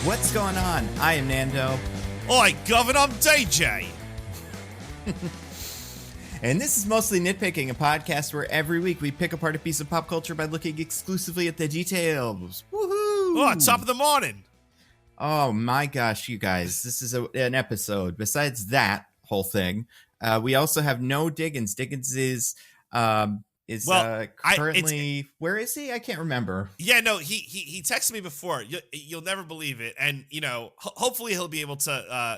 What's going on? I am Nando. Oi, Governor, I'm DJ. And this is Mostly Nitpicking, a podcast where every week we pick apart a piece of pop culture by looking exclusively at the details. Woohoo! Oh, top of the morning. Oh my gosh, you guys. This is an episode. Besides that whole thing, we also have no Diggins. Diggins is currently... where is he? I can't remember. Yeah, no, he texted me before. You'll never believe it. And, hopefully he'll be able to,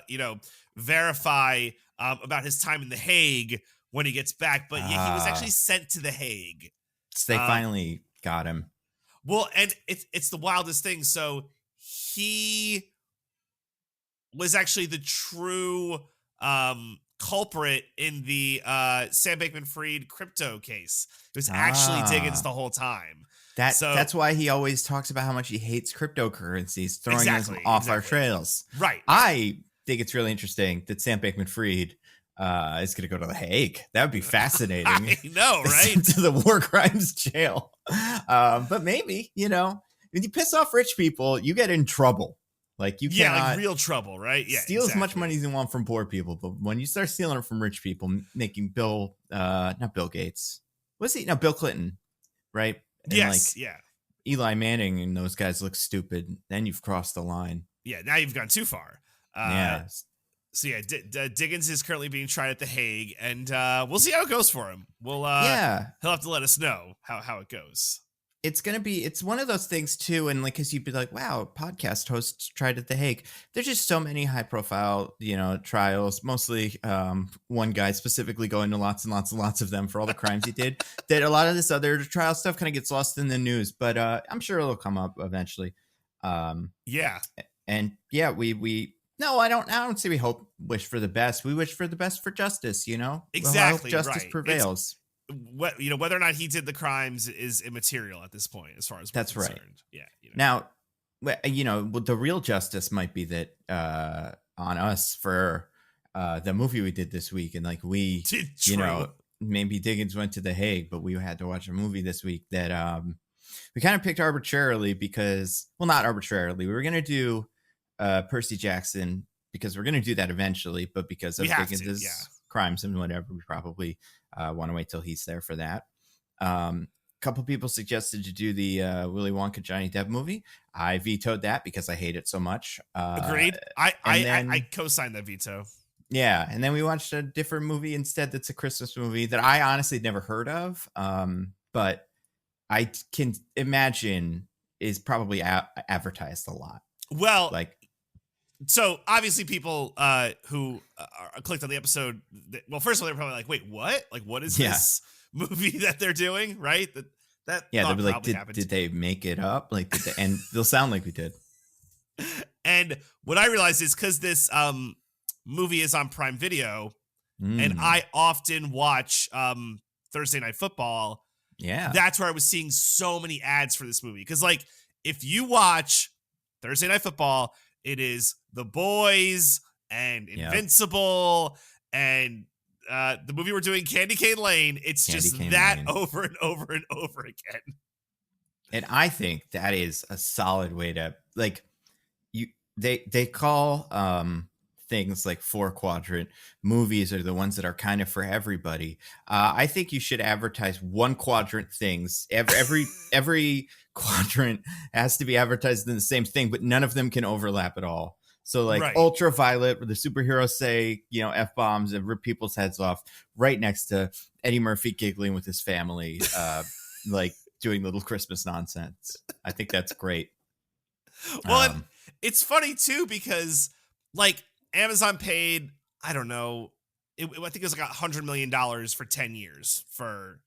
verify about his time in The Hague when he gets back. But yeah, he was actually sent to The Hague. So they finally got him. Well, and it's the wildest thing. So he was actually the true culprit in the Sam Bankman-Fried crypto case. It was actually Diggins the whole time. That's why he always talks about how much he hates cryptocurrencies, throwing us off our trails. Right. I think it's really interesting that Sam Bankman-Fried is going to go to The Hague. That would be fascinating. I know, right? To the war crimes jail. But maybe, when you piss off rich people, you get in trouble. Like you cannot, like real trouble, right? Yeah, steal as much money as you want from poor people, but when you start stealing it from rich people, making not Bill Gates, Bill Clinton, right? And yes, Eli Manning and those guys look stupid. Then you've crossed the line. Yeah, now you've gone too far. So yeah, Diggins is currently being tried at The Hague, and we'll see how it goes for him. He'll have to let us know how it goes. It's one of those things too, and because you'd be like, wow, podcast hosts tried at The Hague. There's just so many high profile, trials, mostly one guy specifically going to lots and lots and lots of them for all the crimes he did, that a lot of this other trial stuff kind of gets lost in the news, but I'm sure it'll come up eventually. No, I don't say we wish for the best. We wish for the best for justice, Exactly. I hope justice right. prevails. Whether or not he did the crimes is immaterial at this point, as far as we're concerned. Right. Yeah. Now, the real justice might be that on us for the movie we did this week, and maybe Diggins went to The Hague, but we had to watch a movie this week that we kind of picked arbitrarily because, well, not arbitrarily. We were going to do Percy Jackson because we're going to do that eventually, but because of Diggins' crimes and whatever, we probably want to wait till he's there for that. Couple people suggested to do the Willy Wonka Johnny Depp movie. I vetoed that because I hate it so much. Agreed. I co-signed that veto. Yeah, and then we watched a different movie instead that's a Christmas movie that I honestly never heard of, but I can imagine is probably advertised a lot. Well, so obviously people who clicked on the episode, first of all, they're probably like, wait, what? Like, what is this movie that they're doing? Right. They'll be like, did they make it up? Like, and they'll sound like we did. And what I realized is because this movie is on Prime Video and I often watch Thursday Night Football. Yeah. That's where I was seeing so many ads for this movie. Because if you watch Thursday Night Football, it is The Boys and Invincible and the movie we're doing, Candy Cane Lane. It's just that Lane. Over and over and over again. And I think that is a solid way to they call things like 4-quadrant movies are the ones that are kind of for everybody. I think you should advertise 1-quadrant things. Every quadrant has to be advertised in the same thing, but none of them can overlap at all. So Ultraviolet, where the superheroes say, F-bombs and rip people's heads off, right next to Eddie Murphy giggling with his family, doing little Christmas nonsense. I think that's great. Well, it's funny too, because Amazon paid, I don't know, I think it was $100 million for 10 years for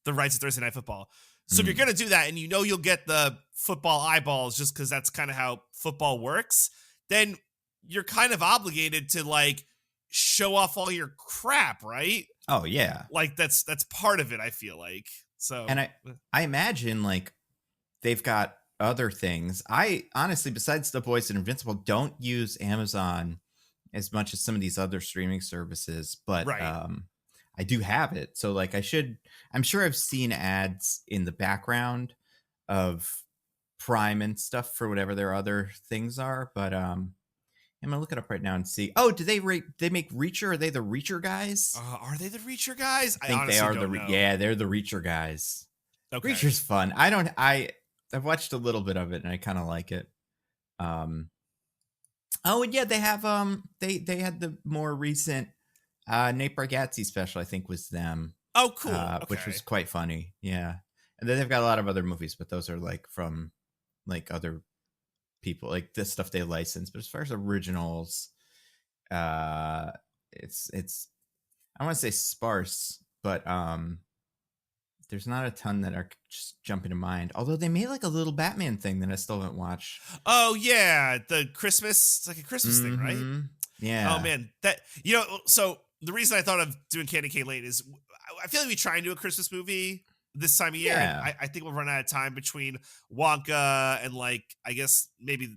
the rights to Thursday Night Football. So if you're going to do that and you'll get the football eyeballs just because that's kind of how football works, then you're kind of obligated to show off all your crap, right? Oh, yeah. That's part of it, I feel like. So, and I imagine they've got other things. I honestly, besides The Boys and Invincible, don't use Amazon as much as some of these other streaming services, but I do have it. So I'm sure I've seen ads in the background of Prime and stuff for whatever their other things are. But I'm gonna look it up right now and see. Oh, do they make Reacher? Are they the Reacher guys? Are they the Reacher guys? I think they honestly are don't know. Yeah, they're the Reacher guys. Okay. Reacher's fun. I've watched a little bit of it and I kind of like it. Oh, and yeah, they have they had the more recent Nate Bargatze special, I think was them. Oh, cool. Okay. Which was quite funny. Yeah. And then they've got a lot of other movies, but those are like from like other people, like this stuff they license. But as far as originals, it's I want to say sparse, but there's not a ton that are just jumping to mind. Although they made like a little Batman thing that I still haven't watched. Oh yeah, the Christmas, it's like a Christmas thing, right? Yeah. Oh man, that so the reason I thought of doing Candy Cane Lane is I feel like we try and do a Christmas movie this time of year. Yeah. And I think we'll run out of time between Wonka and like I guess maybe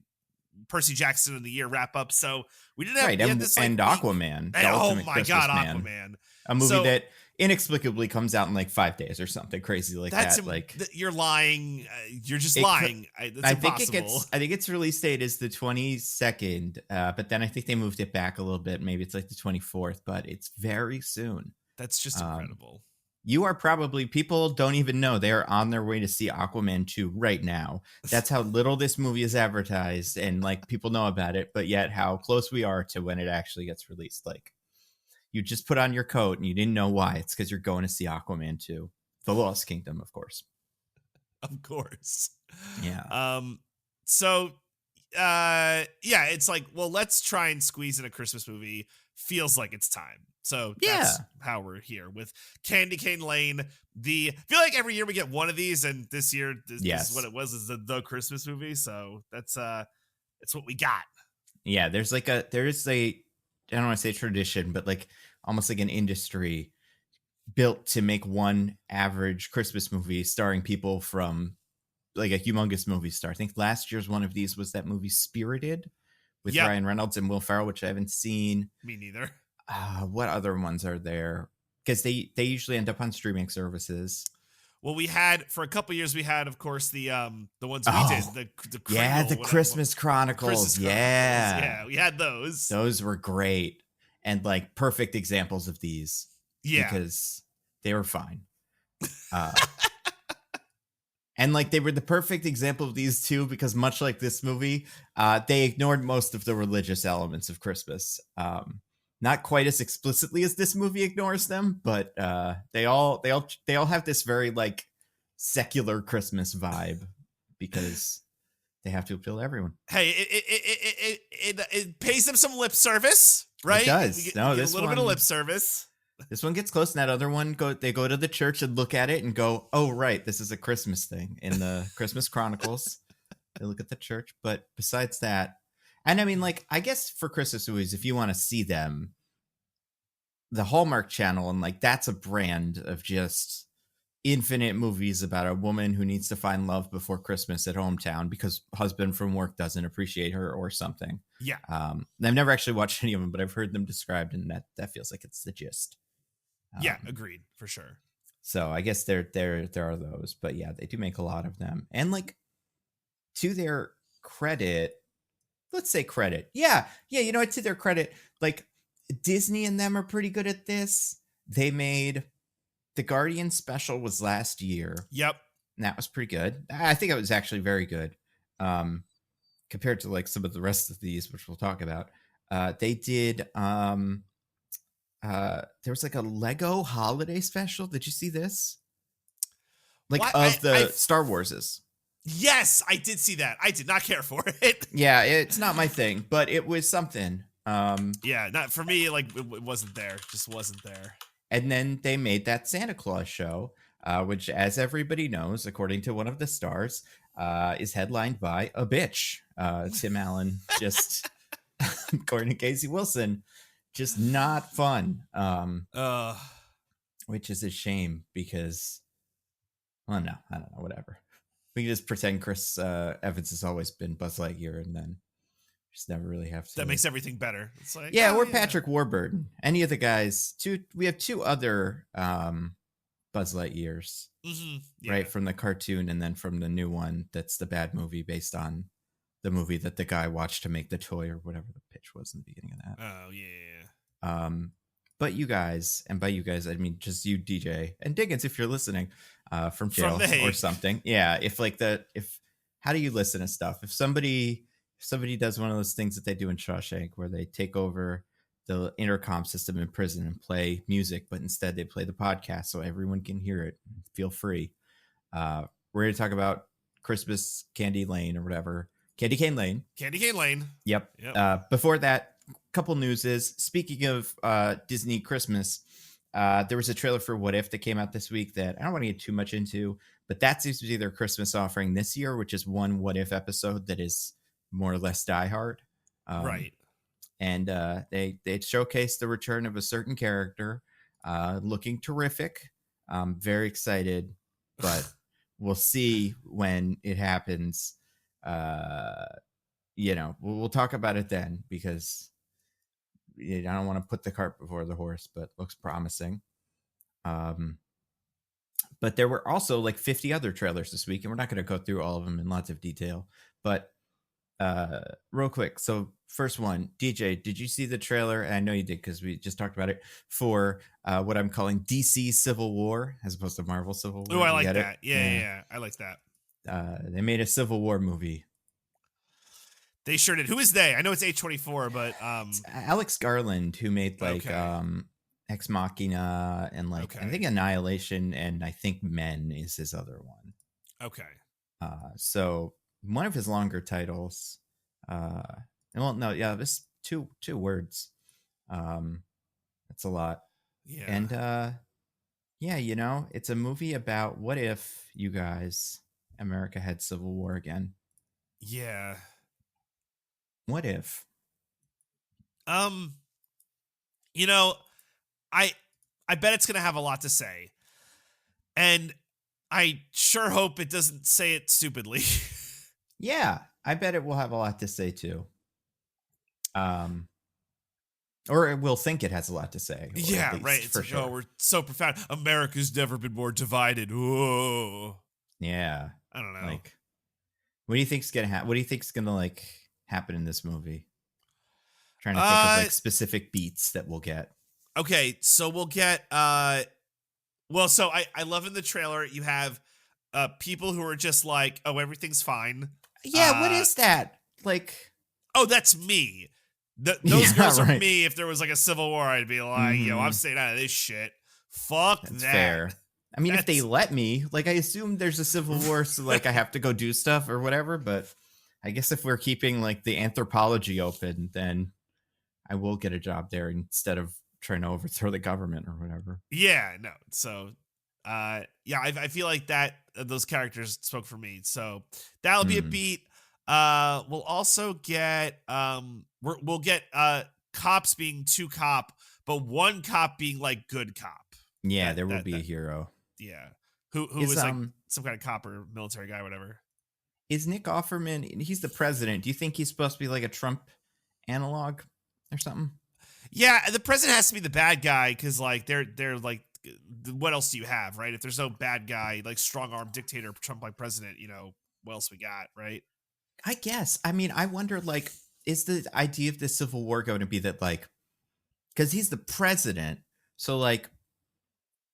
Percy Jackson and the year wrap up. So we didn't have, right. And Aquaman. Oh my Christmas God, Man. Aquaman. A movie that inexplicably comes out in like 5 days or something crazy like that. Like you're lying. You're just lying. That's impossible. I think its release date is the 22nd, but then I think they moved it back a little bit. Maybe it's like the 24th, but it's very soon. That's just incredible. You are probably, people don't even know they are on their way to see Aquaman 2 right now. That's how little this movie is advertised and like people know about it, but yet how close we are to when it actually gets released. Like you just put on your coat and you didn't know why. It's because you're going to see Aquaman 2. The Lost Kingdom, of course. Of course. Yeah. So, yeah, it's like, well, let's try and squeeze in a Christmas movie. Feels like it's time. So that's how we're here with Candy Cane Lane. I feel like every year we get one of these, and this year this is what it was, is the Christmas movie. So that's it's what we got. Yeah, there's I don't want to say tradition, but like almost like an industry built to make one average Christmas movie starring people from like a humongous movie star. I think last year's one of these was that movie Spirited with Ryan Reynolds and Will Ferrell, which I haven't seen. Me neither. What other ones are there? Because they usually end up on streaming services. Well, we had for a couple years. We had, of course, the ones we did. The Christmas Chronicles. Yeah, we had those. Those were great and like perfect examples of these. Yeah, because they were fine. And like they were the perfect example of these two because much like this movie, they ignored most of the religious elements of Christmas. Not quite as explicitly as this movie ignores them, but they all have this very like secular Christmas vibe because they have to appeal to everyone. Hey, it pays them some lip service, right? It does. We get a little bit of lip service. This one gets close, and that other one they go to the church and look at it and go, "Oh, right, this is a Christmas thing." In the Christmas Chronicles, they look at the church, but besides that, and I mean, like, I guess for Christmas movies, if you want to see them, the Hallmark Channel, and like that's a brand of just infinite movies about a woman who needs to find love before Christmas at hometown because husband from work doesn't appreciate her or something. Yeah. I've never actually watched any of them, but I've heard them described, and that feels like it's the gist. Yeah, agreed, for sure. So I guess there are those, but yeah, they do make a lot of them. And like to their credit, let's say credit. Yeah, you know what, to their credit, like Disney and them are pretty good at this. They made the Guardian special was last year. Yep. And that was pretty good. I think it was actually very good. Compared to like some of the rest of these, which we'll talk about. They did there was like a Lego holiday special. Did you see this? Like Star Wars's. Yes, I did see that. I did not care for it. Yeah, it's not my thing, but it was something. Yeah, not for me. Like it wasn't there. Just wasn't there. And then they made that Santa Claus show, which, as everybody knows, according to one of the stars, is headlined by a bitch. Tim Allen, just according to Casey Wilson. Just not fun, which is a shame because, well, no, I don't know, whatever. We can just pretend Chris Evans has always been Buzz Lightyear and then just never really have to. That makes everything better. It's like, or Patrick Warburton. Any of the guys. We have two other Buzz Lightyear's, Yeah. right, from the cartoon, and then from the new one that's the bad movie based on the movie that the guy watched to make the toy or whatever the pitch was in the beginning of that. Oh yeah. But you guys, and by you guys I mean just you, DJ, and Diggins, if you're listening from jail or something. Yeah, if how do you listen to stuff? If somebody does one of those things that they do in Shawshank where they take over the intercom system in prison and play music, but instead they play the podcast so everyone can hear it. Feel free. We're going to talk about Christmas Candy Lane or whatever. Candy Cane Lane. Candy Cane Lane. Yep. Before that, couple news is, speaking of Disney Christmas, there was a trailer for What If that came out this week that I don't want to get too much into, but that seems to be their Christmas offering this year, which is one What If episode that is more or less Die Hard. Right. And they showcased the return of a certain character looking terrific. I'm very excited, but we'll see when it happens. We'll talk about it then, because I don't want to put the cart before the horse, but looks promising. But there were also like 50 other trailers this week, and we're not going to go through all of them in lots of detail, but real quick. So first one, DJ, did you see the trailer? And I know you did because we just talked about it, for what I'm calling DC Civil War as opposed to Marvel Civil War. Oh, I like that. Yeah. I like that. They made a Civil War movie. They sure did. Who is they? I know it's H24, but it's Alex Garland, who made like Ex Machina and I think Annihilation, and I think Men is his other one. Okay. So one of his longer titles. This two words. That's a lot. Yeah. And it's a movie about what if, you guys, America had Civil War again. Yeah. What if? I bet it's gonna have a lot to say, and I sure hope it doesn't say it stupidly. Yeah, I bet it will have a lot to say too. Or it will think it has a lot to say. Yeah, right. It's like, sure. We're so profound. America's never been more divided. Whoa. Yeah. I don't know. Like, what do you think's gonna happen? What do you think's gonna happen in this movie? Trying to think of specific beats that we'll get. Okay, so we'll get I love in the trailer you have people who are just like, oh, everything's fine. Yeah, what is that? Oh, that's me. Those girls are me. If there was a civil war, I'd be like, yo, I'm staying out of this shit. Fuck that's that. Fair. I mean, if they let me, I assume there's a civil war, so I have to go do stuff or whatever. But I guess if we're keeping the anthropology open, then I will get a job there instead of trying to overthrow the government or whatever. Yeah, no. So, I feel like that those characters spoke for me. So that'll be a beat. We'll also get we'll get cops being two cop, but one cop being good cop. Yeah, there will be a hero. Yeah, who is some kind of cop or military guy, whatever. Is Nick Offerman? He's the president. Do you think he's supposed to be like a Trump analog or something? Yeah, the president has to be the bad guy because they're what else do you have, right? If there's no bad guy, strong arm dictator Trump president, what else we got, right? I guess. I mean, I wonder, is the idea of the Civil War going to be that, because he's the president, so,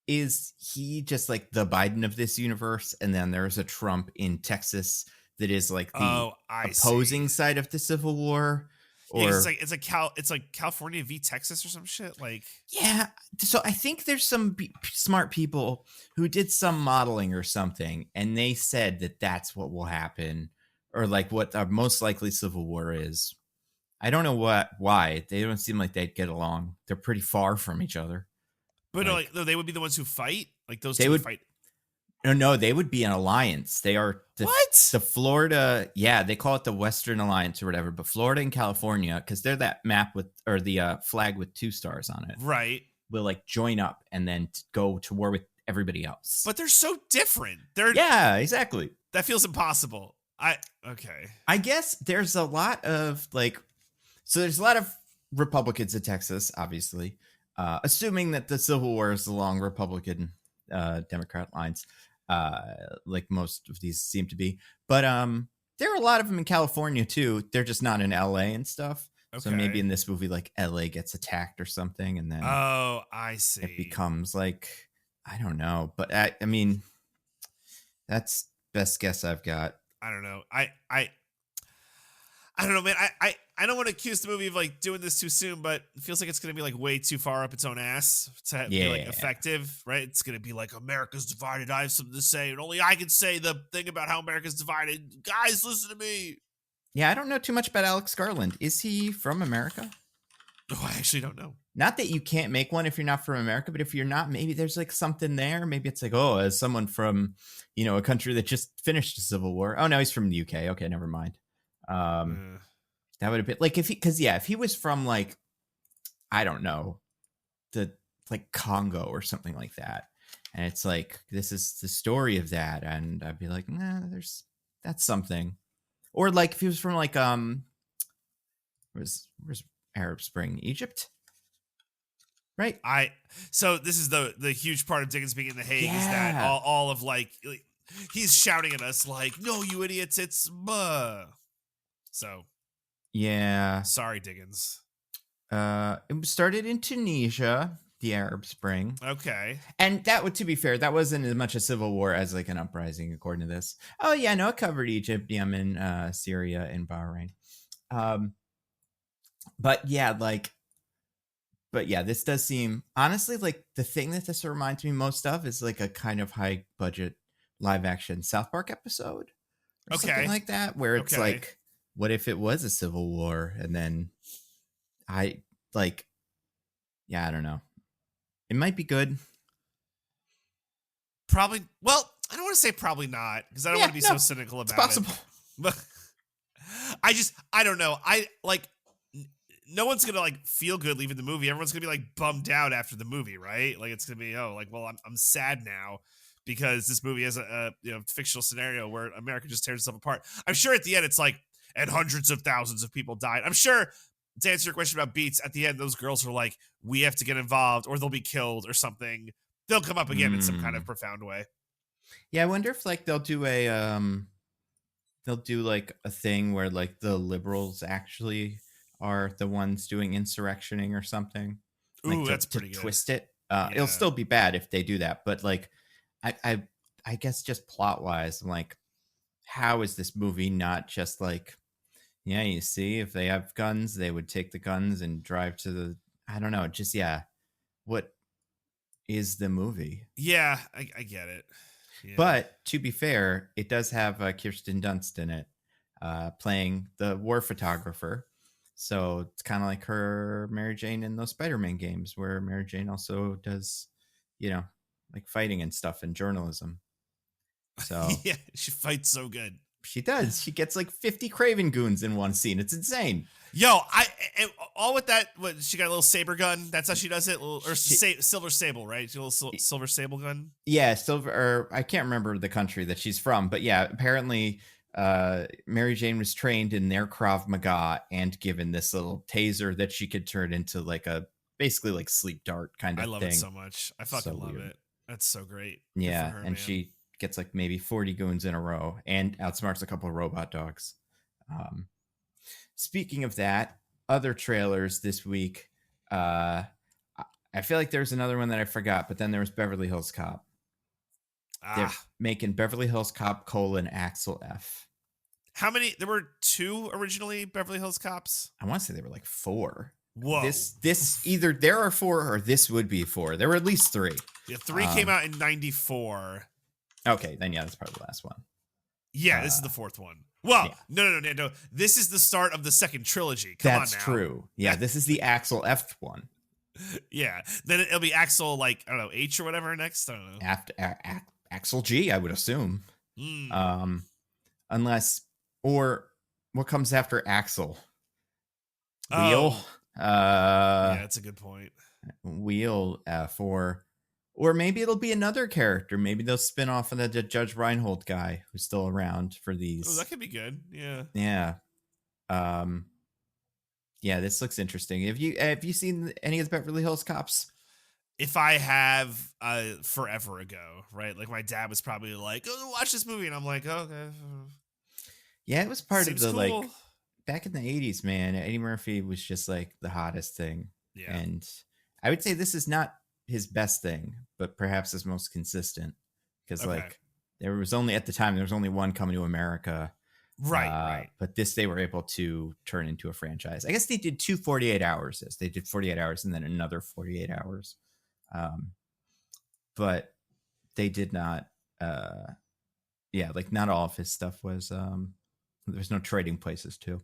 is he just, the Biden of this universe, and then there's a Trump in Texas that is, the opposing side of the Civil War? Or yeah, it's like California v Texas or some shit. Yeah, so I think there's some smart people who did some modeling or something, and they said that that's what will happen, or what the most likely Civil War is. I don't know why they don't seem like they'd get along. They're pretty far from each other. But no, they would be the ones who fight. Those two would fight. No, they would be an alliance. They are the Florida. Yeah, they call it the Western Alliance or whatever. But Florida and California, because they're that map or the flag with 2 stars on it, right? Will join up and then go to war with everybody else. But they're so different. Yeah, exactly. That feels impossible. I guess there's a lot of so there's a lot of Republicans in Texas, obviously, assuming that the Civil War is along Republican Democrat lines, like most of these seem to be. But there are a lot of them in California too. They're just not in LA and stuff. So maybe Okay. in this movie, like LA gets attacked or something, and then Oh, I it see. becomes like, I don't know. But I mean, that's best guess I've got. I don't know. I don't know, man. I don't want to accuse the movie of like doing this too soon, but it feels like it's going to be like way too far up its own ass to be like Yeah. effective, right? It's going to be like America's divided. I have something to say, and only I can say the thing about how America's divided. Guys, listen to me. Yeah, I don't know too much about Alex Garland. Is he from America? Oh, I actually don't know. Not that you can't make one if you're not from America, but if you're not, maybe there's like something there. Maybe it's like, oh, as someone from, a country that just finished a civil war. Oh, no, he's from the UK. Okay, never mind. That would have been like if he was from like, I don't know, the like Congo or something like that. And it's like, this is the story of that. And I'd be like, nah, that's something. Or like if he was from like, where's Arab Spring? Egypt? Right. So this is the huge part of Diggins being in The Hague is that all of like he's shouting at us like, no, you idiots, it's so yeah. Sorry, Diggins. It started in Tunisia, the Arab Spring. Okay. And that would, to be fair, that wasn't as much a civil war as like an uprising, according to this. Oh yeah, no, it covered Egypt, Yemen, Syria, and Bahrain. But yeah, this does seem, honestly, like the thing that this reminds me most of is like a kind of high budget live action South Park episode or something like that, where it's like, what if it was a civil war? And then I don't know. It might be good. Probably. Well, I don't want to say probably not because I don't want to be so cynical about possible. it. But I don't know. No one's gonna like feel good leaving the movie. Everyone's gonna be like bummed out after the movie, right? Like it's gonna be well, I'm sad now because this movie has a fictional scenario where America just tears itself apart. I'm sure at the end it's like, and hundreds of thousands of people died. I'm sure, to answer your question about beats, at the end those girls are like, we have to get involved or they'll be killed or something. They'll come up again in some kind of profound way. Yeah, I wonder if like they'll do like a thing where like the liberals actually are the ones doing insurrectioning or something. Ooh, that's pretty good. Twist it. It'll still be bad if they do that, but like I guess just plot wise, I'm like, how is this movie not just like, yeah, you see, if they have guns, they would take the guns and drive to the, I don't know, just what is the movie? Yeah, I get it. Yeah. But to be fair, it does have Kirsten Dunst in it, playing the war photographer. So it's kind of like her Mary Jane in those Spider-Man games where Mary Jane also does, like fighting and stuff and journalism. So yeah, she fights so good. She does. She gets like 50 Craven goons in one scene. It's insane. Yo, all with that. What, she got a little saber gun. That's how she does it. Silver sable, right? She a little silver sable gun. Yeah, silver. Or I can't remember the country that she's from, but yeah, apparently, Mary Jane was trained in their Krav Maga and given this little taser that she could turn into like basically like sleep dart kind of thing. I love it so much. I fucking love it. That's so great. Yeah, her, and man. She gets like maybe 40 goons in a row and outsmarts a couple of robot dogs. Speaking of that, other trailers this week. I feel like there's another one that I forgot, but then there was Beverly Hills Cop. They're making Beverly Hills Cop : Axel F. How many? There were 2 originally Beverly Hills Cops. I want to say there were like 4. Whoa. This either there are 4 or this would be 4. There were at least 3. Yeah, 3 came out in 94. Okay, then yeah, that's probably the last one. Yeah, this is the 4th one. Well, yeah. No. This is the start of the second trilogy. Come on now. That's true. Yeah, this is the Axel F one. Yeah, then it'll be Axel, like, I don't know, H or whatever next. I don't know. After Axel G, I would assume. Unless, or what comes after Axel? Wheel. Yeah, that's a good point. Wheel F, or maybe it'll be another character. Maybe they'll spin off of the Judge Reinhold guy who's still around for these. Oh, that could be good. Yeah. Yeah. Yeah, this looks interesting. Have you seen any of the Beverly Hills Cops? if I have forever ago, right? Like my dad was probably like, "Oh, watch this movie," and I'm like, oh, "Okay, Yeah, it was part of seems the cool." like back in the 80s, man. Eddie Murphy was just like the hottest thing. Yeah. And I would say this is not his best thing, but perhaps his most consistent. Because Okay. like there was only at the time there was only one coming to America. Right. Right. But this they were able to turn into a franchise. I guess they did 2 48 hours. They did 48 hours and then another 48 hours. Um, but they did not yeah, like not all of his stuff was there's no trading places too.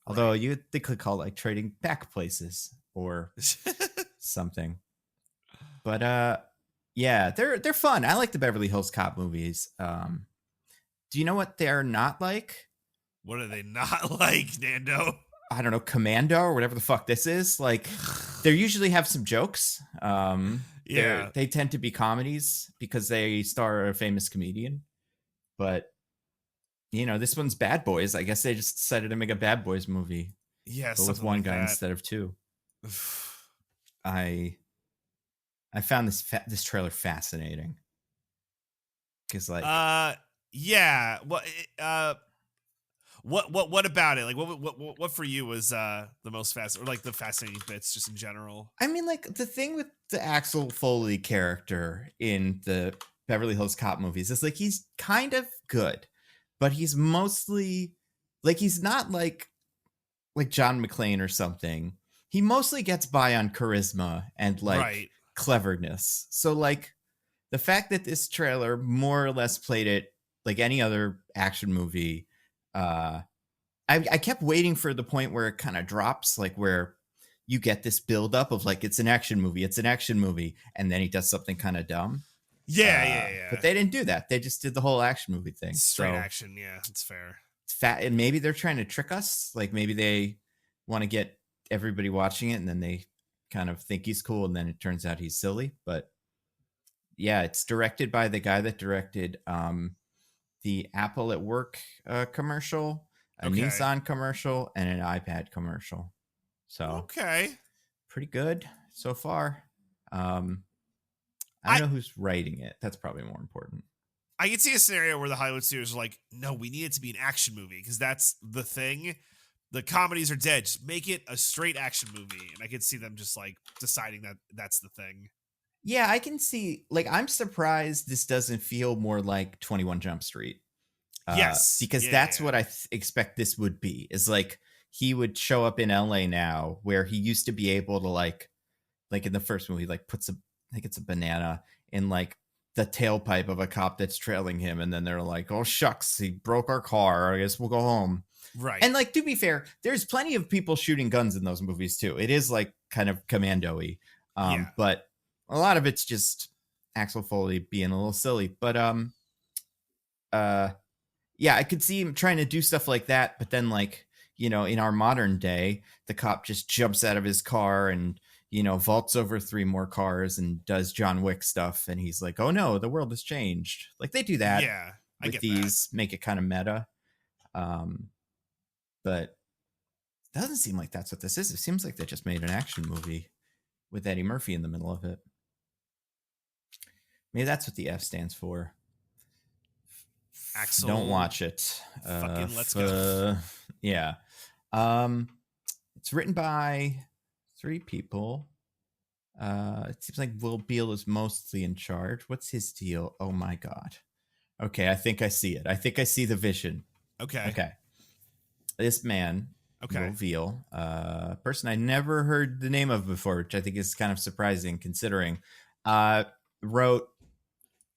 Although Right. they could call it like trading back places or something. But yeah, they're fun. I like the Beverly Hills Cop movies. Do you know what they're not like? What are they not like, Nando? I don't know, Commando or whatever the fuck this is. Like they usually have some jokes. Yeah. They tend to be comedies because they star a famous comedian. But you know, this one's Bad Boys. I guess they just decided to make a Bad Boys movie, Yeah, but with something one like guy that. instead of two. I found this trailer fascinating because like Yeah. What about it? Like what for you was the most or like the fascinating bits just in general? I mean like the thing with the Axel Foley character in the Beverly Hills Cop movies is like he's kind of good, but he's mostly like he's not like John McClane or something. He mostly gets by on charisma and like Right. cleverness. So like the fact that this trailer more or less played it like any other action movie, I kept waiting for the point where it kind of drops, like where you get this buildup of like it's an action movie, and then he does something kind of dumb. Yeah, yeah, But yeah. they didn't do that. They just did the whole action movie thing. Straight So action, yeah, it's fair. it's fat, and maybe they're trying to trick us. Like maybe they want to get everybody watching it, and then they kind of think he's cool, and then it turns out he's silly. But yeah, it's directed by the guy that directed the Apple at Work commercial, a Okay. Nissan commercial, and an iPad commercial. So Okay. pretty good so far. I don't I know who's writing it. That's probably more important. I could see a scenario where the Hollywood studios are like, no, we need it to be an action movie because that's the thing. The comedies are dead. Just make it a straight action movie. And I could see them just like deciding that that's the thing. Yeah, I can see. Like, I'm surprised this doesn't feel more like 21 Jump Street. Yes. Because Yeah, that's yeah. what I expect this would be. Is like he would show up in LA now, where he used to be able to like in the first movie, like puts a I think it's a banana in like the tailpipe of a cop that's trailing him, and then they're like, "Oh shucks, he broke our car. I guess we'll go home." Right. And like to be fair, there's plenty of people shooting guns in those movies too. It is like kind of commando-y, Yeah. but a lot of it's just Axel Foley being a little silly. But uh yeah, I could see him trying to do stuff like that, but then like, you know, in our modern day, the cop just jumps out of his car and, you know, vaults over 3 more cars and does John Wick stuff, and he's like, "Oh no, the world has changed." Like they do that Yeah. I with get that. these, make it kind of meta. But it doesn't seem like that's what this is. It seems like they just made an action movie with Eddie Murphy in the middle of it. Maybe that's what the F stands for. Axel. Don't watch it. Fucking let's go. Yeah. It's written by 3 people. It seems like Will Beal is mostly in charge. What's his deal? Oh my god. Okay, I think I see it. I think I see the vision. Okay. Okay. This man, Okay. Will Veal, person I never heard the name of before, which I think is kind of surprising considering, wrote,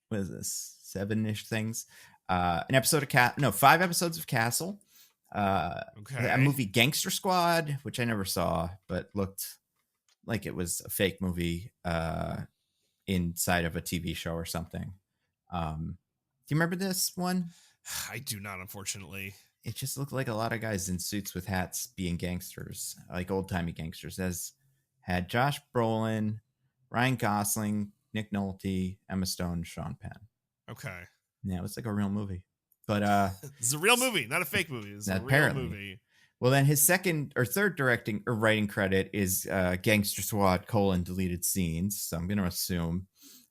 what is this, 7-ish things? An episode of 5 episodes of Castle. A Okay. movie Gangster Squad, which I never saw, but looked like it was a fake movie inside of a TV show or something. Do you remember this one? I do not, unfortunately. It just looked like a lot of guys in suits with hats being gangsters, like old timey gangsters. As had Josh Brolin, Ryan Gosling, Nick Nolte, Emma Stone, Sean Penn. Okay. Yeah, it was like a real movie. But It's a real movie, not a fake movie. It's a real apparently, movie. Well, then his second or third directing or writing credit is Gangster Squad: deleted scenes. So I'm going to assume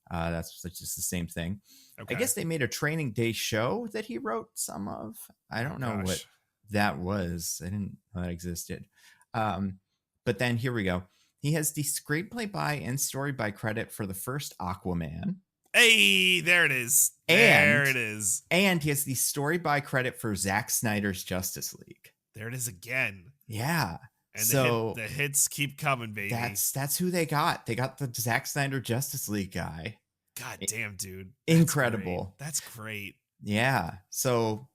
that's just the same thing. I Okay. guess they made a Training Day show that he wrote some of. I don't know what that was. I didn't know that existed. But then here we go. He has the screenplay by and story by credit for the first Aquaman. Hey, there it is. There it is. And he has the story by credit for Zack Snyder's Justice League. There it is again. Yeah. And so the hits keep coming, baby. That's who they got. They got the Zack Snyder Justice League guy. God damn, dude. Incredible. That's great. Yeah. So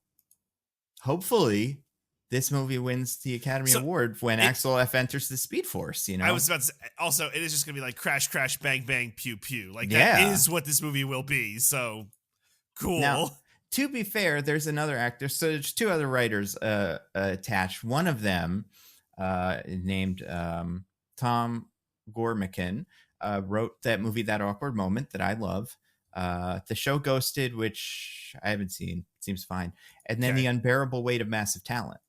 hopefully this movie wins the Academy Award when Axel F enters the Speed Force, you know? I was about to say, also, it is just going to be like crash, crash, bang, bang, pew, pew. Like, that is what this movie will be. So, cool. Now, to be fair, there's another actor. So there's two other writers attached. One of them, named Tom Gormican, wrote that movie, That Awkward Moment, that I love. The show Ghosted, which I haven't seen. Seems fine. And then The Unbearable Weight of Massive Talent.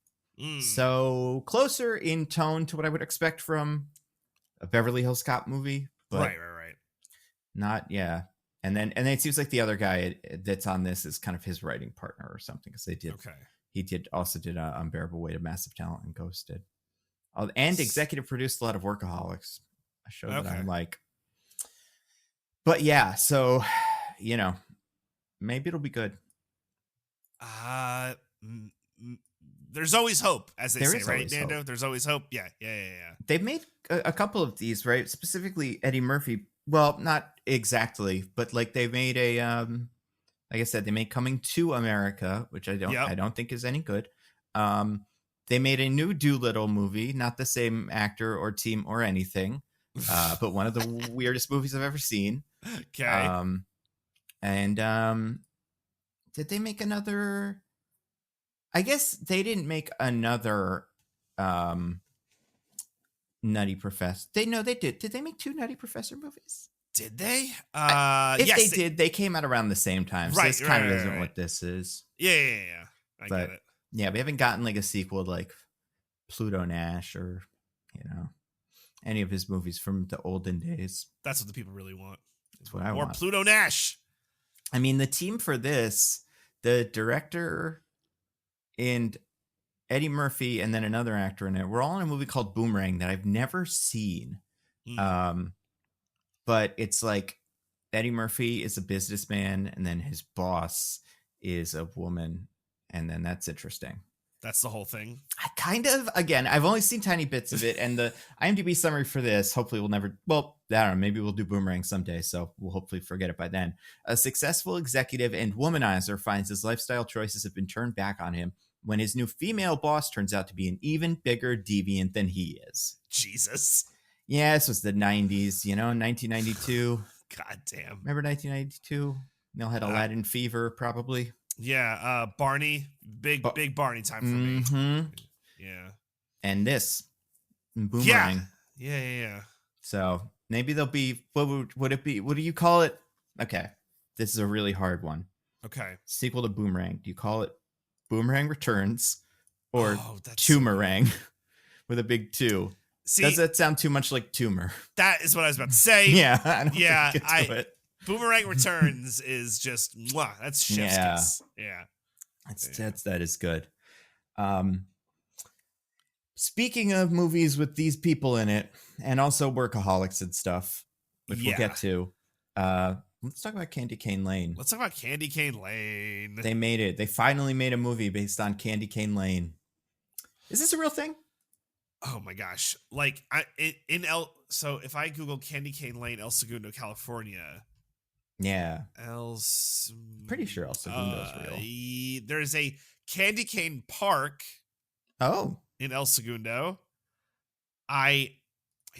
So closer in tone to what I would expect from a Beverly Hills Cop movie. But right. Not, yeah. And then it seems like the other guy that's on this is kind of his writing partner or something, because he also did Unbearable Weight of Massive Talent and Ghosted. And executive produced a lot of Workaholics, a show that I like. But yeah, so, you know, maybe it'll be good. There's always hope, as they say, right, Nando? Hope. There's always hope. Yeah. They've made a couple of these, right? Specifically, Eddie Murphy. Well, not exactly, but like they made a, like I said, they made Coming to America, which I don't think is any good. They made a new Doolittle movie, not the same actor or team or anything, but one of the weirdest movies I've ever seen. Okay. Did they make another? I guess they didn't make another Nutty Professor. They did. Did they make two Nutty Professor movies? Did they? If they did, they came out around the same time. So this kind of isn't what this is. Yeah. I get it. Yeah, we haven't gotten like a sequel to like Pluto Nash or, you know, any of his movies from the olden days. That's what the people really want. That's what I want. More Pluto Nash. I mean, the team for this, the director and Eddie Murphy and then another actor in it, we're all in a movie called Boomerang that I've never seen. But it's like Eddie Murphy is a businessman and then his boss is a woman. And then that's interesting. That's the whole thing. Again, I've only seen tiny bits of it. And the IMDb summary for this, hopefully we'll never, well, I don't know, maybe we'll do Boomerang someday. So we'll hopefully forget it by then. A successful executive and womanizer finds his lifestyle choices have been turned back on him when his new female boss turns out to be an even bigger deviant than he is. Jesus. Yeah, this was the 90s, you know, 1992. God damn. Remember 1992? Neil had Aladdin fever, probably. Yeah, Barney. Big Barney time for me. Yeah. And this, Boomerang. Yeah. So maybe there'll be, what would it be? What do you call it? Okay. This is a really hard one. Okay. Sequel to Boomerang. Do you call it Boomerang Returns or Toomerang with a big 2? See, does that sound too much like tumor? That is what I was about to say. Yeah. Boomerang Returns is just that's chef's kiss. Yeah. That is good. Speaking of movies with these people in it and also workaholics and stuff, which we'll get to, let's talk about Candy Cane Lane. Let's talk about Candy Cane Lane. They made it. They finally made a movie based on Candy Cane Lane. Is this a real thing? Oh my gosh. Like so if I Google Candy Cane Lane, El Segundo, California. Yeah. Pretty sure El Segundo is real. There's a Candy Cane Park. Oh. In El Segundo. I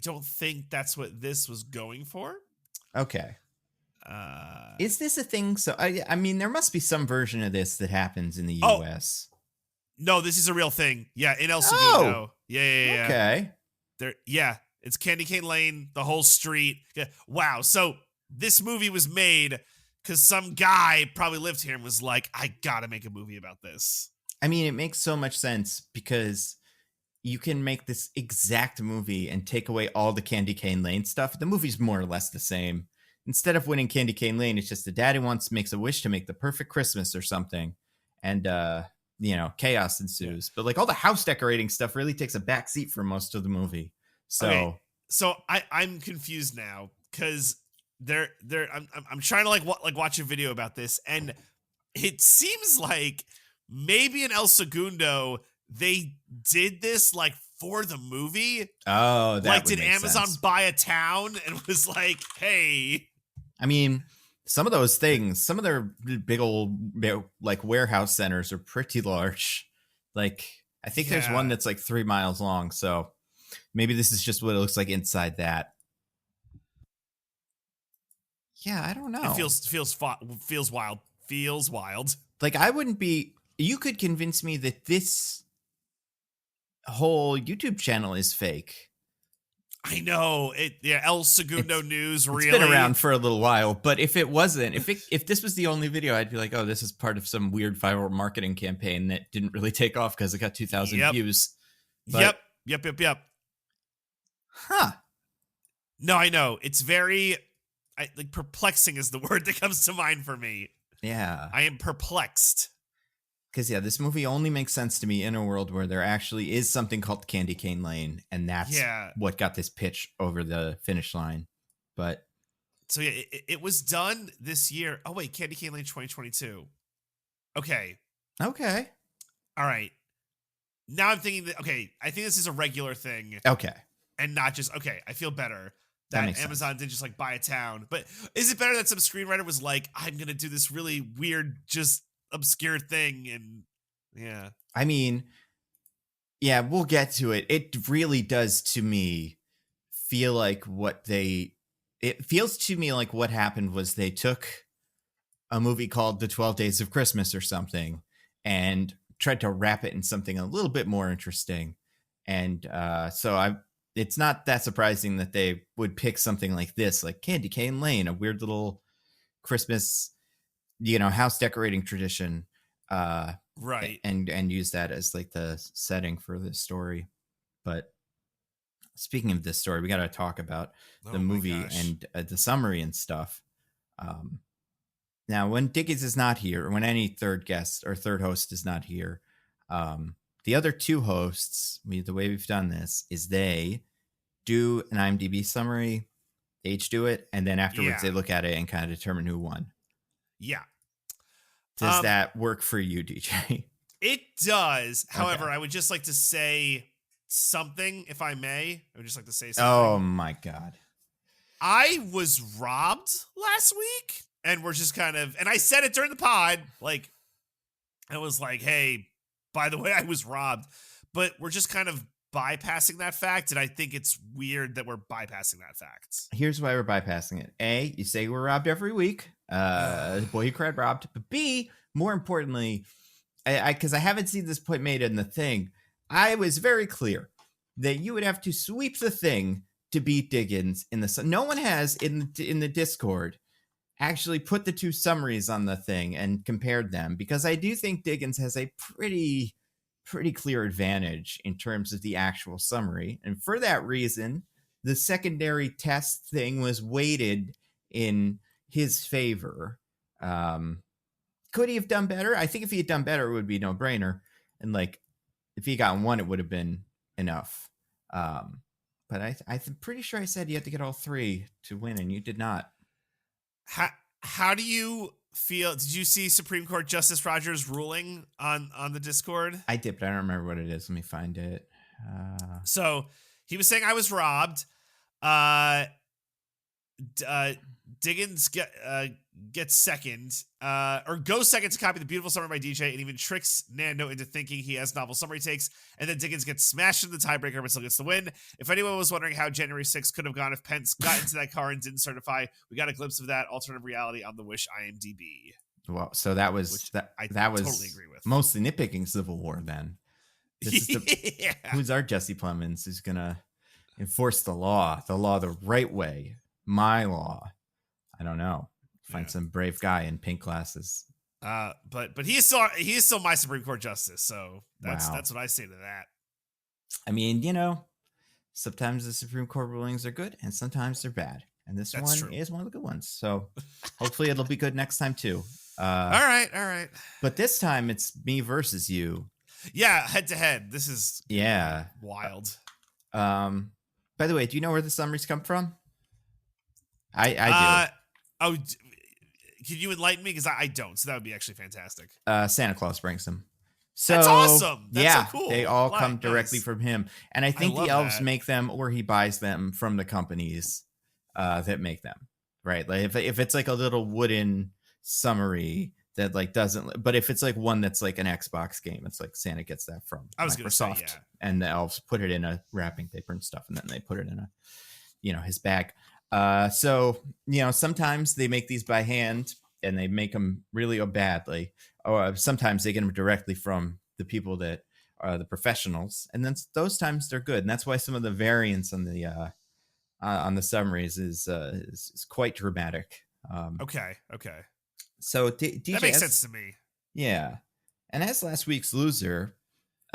don't think that's what this was going for. Okay. Is this a thing? So I mean, there must be some version of this that happens in the US. No, this is a real thing. Yeah, in El Segundo. Oh. Yeah. Okay. It's Candy Cane Lane, the whole street. Yeah. Wow. So this movie was made because some guy probably lived here and was like, I gotta make a movie about this. I mean, it makes so much sense because you can make this exact movie and take away all the Candy Cane Lane stuff. The movie's more or less the same. Instead of winning Candy Cane Lane, it's just the daddy makes a wish to make the perfect Christmas or something. And, chaos ensues. But like all the house decorating stuff really takes a backseat for most of the movie. So, okay, so I'm confused now because I'm trying to watch a video about this, and it seems like maybe in El Segundo they did this like for the movie. Oh, that like would did make Amazon sense. buy a town and was like, hey. I mean, some of those things, some of their big old like warehouse centers are pretty large. Like I think there's one that's like 3 miles long. So maybe this is just what it looks like inside that. Yeah, I don't know. It feels wild. Feels wild. Like I wouldn't be. You could convince me that this whole YouTube channel is fake. I know it. Yeah, El Segundo News. Really, it's been around for a little while. But if it wasn't, if this was the only video, I'd be like, oh, this is part of some weird viral marketing campaign that didn't really take off because it got 2,000 views. But, Yep. Huh? No, I know. It's very like perplexing is the word that comes to mind for me. Yeah, I am perplexed. Because, this movie only makes sense to me in a world where there actually is something called Candy Cane Lane, and that's what got this pitch over the finish line. But so, yeah, it was done this year. Oh, wait, Candy Cane Lane 2022. Okay. All right. Now I'm thinking that, okay, I think this is a regular thing. Okay. And not just, okay, I feel better that Amazon did just like buy a town. But is it better that some screenwriter was like, I'm going to do this really weird, just obscure thing? And yeah, I mean, yeah, we'll get to it. It really does to me feel like what happened was they took a movie called The 12 Days of Christmas or something and tried to wrap it in something a little bit more interesting. And it's not that surprising that they would pick something like this, like Candy Cane Lane, a weird little Christmas, house decorating tradition, right, and use that as like the setting for this story. But speaking of this story, we got to talk about the movie and the summary and stuff. Now, when Diggins is not here, or when any third guest or third host is not here, the other two hosts, the way we've done this is they do an IMDb summary, they each do it, and then afterwards they look at it and kind of determine who won. Yeah. Does that work for you, DJ? It does. Okay. However, I would just like to say something, if I may. I would just like to say something. Oh, my God. I was robbed last week, and we're just kind of, and I said it during the pod, like, I was like, hey, by the way, I was robbed. But we're just kind of bypassing that fact, and I think it's weird that we're bypassing that fact. Here's why we're bypassing it. A, you say we're robbed every week. Boy who cried robbed. But B, more importantly, because I haven't seen this point made in the thing, I was very clear that you would have to sweep the thing to beat Diggins in the. No one has in the Discord actually put the two summaries on the thing and compared them, because I do think Diggins has a pretty clear advantage in terms of the actual summary. And for that reason, the secondary test thing was weighted in his favor. Could he have done better? I think if he had done better, it would be no brainer. And like, if he got one, it would have been enough. But I'm pretty sure I said you had to get all three to win, and you did not. How do you feel? Did you see Supreme Court Justice Rogers' ruling on the Discord? I did, but I don't remember what it is. Let me find it. So he was saying I was robbed. Diggins gets second, or goes second to copy the beautiful summary by DJ, and even tricks Nando into thinking he has novel summary takes, and then Diggins gets smashed in the tiebreaker but still gets the win. If anyone was wondering how January 6th could have gone if Pence got into that car and didn't certify, we got a glimpse of that alternative reality on the Wish IMDb. Well, so that was that was totally agree with. Mostly nitpicking Civil War then. This is who's our Jesse Plemons who's gonna enforce the law the right way, my law. I don't know. Find some brave guy in pink glasses. But he is still my Supreme Court justice, so that's what I say to that. I mean, sometimes the Supreme Court rulings are good and sometimes they're bad. And this That's one true. is one of the good ones. So hopefully it'll be good next time too. All right. But this time it's me versus you. Yeah, head to head. This is wild. By the way, do you know where the summaries come from? I do. Oh, can you enlighten me? Because I don't. So that would be actually fantastic. Santa Claus brings them. So that's awesome. That's so cool. They all come directly from him. And I think the elves make them, or he buys them from the companies that make them. Right? Like if it's like a little wooden summary that like doesn't, but if it's like one that's like an Xbox game, it's like Santa gets that from Microsoft, and the elves put it in a wrapping paper and stuff, and then they put it in a his bag. So sometimes they make these by hand and they make them really badly, or sometimes they get them directly from the people that are the professionals, and then those times they're good. And that's why some of the variants on the summaries is quite dramatic. Okay. So DJ, that makes sense to me. Yeah. And as last week's loser,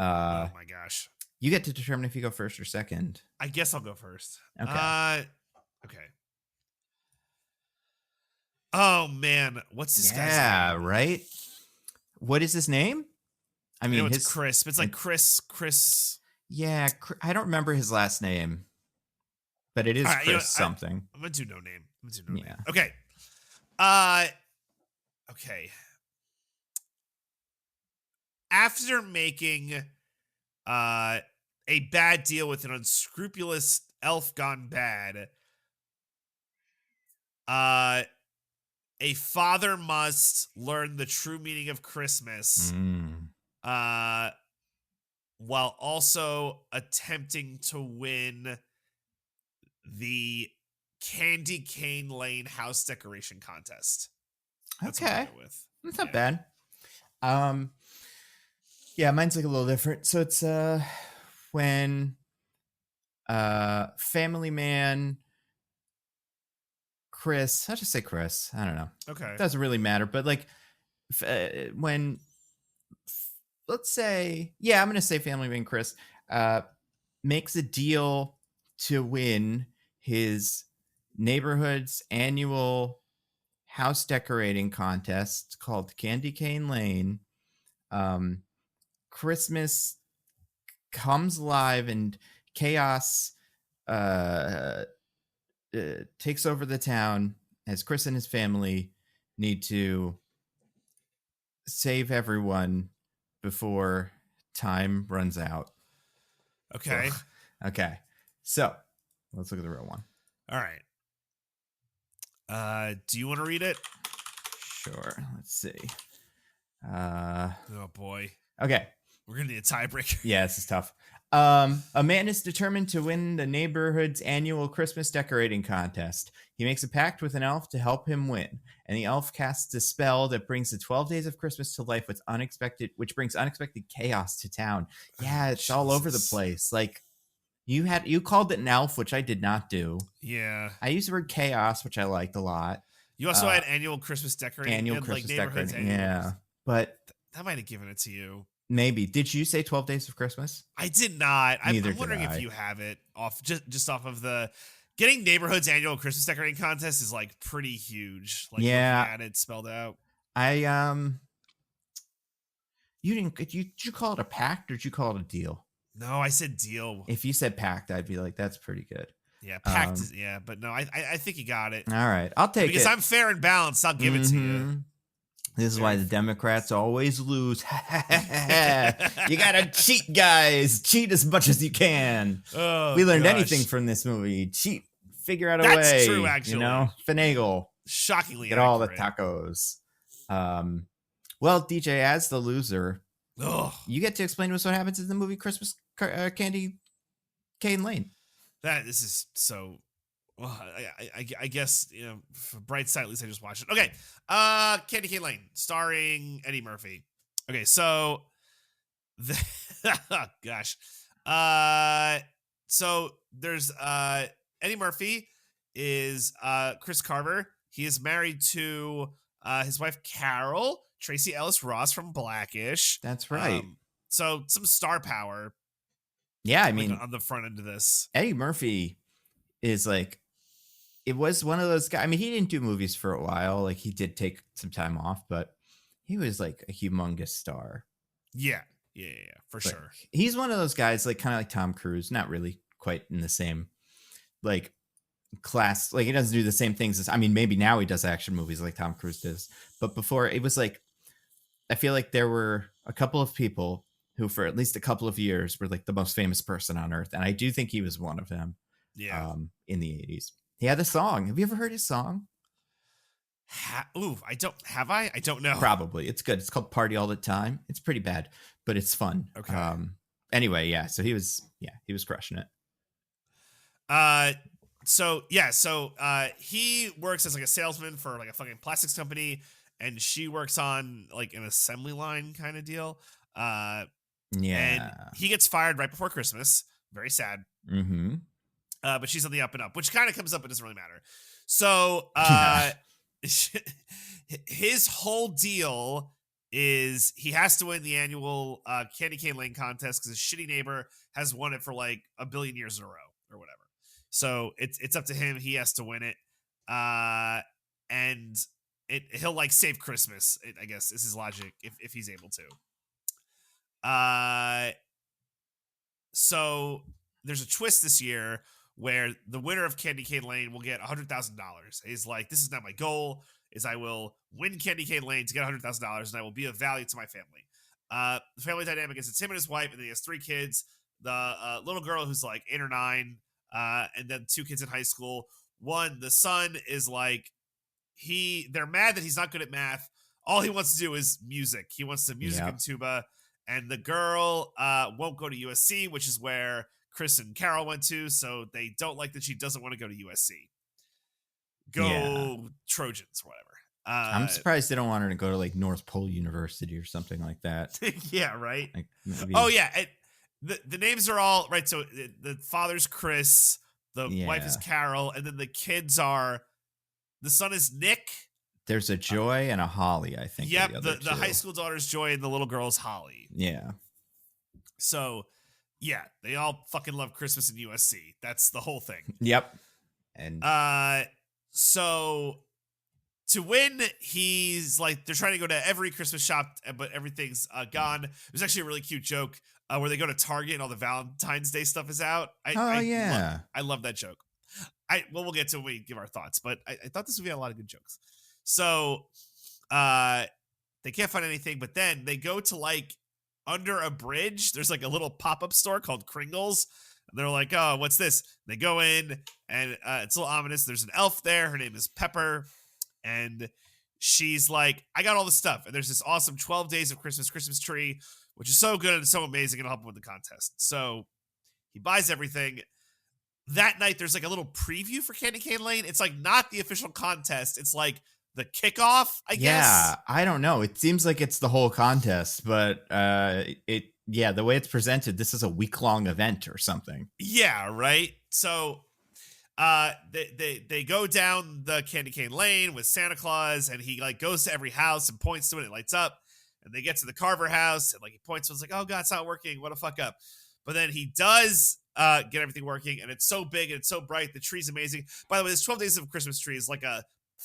oh my gosh, you get to determine if you go first or second. I guess I'll go first. Okay. Okay. Oh man, what's this guy's name? Yeah, right. What is his name? I mean, it's Chris. It's like Chris. Yeah, I don't remember his last name, but it is Chris something. I'm gonna do no name. Name. Yeah. Okay. Okay. After making a bad deal with an unscrupulous elf gone bad, a father must learn the true meaning of Christmas, while also attempting to win the Candy Cane Lane house decoration contest. That's okay, that's not bad. Yeah, mine's like a little different. So it's when family man Chris, I'll just say Chris. I don't know. Okay. It doesn't really matter. But like when, let's say, I'm going to say family man Chris makes a deal to win his neighborhood's annual house decorating contest called Candy Cane Lane. Christmas comes alive and chaos takes over the town as Chris and his family need to save everyone before time runs out. Okay. Ugh. Okay. So let's look at the real one. All right. Do you want to read it? Sure. Let's see. Oh boy. Okay. We're going to need a tiebreaker. Yeah, this is tough. A man is determined to win the neighborhood's annual Christmas decorating contest. He makes a pact with an elf to help him win, and the elf casts a spell that brings the 12 days of Christmas to life which brings unexpected chaos to town. Yeah, it's all over the place. Like you called it an elf, which I did not do. Yeah. I used the word chaos, which I liked a lot. You also had annual Christmas decorating. Annual Christmas decorating. Yeah. But that might have given it to you. Maybe. Did you say 12 Days of Christmas? I did not. I'm wondering if you have it off just off of the getting neighborhood's annual Christmas decorating contest is like pretty huge. Like yeah, had it spelled out. Did you call it a pact or did you call it a deal? No, I said deal. If you said pact, I'd be like, that's pretty good. Yeah, pact is but no, I think you got it. All right, I'll take it. Because I'm fair and balanced, I'll give it to you. This is why the Democrats always lose. You gotta cheat, guys. Cheat as much as you can. Oh, we learned anything from this movie. Cheat. Figure out a way. That's true, actually. Finagle. Shockingly get all the tacos. Well, DJ, as the loser, you get to explain to us what happens in the movie Christmas Candy Cane Lane. This is so... Well, I guess, for bright side, at least I just watched it. Okay. Candy Cane Lane, starring Eddie Murphy. Okay, so gosh. So there's Eddie Murphy is Chris Carver. He is married to his wife Carol, Tracy Ellis Ross from Blackish. That's right. So some star power. Yeah, I like mean, on the front end of this. Eddie Murphy is like, it was one of those guys. I mean, he didn't do movies for a while. Like, he did take some time off, but he was like a humongous star. Yeah, for Like, sure. he's one of those guys, like kind of like Tom Cruise, not really quite in the same like class. Like, he doesn't do the same things as, I mean, maybe now he does action movies like Tom Cruise does, but before it was like, I feel like there were a couple of people who, for at least a couple of years, were like the most famous person on earth, and I do think he was one of them. Yeah. In the 80s, he had a song. Have you ever heard his song? I don't. Have I? I don't know. Probably. It's good. It's called Party All the Time. It's pretty bad, but it's fun. Okay. Anyway, yeah. So he was crushing it. So he works as like a salesman for like a fucking plastics company, and she works on like an assembly line kind of deal. Yeah. And he gets fired right before Christmas. Very sad. Mm-hmm. But she's on the up and up, which kind of comes up. It doesn't really matter. So, his whole deal is he has to win the annual Candy Cane Lane contest because his shitty neighbor has won it for like a billion years in a row or whatever. So it's up to him. He has to win it. And he'll like save Christmas, I guess is his logic if he's able to. So there's a twist this year where the winner of Candy Cane Lane will get $100,000. He's like, this is not my goal, is I will win Candy Cane Lane to get $100,000 and I will be of value to my family. The family dynamic is it's him and his wife, and then he has 3 kids. The little girl who's like 8 or 9, and then 2 kids in high school. One, the son is like, they're mad that he's not good at math. All he wants to do is music. He wants to music and tuba. And the girl won't go to USC, which is where Chris and Carol went to, so they don't like that she doesn't want to go to USC. Go Trojans, whatever. I'm surprised they don't want her to go to like North Pole University or something like that. Yeah, right. Like, maybe... Oh yeah, the names are all right. So the father's Chris, the wife is Carol, and then the kids are, the son is Nick. There's a Joy and a Holly, I think. Yep, the high school daughter's Joy and the little girl's Holly. Yeah. So, yeah, they all fucking love Christmas in USC. That's the whole thing. Yep. And so to win, he's like, they're trying to go to every Christmas shop, but everything's gone. There's actually a really cute joke where they go to Target and all the Valentine's Day stuff is out. I love that joke. We'll get to it when we give our thoughts, but I thought this would be a lot of good jokes. So they can't find anything, but then they go to like under a bridge. There's like a little pop-up store called Kringle's. And they're like, oh, what's this? And they go in, and it's a little ominous. There's an elf there. Her name is Pepper. And she's like, I got all the stuff. And there's this awesome 12 Days of Christmas tree, which is so good and so amazing. It'll help him with the contest. So he buys everything. That night, there's like a little preview for Candy Cane Lane. It's like not the official contest. It's like the kickoff, I guess. Yeah, I don't know. It seems like it's the whole contest, but the way it's presented, this is a week-long event or something. Yeah, right. So they go down the Candy Cane Lane with Santa Claus, and he like goes to every house and points to it. It lights up, and they get to the Carver house, and like he points to it, it's like, oh god, it's not working. What a fuck up. But then he does get everything working, and it's so big and it's so bright. The tree's amazing. By the way, this 12 Days of Christmas tree is like a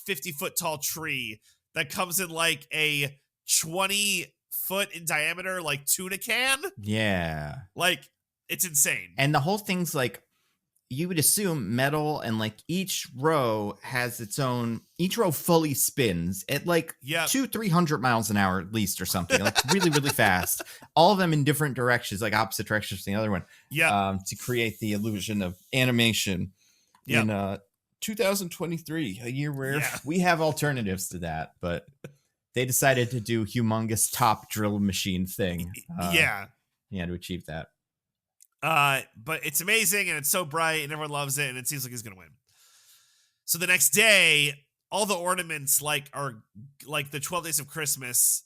50-foot tall tree that comes in like a 20-foot in diameter, like tuna can. Yeah. Like, it's insane. And the whole thing's like, you would assume metal, and like each row has its own, each row fully spins at like 200-300 miles an hour at least or something, like really, really fast. All of them in different directions, like opposite directions from the other one. Yeah. To create the illusion of animation in 2023, a year where we have alternatives to that, but they decided to do humongous top drill machine thing. To achieve that. But it's amazing, and it's so bright, and everyone loves it, and it seems like he's gonna win. So the next day, all the ornaments are like the 12 Days of Christmas.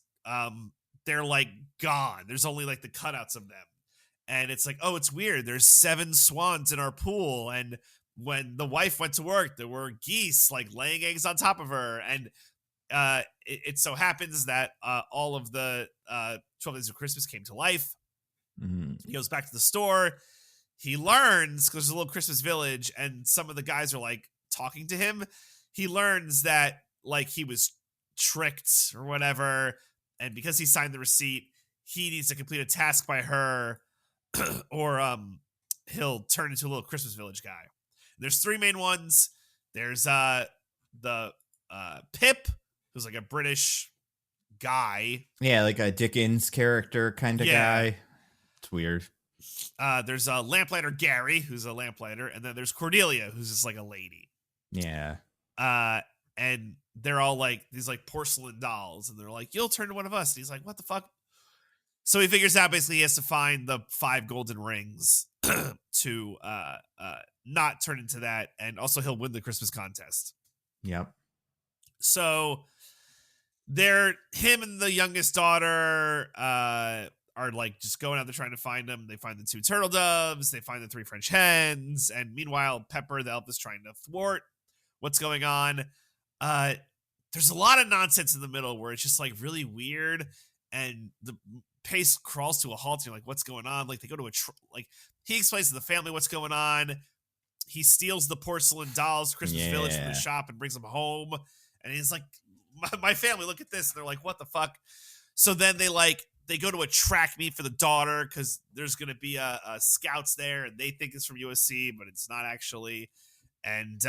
They're like gone. There's only like the cutouts of them, and it's like, oh, it's weird. There's 7 swans in our pool, and when the wife went to work, there were geese like laying eggs on top of her, and it so happens that all of the 12 Days of Christmas came to life. Mm-hmm. He goes back to the store. he learns, because there's a little Christmas village and some of the guys are like talking to him. He learns that like he was tricked or whatever. And because he signed the receipt, he needs to complete a task by her or he'll turn into a little Christmas village guy. There's three main ones. There's the Pip, who's like a British guy. Yeah, like a Dickens character kind of guy. It's weird. There's a lamplighter Gary, who's a lamplighter, and then there's Cordelia, who's just like a lady. Yeah. And they're all like these like porcelain dolls, and they're like, "You'll turn to one of us." And he's like, "What the fuck?" So he figures out basically he has to find the 5 golden rings to not turn into that, and also he'll win the Christmas contest. Yep. So him and the youngest daughter are like just going out there trying to find them. They find the 2 turtle doves, they find the 3 French hens, and meanwhile Pepper the elf is trying to thwart what's going on. There's a lot of nonsense in the middle where it's just like really weird, and the pace crawls to a halt. And you're like, what's going on? Like they go to like he explains to the family what's going on. He steals the porcelain dolls Christmas village from the shop and brings them home, and he's like, my family, look at this. And they're like, what the fuck? So then they go to a track meet for the daughter because there's going to be a scouts there, and they think it's from USC, but it's not actually. And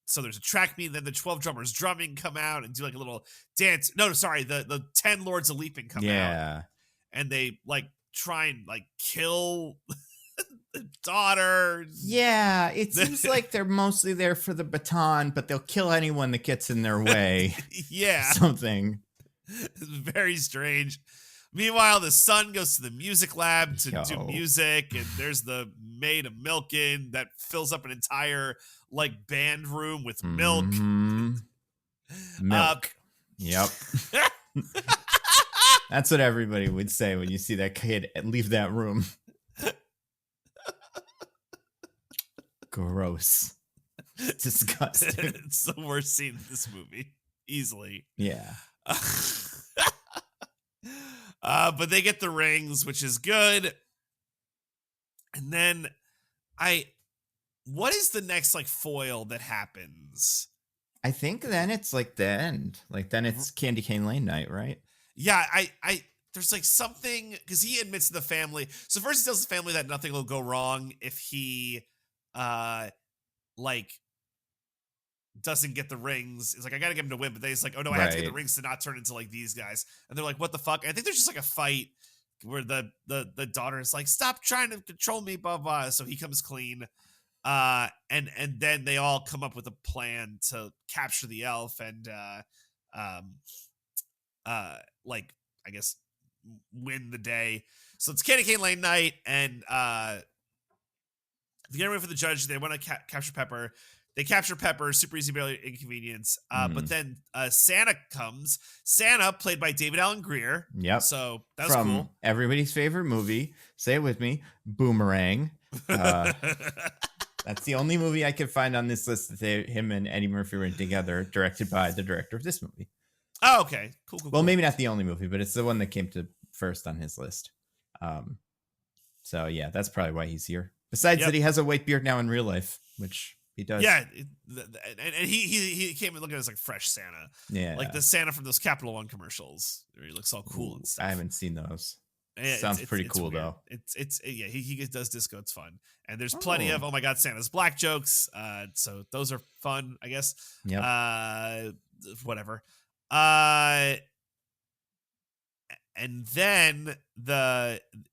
so there's a track meet, and then the 12 drummers drumming come out and do like a little dance. No, sorry, the 10 lords of leaping come out, and they like try and like kill the daughter. Yeah, it seems like they're mostly there for the baton, but they'll kill anyone that gets in their way. Yeah, something. It's very strange. Meanwhile, the son goes to the music lab to do music, and there's the maid of Milkin that fills up an entire like band room with milk. Milk. Yep. That's what everybody would say when you see that kid leave that room. Gross. Disgusting. It's the worst scene in this movie. Easily. Yeah. But they get the rings, which is good. And then what is the next like foil that happens? I think then it's like the end. Like then it's Candy Cane Lane night, right? Yeah, I there's like something, because he admits to the family. So first he tells the family that nothing will go wrong if he like doesn't get the rings. He's like, I gotta get him to win, but he's like, oh no, I have to get the rings to not turn into like these guys. And they're like, what the fuck? And I think there's just like a fight where the daughter is like, stop trying to control me, blah blah. So he comes clean. And then they all come up with a plan to capture the elf and like I guess win the day. So it's Candy Cane Lane night, and they're getting ready for the judge. They want to capture Pepper. They capture Pepper, super easy, barely inconvenience. But then Santa comes. Santa, played by David Alan Grier. Yep. So that was from cool. Everybody's favorite movie. Say it with me. Boomerang. That's the only movie I could find on this list that him and Eddie Murphy were together, directed by the director of this movie. Oh, okay. Cool. Well, maybe not the only movie, but it's the one that came to first on his list. So yeah, that's probably why he's here. Besides that, he has a white beard now in real life, which he does. Yeah, and he came in looking as like fresh Santa. Yeah, like the Santa from those Capital One commercials where he looks all cool and stuff. I haven't seen those. Yeah, Sounds pretty cool though. It's he does disco. It's fun, and there's plenty of oh my god Santa's black jokes. So those are fun, I guess. Yeah. Whatever. And then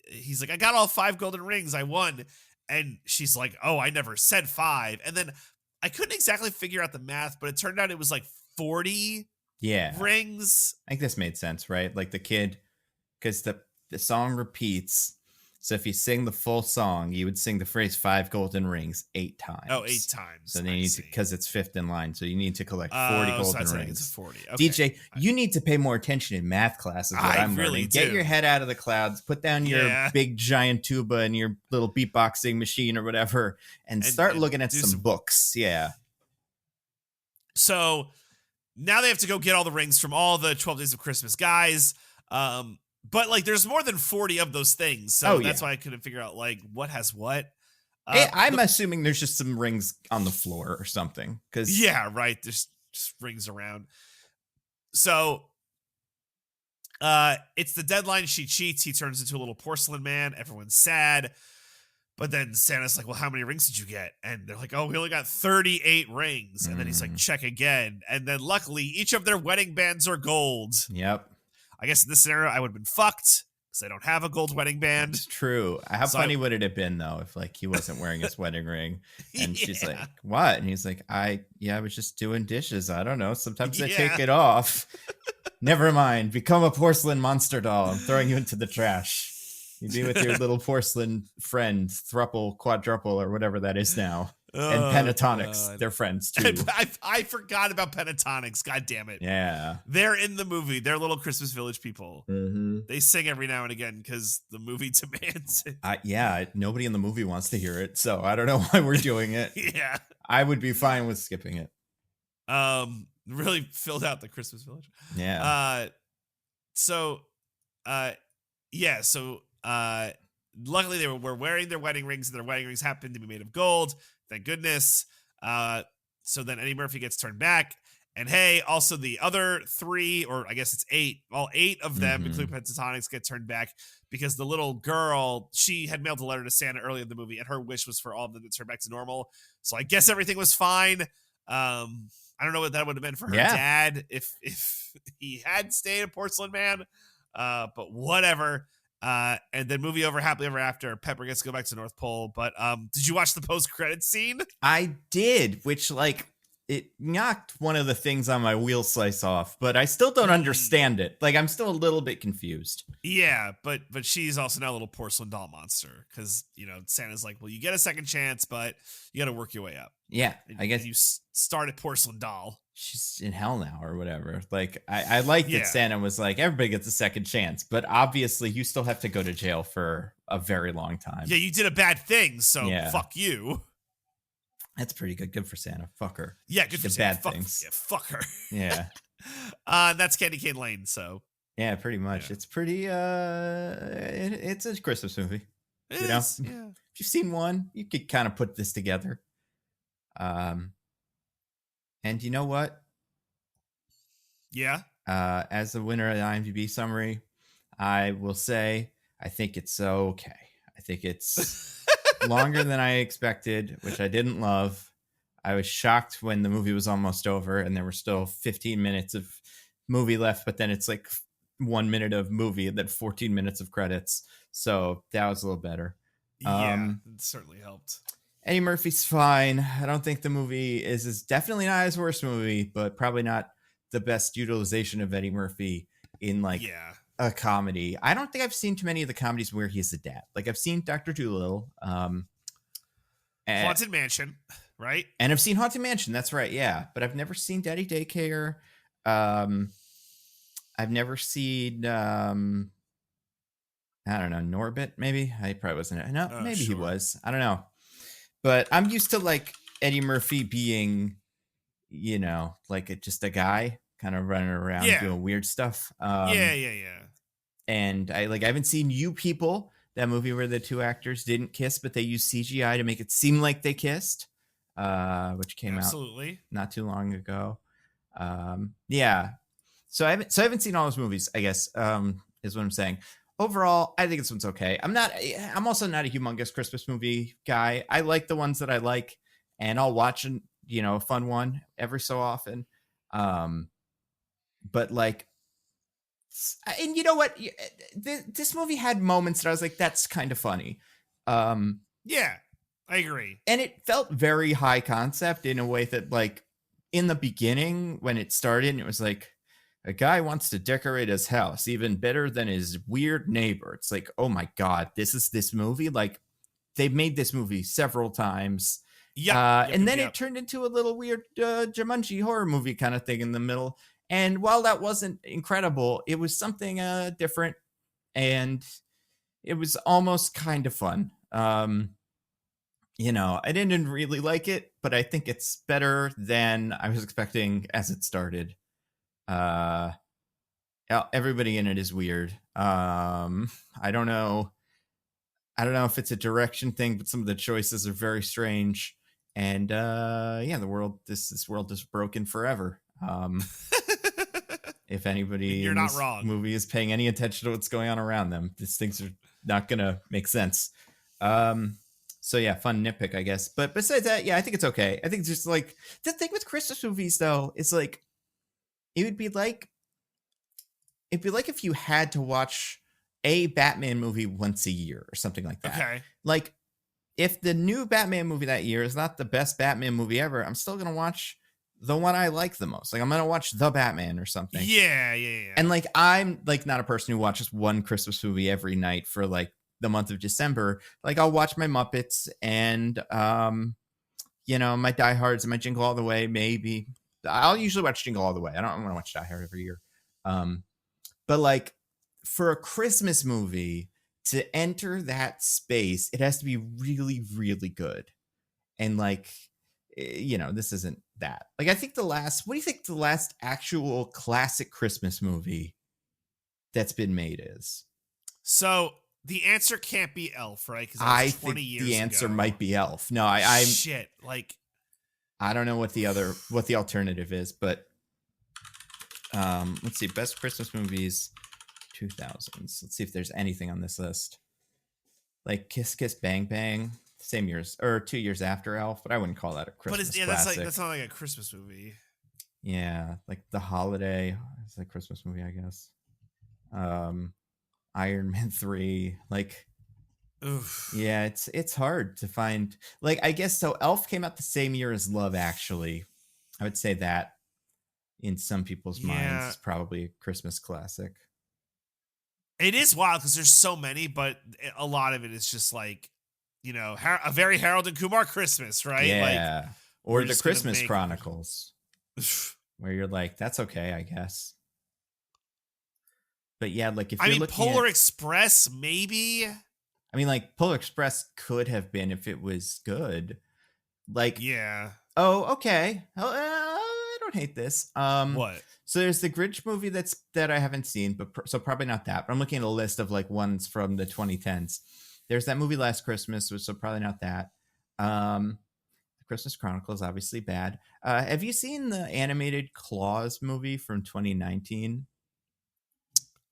he's like, I got all 5 golden rings. I won. And she's like, oh, I never said 5. And then I couldn't exactly figure out the math, but it turned out it was like 40 rings. I think this made sense, right? Like the kid, because the song repeats. So if you sing the full song, you would sing the phrase 5 golden rings 8 times. Oh, 8 times. So they need to, because it's 5th in line. So you need to collect 40 golden rings. It's 40. Okay. DJ, you need to pay more attention in math classes. I'm really learning. do. Get your head out of the clouds. Put down your big giant tuba and your little beatboxing machine or whatever, and start looking at some books. Yeah. So now they have to go get all the rings from all the 12 Days of Christmas guys. But like, there's more than 40 of those things, so that's why I couldn't figure out like what has what. I'm assuming there's just some rings on the floor or something. Yeah, right. There's just rings around. So, it's the deadline. She cheats. He turns into a little porcelain man. Everyone's sad. But then Santa's like, well, how many rings did you get? And they're like, oh, we only got 38 rings. And then he's like, check again. And then luckily, each of their wedding bands are gold. Yep. I guess in this scenario, I would have been fucked because I don't have a gold wedding band. It's true. How funny would it have been, though, if like he wasn't wearing his wedding ring and she's like, what? And he's like, I was just doing dishes. I don't know. Sometimes I take it off. Never mind. Become a porcelain monster doll. I'm throwing you into the trash. You be with your little porcelain friend, thruple, quadruple, or whatever that is now. And Pentatonics, God. They're friends too. I forgot about Pentatonics. God damn it. Yeah. They're in the movie. They're little Christmas Village people. Mm-hmm. They sing every now and again because the movie demands it. Nobody in the movie wants to hear it, so I don't know why we're doing it. Yeah. I would be fine with skipping it. Really filled out the Christmas Village. Yeah. Luckily they were wearing their wedding rings, and their wedding rings happened to be made of gold. Thank goodness. So then Eddie Murphy gets turned back. And hey, also the other 3, or I guess it's 8, all 8 of them, including Pentatonics, get turned back because the little girl, she had mailed a letter to Santa early in the movie, and her wish was for all of them to turn back to normal. So I guess everything was fine. I don't know what that would have been for her dad if he had stayed a porcelain man. But whatever. And then movie over, happily ever after. Pepper gets to go back to North Pole. But did you watch the post-credits scene? I did, which like it knocked one of the things on my wheel slice off, but I still don't understand it. Like I'm still a little bit confused. Yeah, but she's also now a little porcelain doll monster because Santa's like, well, you get a second chance, but you got to work your way up. Yeah, I guess you start at porcelain doll. She's in hell now or whatever. Like I like that Santa was like, everybody gets a second chance, but obviously you still have to go to jail for a very long time. Yeah, you did a bad thing, so fuck you. That's pretty good. Good for Santa. Fuck her. Yeah, good for Santa. Bad things. Yeah, fuck her. Yeah. That's Candy Cane Lane, so. Yeah, pretty much. Yeah. It's pretty it's a Christmas movie. It is, yeah. If you've seen one, you could kind of put this together. And you know what? Yeah. As the winner of the IMDb summary, I will say I think it's okay. I think it's longer than I expected, which I didn't love. I was shocked when the movie was almost over and there were still 15 minutes of movie left, but then it's like 1 minute of movie and then 14 minutes of credits. So that was a little better. Yeah, it certainly helped. Eddie Murphy's fine. I don't think the movie is definitely not his worst movie, but probably not the best utilization of Eddie Murphy in like a comedy. I don't think I've seen too many of the comedies where he's a dad. Like I've seen Dr. Dolittle, Haunted Mansion, right? And I've seen Haunted Mansion. That's right. Yeah. But I've never seen Daddy Daycare. I've never seen, I don't know, Norbit, maybe. I probably wasn't. No, maybe he was. I don't know. But I'm used to like Eddie Murphy being, like just a guy kind of running around doing weird stuff. And I haven't seen You People, that movie where the two actors didn't kiss, but they used CGI to make it seem like they kissed, which came out not too long ago. So I haven't seen all those movies, I guess, is what I'm saying. Overall, I think this one's okay. I'm also not a humongous Christmas movie guy. I like the ones that I like, and I'll watch a fun one every so often. But like, and you know what? This movie had moments that I was like, that's kind of funny. Yeah, I agree. And it felt very high concept in a way that like in the beginning when it started, it was like, a guy wants to decorate his house even better than his weird neighbor. It's like, oh my God, this is this movie. Like they've made this movie several times. And then it turned into a little weird Jumanji horror movie kind of thing in the middle. And while that wasn't incredible, it was something different. And it was almost kind of fun. I didn't really like it, but I think it's better than I was expecting as it started. everybody in it is weird. I don't know. I don't know if it's a direction thing, but some of the choices are very strange. And yeah, this world is broken forever. If anybody You're in not this wrong. movie is paying any attention to what's going on around them, these things are not gonna make sense. Um, so yeah, fun nitpick, I guess. But besides that, yeah, I think it's okay. I think it's just like the thing with Christmas movies, though, is like it would be like if you had to watch a Batman movie once a year or something like that. Okay. Like if the new Batman movie that year is not the best Batman movie ever, I'm still gonna watch the one I like the most. Like I'm gonna watch The Batman or something. Yeah. And like I'm like not a person who watches one Christmas movie every night for like the month of December. Like I'll watch my Muppets and my Die Hards and my Jingle All the Way. Maybe I'll usually watch Jingle All the Way. I don't want to watch Die Hard every year. But like for a Christmas movie to enter that space, it has to be really, really good. And like, this isn't that. Like, I think what do you think the last actual classic Christmas movie that's been made is? So the answer can't be Elf, right? Because I 20 think years the answer ago. might be Elf. No, I'm shit. Like, I don't know what the alternative is, but let's see, best Christmas movies 2000s. Let's see if there's anything on this list. Like Kiss Kiss Bang Bang, same years or 2 years after Elf, but I wouldn't call that a Christmas classic. that's not like a Christmas movie. Yeah, like The Holiday. It's a Christmas movie, I guess. Iron Man 3. Like, oof. Yeah, it's hard to find. Like, I guess so. Elf came out the same year as Love Actually. I would say that in some people's minds is probably a Christmas classic. It is wild because there's so many, but a lot of it is just like, a very Harold and Kumar Christmas, right? Yeah. Like, or the Christmas Chronicles, where you're like, that's okay, I guess. But yeah, like if you're looking Polar Express, maybe. I mean, like Polar Express could have been if it was good. Like, yeah. Oh, okay. I don't hate this. What? So there's the Grinch movie that I haven't seen, but so probably not that. But I'm looking at a list of like ones from the 2010s. There's that movie Last Christmas, so probably not that. The Christmas Chronicles, obviously bad. Have you seen the animated Claus movie from 2019?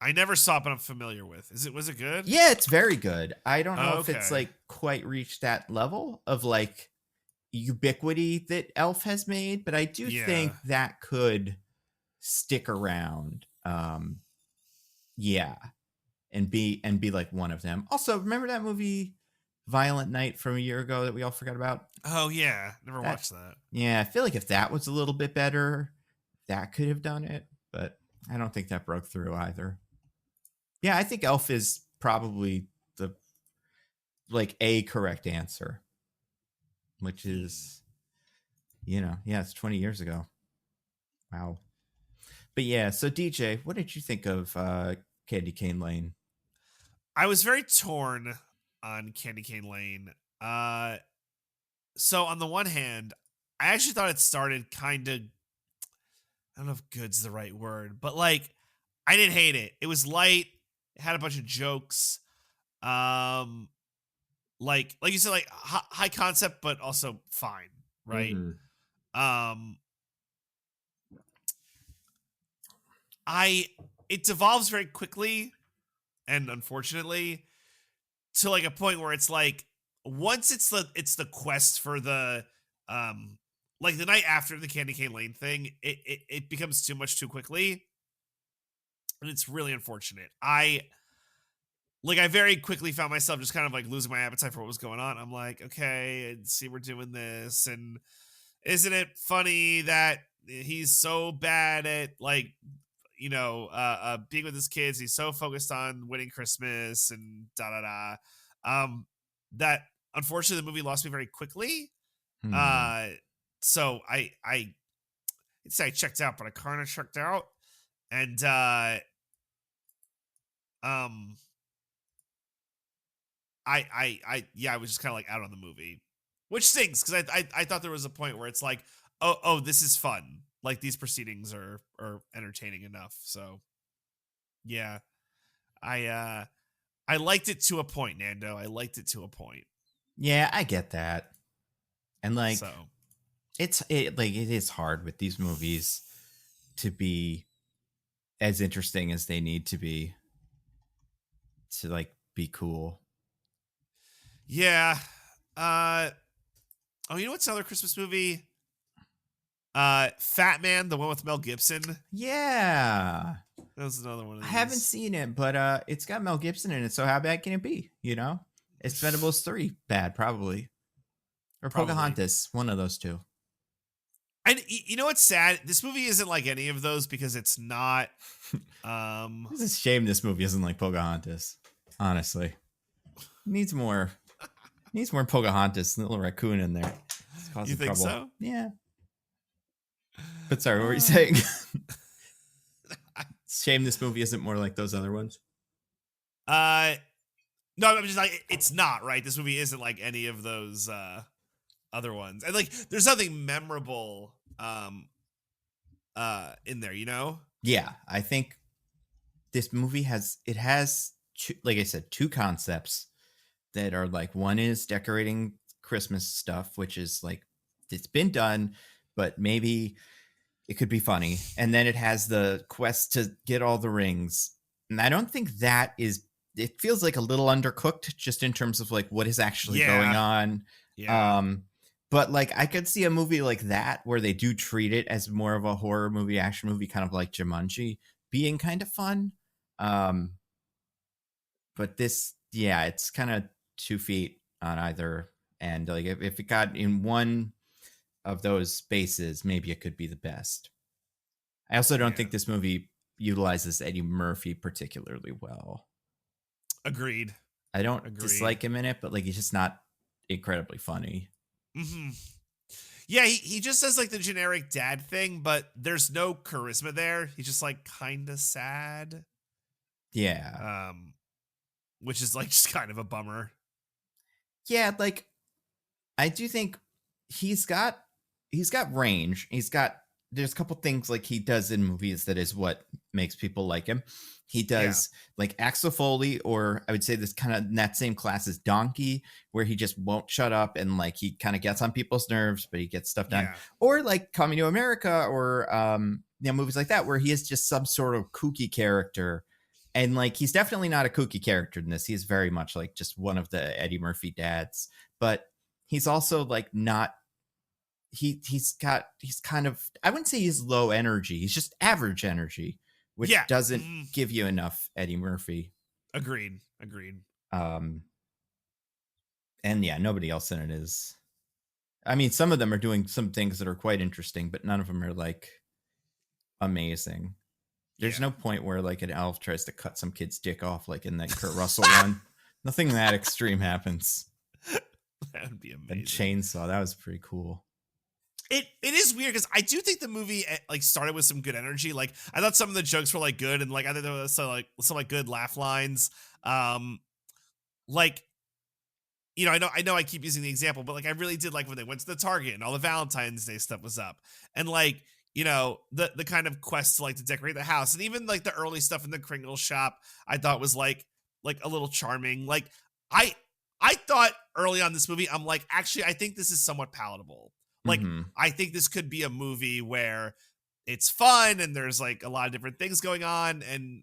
I never saw it, but I'm familiar with. Was it good? Yeah, it's very good. I don't know if it's like quite reached that level of like ubiquity that Elf has made, but I do think that could stick around. Yeah. And be like one of them. Also, remember that movie Violent Night from a year ago that we all forgot about? Oh yeah, never watched that. Yeah, I feel like if that was a little bit better, that could have done it, but I don't think that broke through either. Yeah, I think Elf is probably the a correct answer, which is it's 20 years ago. Wow. But yeah, so DJ, what did you think of Candy Cane Lane? I was very torn on Candy Cane Lane. So on the one hand, I actually thought it started kind of, I don't know if good's the right word, but like I didn't hate it. It was light. It had a bunch of jokes. Like you said, like high concept, but also fine, right? Mm-hmm. It devolves very quickly, and unfortunately, to like a point where it's like once it's the quest for the like the night after the Candy Cane Lane thing, it becomes too much too quickly, and it's really unfortunate. I very quickly found myself just kind of like losing my appetite for what was going on. I'm like, okay, see, we're doing this, and isn't it funny that he's so bad at like being with his kids? He's so focused on winning Christmas and that unfortunately the movie lost me very quickly. So I checked out, but I kind of checked out, and I was just kind of like out on the movie, which stinks because I thought there was a point where it's like, oh, this is fun. Like these proceedings are entertaining enough. So Yeah. I liked it to a point, Nando. I liked it to a point. Yeah, I get that. And like So it is hard with these movies to be as interesting as they need to be to like be cool. yeah. Oh, you know what's another Christmas movie? Fat Man, the one with Mel Gibson. Yeah. That was another one of I these. haven't seen it, but it's got Mel Gibson in it, so how bad can it be? You know? Expendables 3, bad, probably. Or Probably. Pocahontas, one of those two. And you know what's sad? This movie isn't like any of those because it's not. It's a shame this movie isn't like Pocahontas. Honestly, needs more Pocahontas, little raccoon in there. It's causing You think trouble. so? Yeah. But sorry, what were you saying? Shame this movie isn't more like those other ones. No, I'm just like it's not right. This movie isn't like any of those other ones, and like there's nothing memorable in there, you know? Yeah, I think this movie has two, like I said, two concepts that are like, one is decorating Christmas stuff, which is like it's been done, but maybe it could be funny. And then it has the quest to get all the rings. And I don't think that is, it feels like a little undercooked just in terms of like what is actually going on. Yeah. But like I could see a movie like that where they do treat it as more of a horror movie, action movie, kind of like Jumanji, being kind of fun. But this, yeah, it's kind of 2 feet on either end. Like if it got in one of those spaces, maybe it could be the best. I also don't think this movie utilizes Eddie Murphy particularly well. Agreed. I don't dislike him in it, but like he's just not incredibly funny. Mm-hmm. Yeah, he just says like the generic dad thing, but there's no charisma there. He's just like kind of sad. Yeah. Which is like just kind of a bummer. Yeah, like I do think he's got range. There's a couple things like he does in movies that is what makes people like him. He does like Axel Foley, or I would say this kind of in that same class as Donkey, where he just won't shut up and like he kind of gets on people's nerves, but he gets stuff done. Or like Coming to America, or movies like that where he is just some sort of kooky character. And like he's definitely not a kooky character in this. He's very much like just one of the Eddie Murphy dads, but he's also like not. He's kind of, I wouldn't say he's low energy. He's just average energy, which doesn't give you enough Eddie Murphy. Agreed. And yeah, nobody else in it is. I mean, some of them are doing some things that are quite interesting, but none of them are like amazing. There's no point where like an elf tries to cut some kid's dick off, like in that Kurt Russell one. Nothing that extreme happens. That would be amazing. And chainsaw, that was pretty cool. It is weird because I do think the movie like started with some good energy. Like I thought some of the jokes were like good, and like I thought there was some good laugh lines. Like, you know, I know I keep using the example, but like I really did like when they went to the Target and all the Valentine's Day stuff was up, and like, you know, the kind of quest to like to decorate the house, and even like the early stuff in the Kringle shop I thought was like a little charming. Like I thought early on this movie, I'm like, actually I think this is somewhat palatable. Like, I think this could be a movie where it's fun and there's like a lot of different things going on, and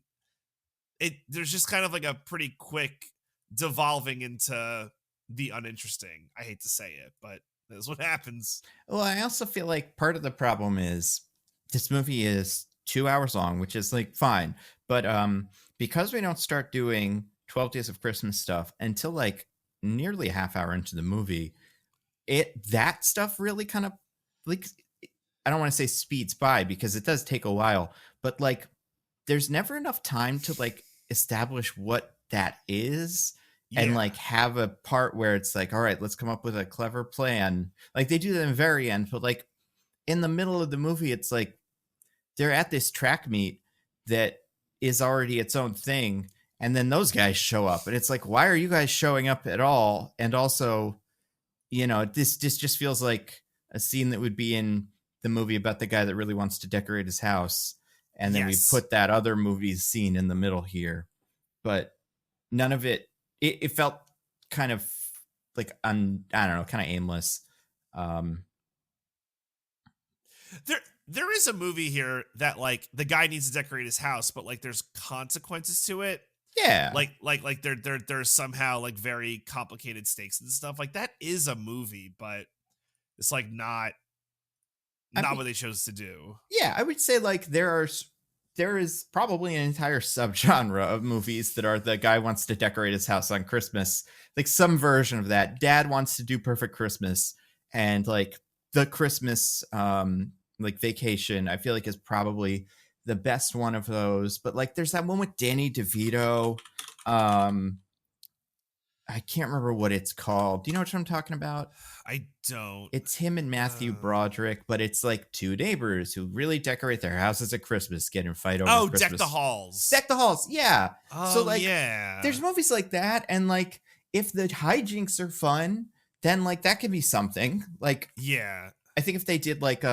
there's just kind of like a pretty quick devolving into the uninteresting. I hate to say it, but that's what happens. Well, I also feel like part of the problem is this movie is 2 hours long, which is like fine, but because we don't start doing 12 Days of Christmas stuff until like nearly a half hour into the movie, that stuff really kind of like, I don't want to say speeds by because it does take a while, but like there's never enough time to like establish what that is and like have a part where it's like, all right, let's come up with a clever plan. Like they do that in the very end, but like in the middle of the movie, it's like they're at this track meet that is already its own thing, and then those guys show up and it's like, why are you guys showing up at all? And also, you know, this just feels like a scene that would be in the movie about the guy that really wants to decorate his house. and then we Yes. put that other movie scene in the middle here, but none of it felt kind of like I don't know, kind of aimless. Um, There is a movie here that like the guy needs to decorate his house, but like there's consequences to it. yeah, Like there's somehow like very complicated stakes and stuff. Like that is a movie, but it's like I not mean, what they chose to do. yeah, I would say like there is probably an entire subgenre of movies that are the guy wants to decorate his house on Christmas, like some version of that. Dad wants to do Perfect Christmas, and like the Christmas like Vacation, I feel like is probably the best one of those. But like there's that one with Danny DeVito. Um I can't remember what it's called. Do you know what I'm talking about? I don't. It's him and Matthew Uh, Broderick, but it's like two neighbors who really decorate their houses at Christmas, get in a fight over oh, Deck the Christmas. Halls. Deck the halls, yeah. So Oh like, yeah. there's movies like that, and like, if the hijinks are fun, then like that could be something. Like, Yeah. I think if they did like,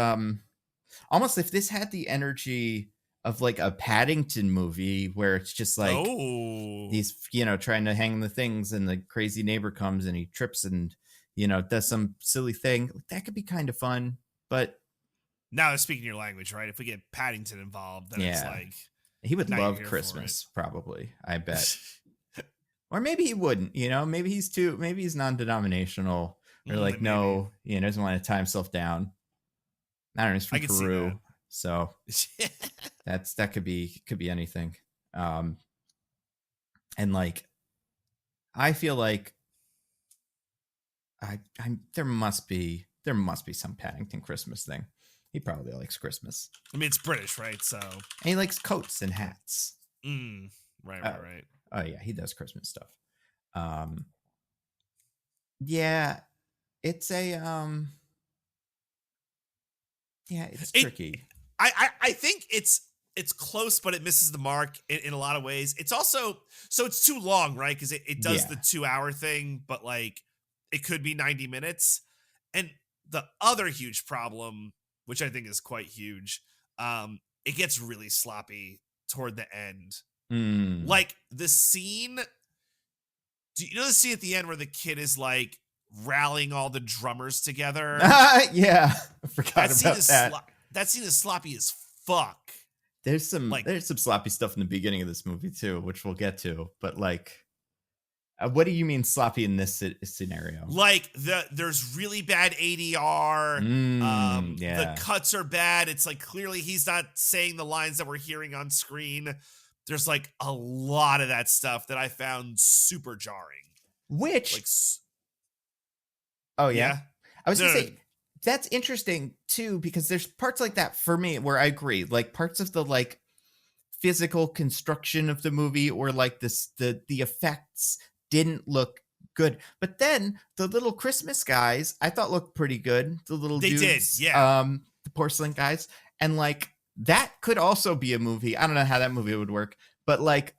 almost if this had the energy of like a Paddington movie where it's just like Oh. he's trying to hang the things, and the crazy neighbor comes and he trips and does some silly thing, that could be kind of fun. But Now they're speaking your language, right? If we get Paddington involved, then it's yeah, like he would now you're love here Christmas, probably, I for bet. it. Or maybe he wouldn't, maybe he's non-denominational, or like, Maybe. no, doesn't want to tie himself down. I don't know, he's I from can see Peru, so that. that could be anything. um and like, I feel like I'm there must be some Paddington Christmas thing. He probably likes Christmas, I mean, it's British, right? So, and he likes coats and hats. mm, right, Oh, right. oh yeah, he does Christmas stuff. Um, yeah, it's a yeah, it's It, tricky. I think it's close, but it misses the mark in a lot of ways. It's also so it's too long, right? Because it does the Yeah. 2 hour thing, but like it could be 90 minutes. And the other huge problem, which I think is quite huge, it gets really sloppy toward the end. Mm. Like the scene, do you know the scene at the end where the kid is like rallying all the drummers together? Yeah, I forgot That scene about is that. that scene is sloppy as fuck. There's some Like there's some sloppy stuff in the beginning of this movie too, which we'll get to. But like, what do you mean sloppy in this scenario? like there's really bad ADR. The Yeah. cuts are bad. It's like clearly he's not saying the lines that we're hearing on screen. There's like a lot of that stuff that I found super jarring. Which, Like oh yeah, yeah. I was No, gonna no, say that's interesting too, because there's parts like that for me where I agree. Like parts of the like physical construction of the movie, or like this the effects didn't look good. But then the little Christmas guys I thought looked pretty good. The little they did. dudes, Yeah. the porcelain guys. And like that could also be a movie. I don't know how that movie would work, but like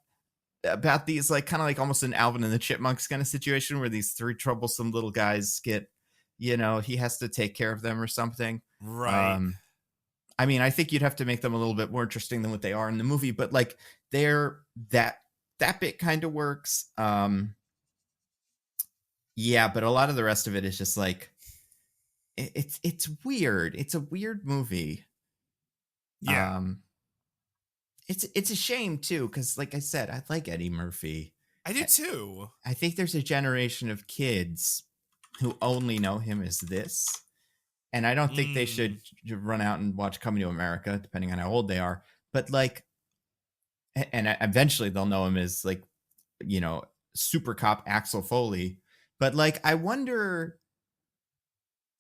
about these like kind of like almost an Alvin and the Chipmunks kind of situation where these three troublesome little guys get, he has to take care of them or something. Right. Um I mean, I think you'd have to make them a little bit more interesting than what they are in the movie, but like they're that bit kind of works. Yeah, but a lot of the rest of it is just like it's weird. It's a weird movie. Yeah. It's a shame too, because like I said, I like Eddie Murphy. I do too. I think there's a generation of kids who only know him as this. And I don't think they should run out and watch Coming to America, depending on how old they are. But like, and eventually they'll know him as like, super cop Axel Foley. But like, I wonder,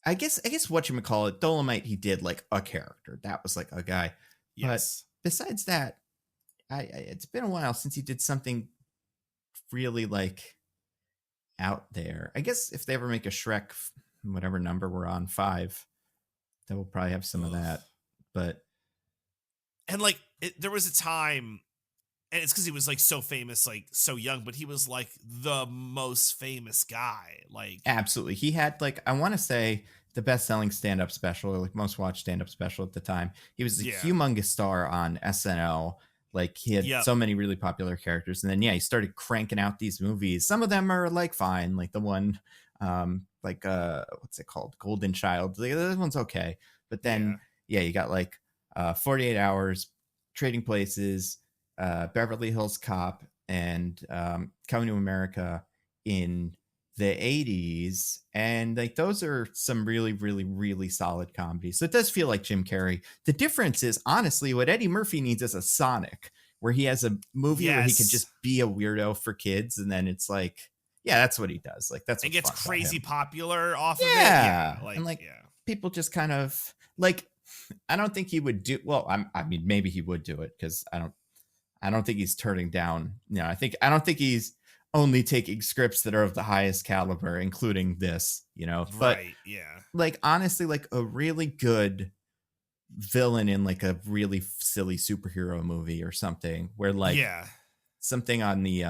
I guess whatchamacallit, Dolomite, he did like a character. That was like a guy. Yes. But besides that, it's been a while since he did something really like out there. I guess if they ever make a Shrek, whatever number we're on, 5, that will probably have some of that. But And like there was a time, and it's because he was like so famous, like so young, but he was like the most famous guy. Like absolutely, he had like, I want to say the best-selling stand-up special, or like most watched stand-up special at the time. He was a Yeah. humongous star on SNL. Like he had so many really popular characters, and then he started cranking out these movies. Some of them are like fine, like the one, what's it called, Golden Child. Like, this one's okay, but then you got like 48 Hours, Trading Places, Beverly Hills Cop, and Coming to America in the 80s, and like those are some really, really, really solid comedies. So it does feel like Jim Carrey. The difference is, honestly, what Eddie Murphy needs is a Sonic, where he has a movie where he could just be a weirdo for kids, and then it's like, that's what he does. Like that's what gets crazy popular off of it. And like people just kind of like, I don't think he would do well. I mean, maybe he would do it, because I don't think he's turning down. I don't think he's only taking scripts that are of the highest caliber, including this, but like, honestly, like a really good villain in like a really silly superhero movie or something, where like something on the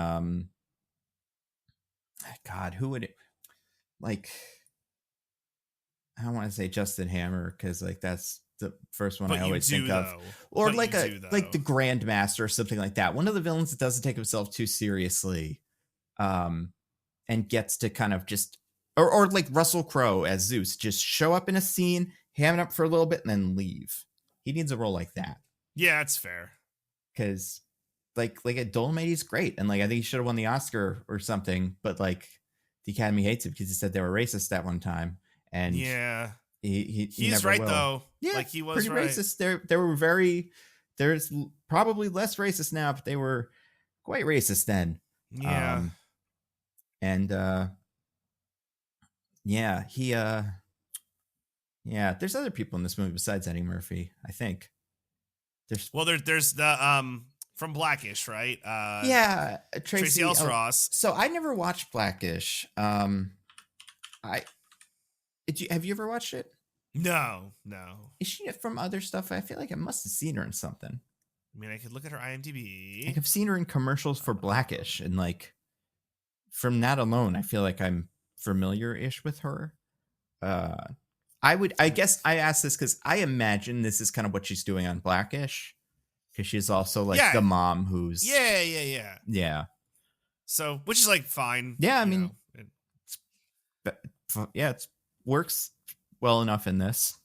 God, who would it, like, I don't want to say Justin Hammer, because like that's the first one I always think of, or like like the Grandmaster or something like that. One of the villains that doesn't take himself too seriously, and gets to kind of just, or like Russell Crowe as Zeus, just show up in a scene, ham it up for a little bit, and then leave. He needs a role like that. Yeah, that's fair. Because like at Dolomite, he's great, and like I think he should have won the Oscar or something, but like the Academy hates it because he said they were racist that one time, and he's never right will. Though. Yeah, like he was pretty right. Racist. They were very. There's probably less racist now, but they were quite racist then. Yeah. And there's other people in this movie besides Eddie Murphy, I think. There's the from Blackish, right? Tracy Ellis Ross. So I never watched Blackish. Have you ever watched it? No. Is she from other stuff? I feel like I must have seen her in something. I mean, I could look at her IMDb. Like, I've seen her in commercials for Blackish, and like from that alone, I feel like I'm familiar-ish with her. I guess I asked this because I imagine this is kind of what she's doing on Blackish, because she's also like the mom who's yeah. So, which is like fine. Yeah, I mean, it works well enough in this.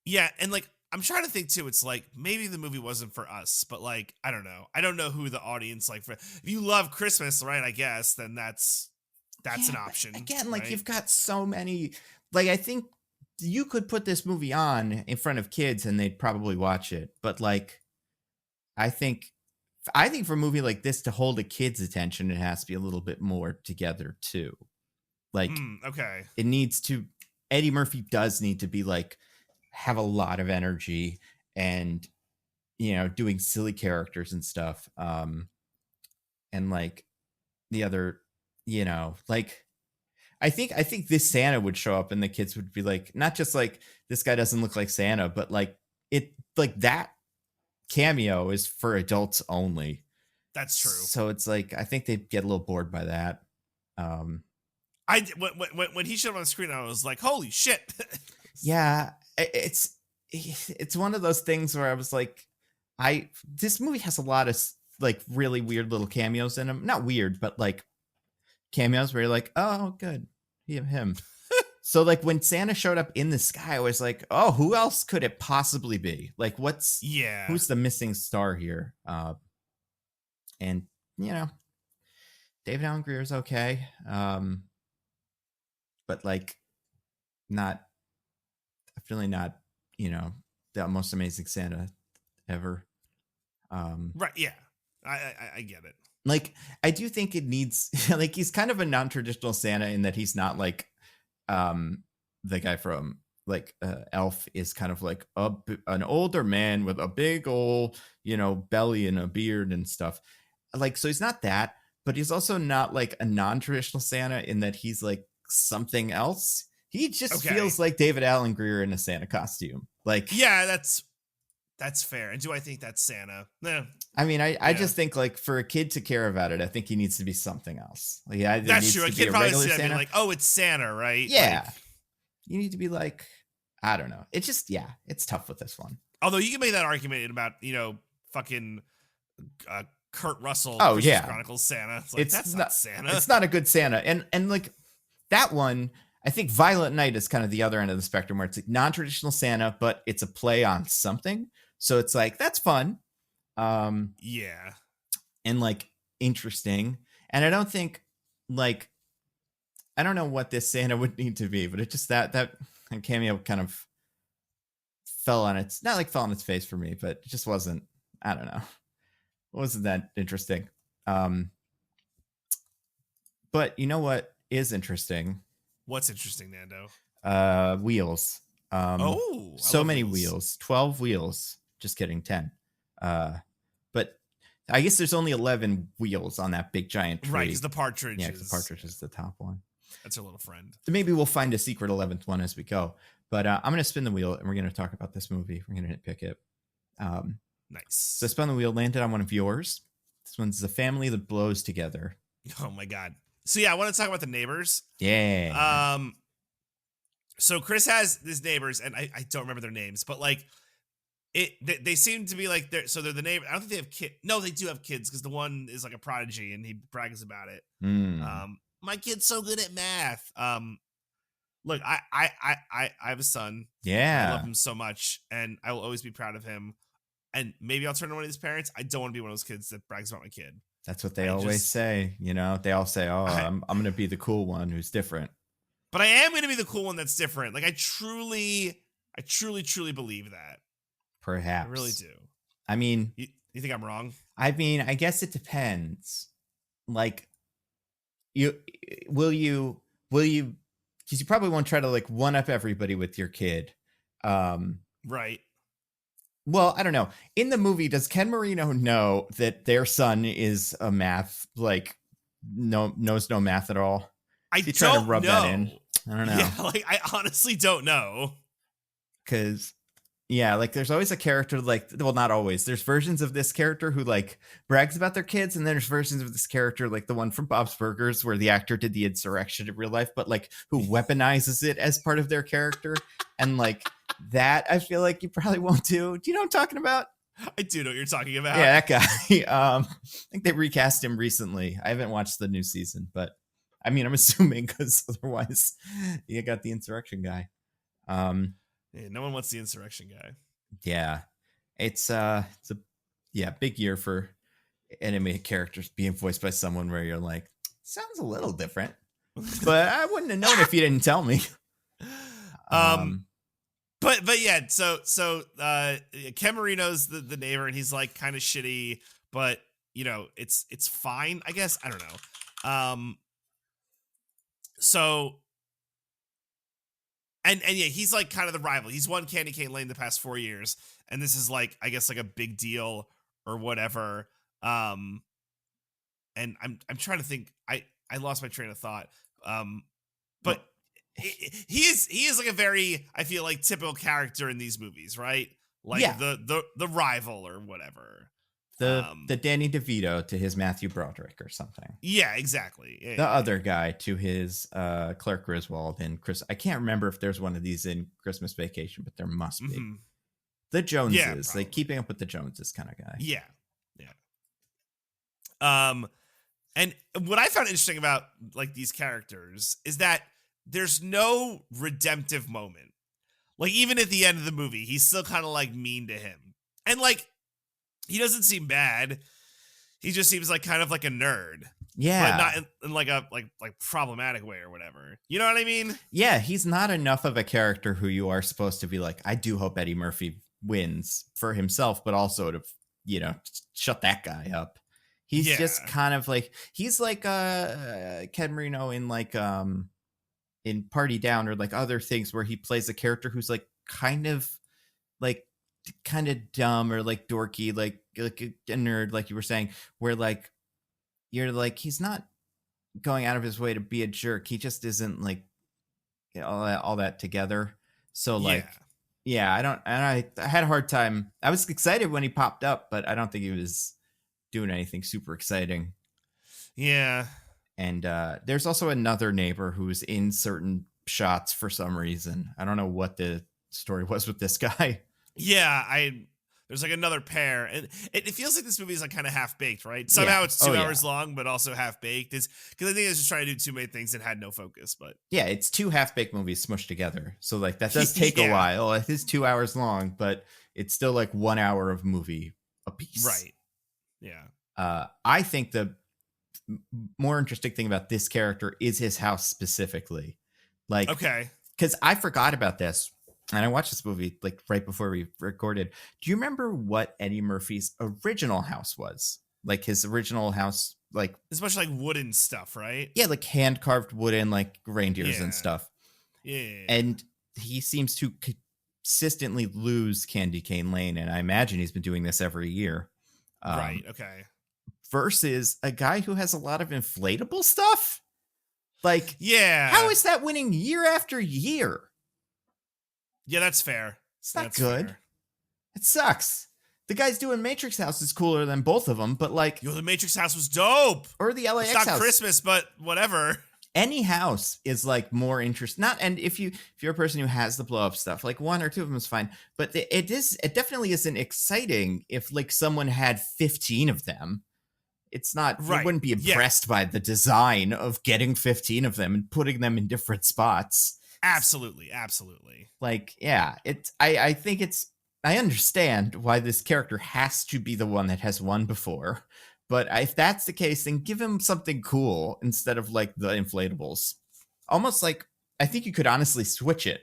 Yeah, and like I'm trying to think too. It's like maybe the movie wasn't for us, but like I don't know. I don't know who the audience like for. If you love Christmas, right? I guess then that's an option. Again, like you've got so many. Like I think you could put this movie on in front of kids and they'd probably watch it. But like, I think for a movie like this to hold a kid's attention, it has to be a little bit more together too. Like, it needs to. Eddie Murphy does need to be like, have a lot of energy and, doing silly characters and stuff. And like the other, like, I think this Santa would show up and the kids would be like, not just like, this guy doesn't look like Santa, but like that cameo is for adults only. That's true. So it's like, I think they'd get a little bored by that. When he showed up on the screen, I was like, holy shit. Yeah, it's one of those things where I was like, this movie has a lot of like really weird little cameos in them. Not weird, but like cameos where you're like, oh, good, him. So like when Santa showed up in the sky, I was like, oh, who else could it possibly be? Like, who's the missing star here? And David Allen Greer is okay, but like really not, the most amazing Santa ever. Right. Yeah. I get it. Like, I do think it needs, like, he's kind of a non-traditional Santa in that he's not like, the guy from like, Elf is kind of like an older man with a big old, belly and a beard and stuff. Like, so he's not that, but he's also not like a non-traditional Santa in that he's like something else. He just feels like David Allen Greer in a Santa costume. Like, yeah, that's That's fair. And do I think that's Santa? Nah. I mean, I just think like for a kid to care about it, I think he needs to be something else. Like either That's needs true. A to be kid a probably regular see that and Santa. be like, oh, it's Santa, right? Yeah. Like, You need to be like, I don't know. It just, yeah, it's tough with this one. although you can make that argument about, fucking Kurt Russell, Oh, Christmas yeah. Chronicles Santa. It's like, that's not Santa. It's not a good Santa. And like that one, I think Violent Night is kind of the other end of the spectrum where it's like non-traditional Santa, but it's a play on something. So it's like, that's fun. Yeah. And like interesting. And I don't think like, I don't know what this Santa would need to be, but it just that cameo kind of fell on its face for me, but it just wasn't, I don't know. It wasn't that interesting. But you know what is interesting? What's interesting, Nando? Wheels. So many wheels. 12 wheels. Just kidding, 10. But I guess there's only 11 wheels on that big giant tree. Right, because the partridge the partridge is the top one. That's her little friend. So maybe we'll find a secret 11th one as we go. But I'm going to spin the wheel and we're going to talk about this movie. We're going to nitpick it. Nice. So spin the wheel, landed on one of yours. This one's The Family That Blows Together. Oh my God. So yeah, I want to talk about the neighbors. Yeah. So Chris has his neighbors, and I don't remember their names, but like they seem to be like they're the neighbor. I don't think they have kids. No, they do have kids because the one is like a prodigy and he brags about it. My kid's so good at math. Look, I have a son. Yeah. I love him so much, and I will always be proud of him. And maybe I'll turn to one of his parents. I don't want to be one of those kids that brags about my kid. That's what they always say. They all say, "Oh, I'm going to be the cool one who's different." But I am going to be the cool one that's different. Like I truly believe that. Perhaps. I really do. I mean, you think I'm wrong? I mean, I guess it depends. Like, will you? Because you probably won't try to like one up everybody with your kid. Right. Well, I don't know. In the movie, does Ken Marino know that their son is a math, like, knows no math at all? I don't trying to rub know. That in? I don't know. Yeah, like, I honestly don't know. Because, yeah, like, there's always a character, like, well, not always. There's versions of this character who, like, brags about their kids, and then there's versions of this character, like the one from Bob's Burgers, where the actor did the insurrection in real life, but, like, who weaponizes it as part of their character. And, like, that I feel like you probably won't do. Do you know what I'm talking about? I do know what you're talking about. Yeah, that guy. I think they recast him recently. I haven't watched the new season, but I mean, I'm assuming because otherwise you got the insurrection guy. Yeah, no one wants the insurrection guy. Yeah, it's a big year for animated characters being voiced by someone where you're like, sounds a little different, but I wouldn't have known if you didn't tell me. But yeah, so Ken Marino's the neighbor, and he's like kind of shitty, but it's fine, I guess. I don't know. So and yeah, he's like kind of the rival. He's won Candy Cane Lane the past 4 years, and this is like, I guess, like a big deal or whatever. And I'm trying to think. I lost my train of thought. But he is like a very, I feel like, typical character in these movies, right? Like the rival or whatever. The Danny DeVito to his Matthew Broderick or something. Yeah, exactly. Yeah, the other guy to his Clark Griswold and Chris. I can't remember if there's one of these in Christmas Vacation, but there must be. Mm-hmm. The Joneses, like Keeping Up with the Joneses kind of guy. Yeah. And what I found interesting about like these characters is that there's no redemptive moment. Like, even at the end of the movie, he's still kind of like mean to him. And like, he doesn't seem bad. He just seems like kind of like a nerd. Yeah. But not in like a like problematic way or whatever. You know what I mean? Yeah, he's not enough of a character who you are supposed to be like, I do hope Eddie Murphy wins for himself, but also to, shut that guy up. He's just kind of like, he's like Ken Marino in like in Party Down or like other things where he plays a character who's like kind of dumb or like dorky, like a nerd, like you were saying, where like you're like, he's not going out of his way to be a jerk. He just isn't like all that together. So like, yeah, I don't, and I had a hard time. I was excited when he popped up, but I don't think he was doing anything super exciting. Yeah. And there's also another neighbor who's in certain shots for some reason. I don't know what the story was with this guy. Yeah, there's like another pair, and it feels like this movie is like kind of half baked, right? Yeah. Somehow it's Oh, 2 hours long, but also half baked. Is because I think it's just trying to do too many things and had no focus. But Yeah, it's two half-baked movies smushed together. So like that does take a Yeah. while. It is 2 hours long, but it's still like 1 hour of movie a piece. right, yeah, I think the more interesting thing about this character is his house specifically. Like, okay. because I forgot about this and I watched this movie like right before we recorded. Do you remember what Eddie Murphy's original house was? Like his original house, like It's much like wooden stuff, right? yeah, like hand carved wooden, like reindeers Yeah. and stuff. Yeah, And he seems to consistently lose Candy Cane Lane, and I imagine he's been doing this every year. right. Okay. Versus a guy who has a lot of inflatable stuff. Like, Yeah, how is that winning year after year? yeah, that's fair. It's not That's good. fair. It sucks. The guy's doing Matrix House is cooler than both of them, but like, Yo, the Matrix house was dope. or the LAX It's not house. Christmas, but whatever. Any house is like more interesting. Not, and if you're a person who has the blow up stuff, like 1 or 2 of them is fine, but it definitely isn't exciting if like someone had 15 of them. It's not, you Right. wouldn't be impressed by the design of getting 15 of them and putting them in different spots. Absolutely, absolutely. Like, yeah, I think I understand why this character has to be the one that has won before. But if that's the case, then give him something cool instead of like the inflatables. Almost like, I think you could honestly switch it.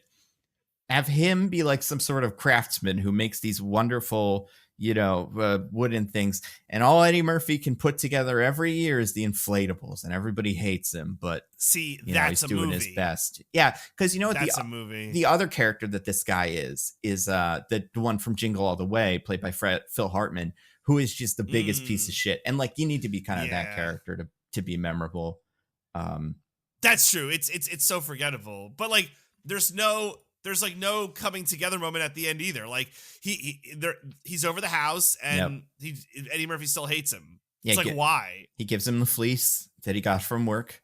Have him be like some sort of craftsman who makes these wonderful, wooden things. And all Eddie Murphy can put together every year is the inflatables, and everybody hates him. But See, he's that's a doing movie. his best. Yeah, because you know what That's a movie. the other character that this guy is the one from Jingle All the Way, played by Phil Hartman, who is just the biggest piece of shit. And like, you need to be kind of that character to be memorable. That's true. It's so forgettable. But like, there's like no coming together moment at the end either. Like he's over the house and Eddie Murphy still hates him. Yeah, it's like, why? He gives him the fleece that he got from work.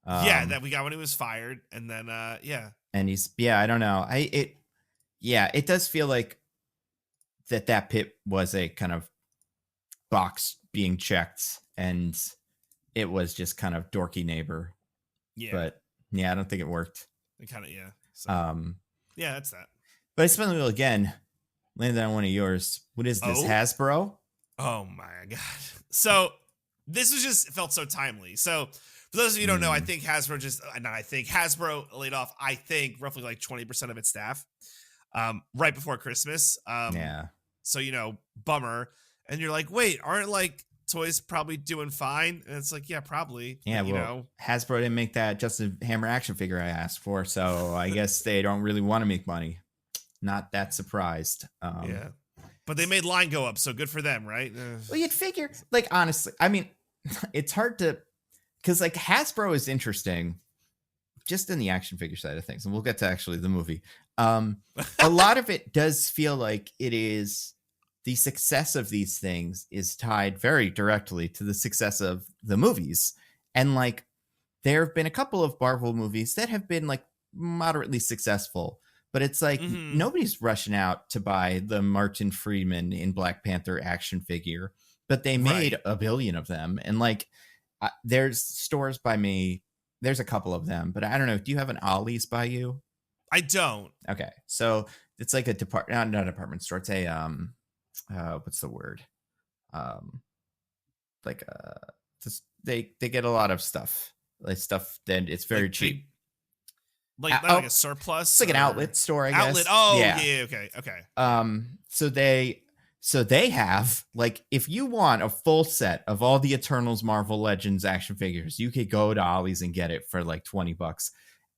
That we got when he was fired, and then and I don't know. It does feel like that pit was a kind of box being checked, and it was just kind of dorky neighbor. Yeah, but yeah, I don't think it worked. It kind of So, yeah, that's that. But I spun the wheel again. Landed on one of yours. What is this, Hasbro? Oh my god! So this felt so timely. So for those of you who don't know, I think Hasbro laid off, I think, roughly like 20% of its staff right before Christmas. Yeah. So, bummer. And you're like, wait, aren't like toys probably doing fine? And it's like, yeah, probably. Yeah, but, Hasbro didn't make that Justin Hammer action figure I asked for, so I guess they don't really want to make money. Not that surprised. Yeah. But they made line go up, so good for them, right? Well, you'd figure, like, honestly, I mean, it's hard to, because like Hasbro is interesting just in the action figure side of things, and we'll get to actually the movie. A lot of it does feel like it is, the success of these things is tied very directly to the success of the movies. And like, there have been a couple of Marvel movies that have been like moderately successful, but it's like nobody's rushing out to buy the Martin Freeman in Black Panther action figure, but they made a billion of them. And like, there's stores by me. There's a couple of them, but I don't know. Do you have an Ollie's by you? I don't. Okay. So it's like a not a department store. It's a, what's the word? Just, they get a lot of stuff, like stuff that it's very cheap. Like a surplus. It's like an outlet store, I guess. Outlet. Oh, yeah. Okay. So they have, like, if you want a full set of all the Eternals Marvel Legends action figures, you could go to Ollie's and get it for like $20.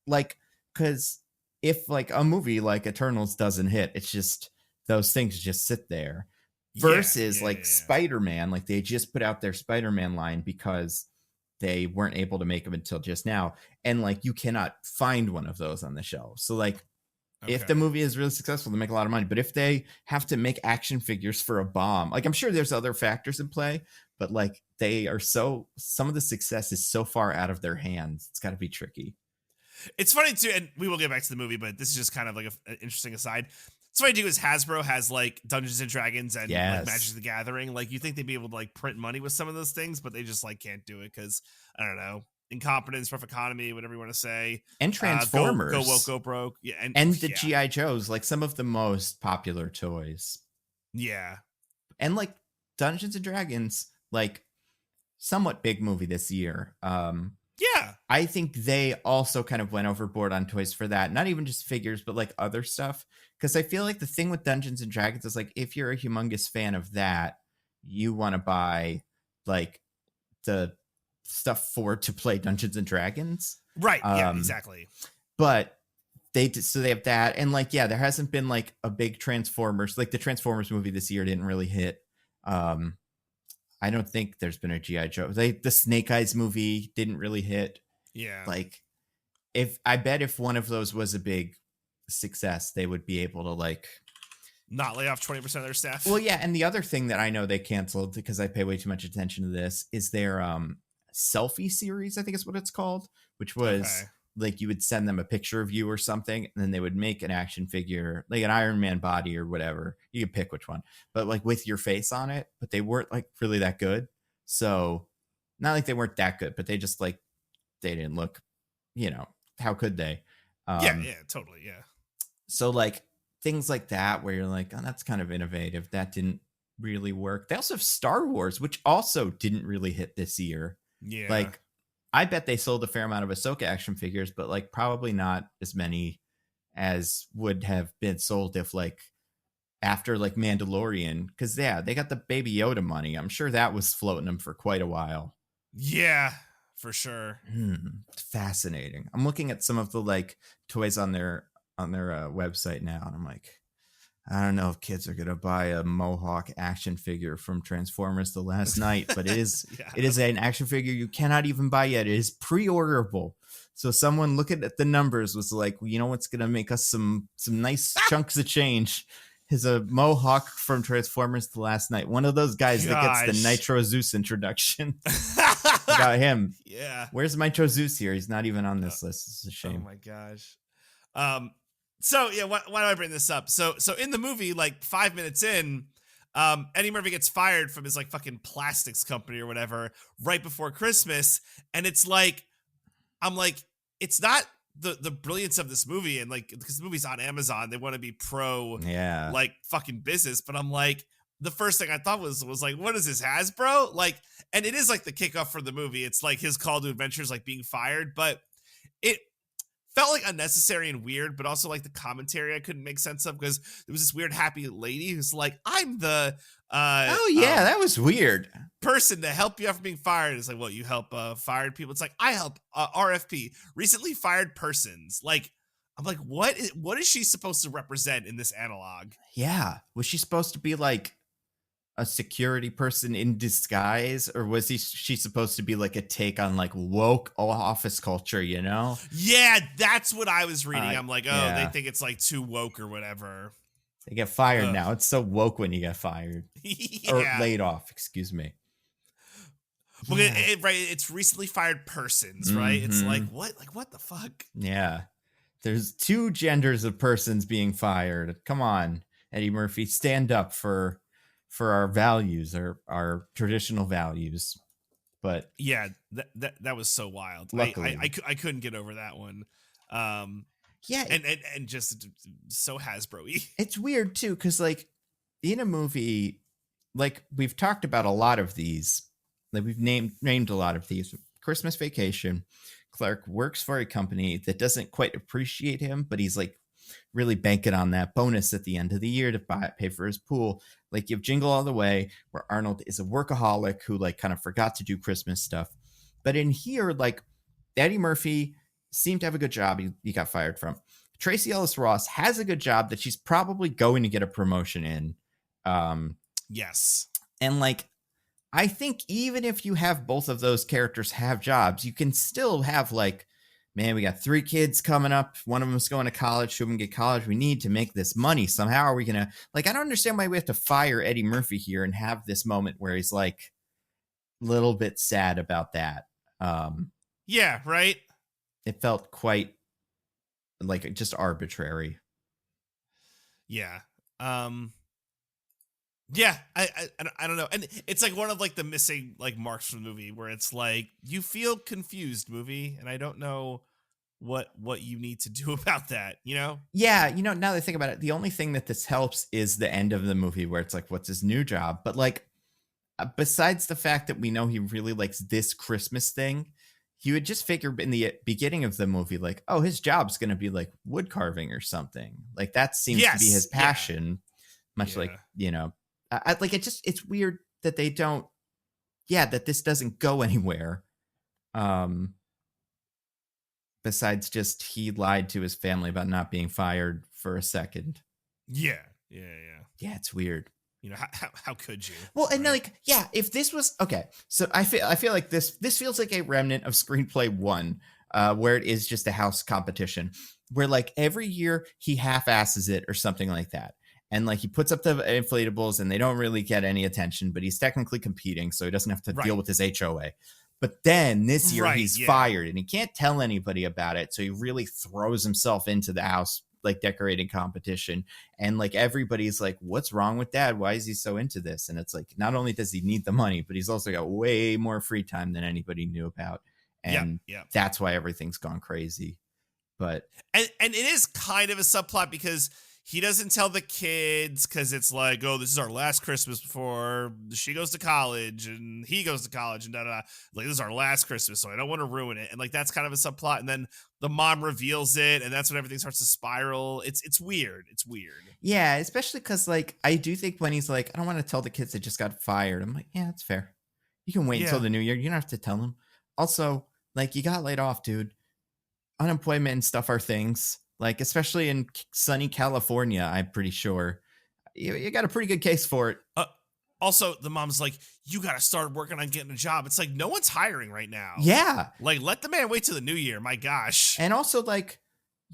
Like, because if like a movie like Eternals doesn't hit, it's just, those things just sit there. Versus Spider-Man, like they just put out their Spider-Man line because they weren't able to make them until just now. And like, you cannot find one of those on the shelf. So like, If the movie is really successful, they make a lot of money. But if they have to make action figures for a bomb, like I'm sure there's other factors in play, but like some of the success is so far out of their hands. It's got to be tricky. It's funny too, and we will get back to the movie, but this is just kind of like an interesting aside. It's funny too, is Hasbro has like Dungeons and Dragons and like Magic the Gathering. Like you think they'd be able to like print money with some of those things, but they just like can't do it because I don't know, incompetence, rough economy, whatever you want to say. And Transformers, go woke, go broke, yeah, and the GI Joes, like some of the most popular toys. Yeah, and like Dungeons and Dragons, like somewhat big movie this year. Yeah, I think they also kind of went overboard on toys for that. Not even just figures, but like other stuff. Because I feel like the thing with Dungeons and Dragons is like, if you're a humongous fan of that, you want to buy like the stuff to play Dungeons and Dragons. Right. Yeah, exactly. But they have that. And like, yeah, there hasn't been like a big Transformers, like the Transformers movie this year didn't really hit. I don't think there's been a G.I. Joe. The Snake Eyes movie didn't really hit. Yeah. Like, I bet if one of those was a big success, they would be able to like not lay off 20% of their staff. Well, yeah. And the other thing that I know they canceled because I pay way too much attention to this is their selfie series, I think is what it's called, which was like you would send them a picture of you or something, and then they would make an action figure, like an Iron Man body or whatever. You could pick which one, but like with your face on it. But they weren't like really that good. So not like they weren't that good, but they just like they didn't look. You know, how could they? Yeah, totally, yeah. So like things like that, where you're like, oh, that's kind of innovative. That didn't really work. They also have Star Wars, which also didn't really hit this year. Yeah, like. I bet they sold a fair amount of Ahsoka action figures, but like probably not as many as would have been sold if like after like Mandalorian, because yeah, they got the Baby Yoda money. I'm sure that was floating them for quite a while. Yeah, for sure. Fascinating. I'm looking at some of the like toys on their website now, and I'm like, I don't know if kids are gonna buy a Mohawk action figure from Transformers: The Last Night, but it is it is an action figure you cannot even buy yet. It is pre-orderable. So someone looking at the numbers was like, well, you know what's gonna make us some nice chunks of change is a Mohawk from Transformers: The Last Night. One of those guys that gets the Nitro Zeus introduction. Got him. Yeah. Where's Nitro Zeus here? He's not even on this list. It's a shame. Oh my gosh. So yeah, why do I bring this up? So in the movie, like 5 minutes in, Eddie Murphy gets fired from his like fucking plastics company or whatever right before Christmas, and it's like, I'm like, it's not the brilliance of this movie, and like because the movie's on Amazon, they want to be pro, like fucking business, but I'm like, the first thing I thought was like, what is this, Hasbro? Like, and it is like the kickoff for the movie. It's like his call to adventure is like being fired, but it felt like unnecessary and weird, but also like the commentary I couldn't make sense of because there was this weird happy lady who's like, I'm the that was weird person to help you after being fired. It's like, well, you help fired people. It's like, I help RFP, recently fired persons. Like, I'm like, what is she supposed to represent in this analog? Yeah, was she supposed to be like a security person in disguise, or was she supposed to be like a take on like woke office culture, you know? Yeah, that's what I was reading. I'm like, they think it's like too woke or whatever. They get fired now. It's so woke when you get fired. Or laid off, excuse me. Well, it's recently fired persons, right? It's like, what the fuck? Yeah. There's two genders of persons being fired. Come on, Eddie Murphy, stand up for our values, our traditional values. But yeah, that was so wild. Luckily. I couldn't get over that one. And just so Hasbro-y. It's weird too, because like in a movie, like we've talked about a lot of these, like we've named a lot of these. Christmas Vacation, Clark works for a company that doesn't quite appreciate him, but he's like really banking on that bonus at the end of the year to pay for his pool. Like you have Jingle All the Way, where Arnold is a workaholic who like kind of forgot to do Christmas stuff. But in here, like Eddie Murphy seemed to have a good job he got fired from. Tracy Ellis Ross has a good job that she's probably going to get a promotion in. Yes. And like, I think even if you have both of those characters have jobs, you can still have like man, we got 3 kids coming up. One of them's going to college. 2 of them get college. We need to make this money. Somehow are we going to, like, I don't understand why we have to fire Eddie Murphy here and have this moment where he's like a little bit sad about that. Yeah, right. It felt quite like just arbitrary. Yeah. Yeah, I don't know. And it's like one of like the missing like marks from the movie where it's like you feel confused movie and I don't know what you need to do about that, you know? Yeah, you know, now that I think about it, the only thing that this helps is the end of the movie where it's like, what's his new job? But like, besides the fact that we know he really likes this Christmas thing, you would just figure in the beginning of the movie, like, oh, his job's going to be like wood carving or something. Like that seems to be his passion, much like, you know, I like it. Just it's weird that they don't, that this doesn't go anywhere. Besides just he lied to his family about not being fired for a second. Yeah, it's weird. You know, how could you? Well, and like, if this was okay, so I feel like this feels like a remnant of Screenplay 1, where it is just a house competition, where like every year he half-asses it or something like that. And like he puts up the inflatables and they don't really get any attention, but he's technically competing, so he doesn't have to deal with his HOA. But then this year he's fired and he can't tell anybody about it. So he really throws himself into the house like decorating competition. And like everybody's like, what's wrong with Dad? Why is he so into this? And it's like, not only does he need the money, but he's also got way more free time than anybody knew about. And that's why everything's gone crazy. But and it is kind of a subplot because he doesn't tell the kids because it's like, oh, this is our last Christmas before she goes to college and he goes to college and da-da-da. Like, this is our last Christmas, so I don't want to ruin it. And like, that's kind of a subplot. And then the mom reveals it, and that's when everything starts to spiral. It's weird. It's weird. Yeah, especially because like, I do think when he's like, I don't want to tell the kids they just got fired. I'm like, yeah, that's fair. You can wait until the new year. You don't have to tell them. Also, like, you got laid off, dude. Unemployment and stuff are things. Like, especially in sunny California, I'm pretty sure you got a pretty good case for it. Also, the mom's like, you got to start working on getting a job. It's like, no one's hiring right now. Yeah. Like, let the man wait till the new year. My gosh. And also, like,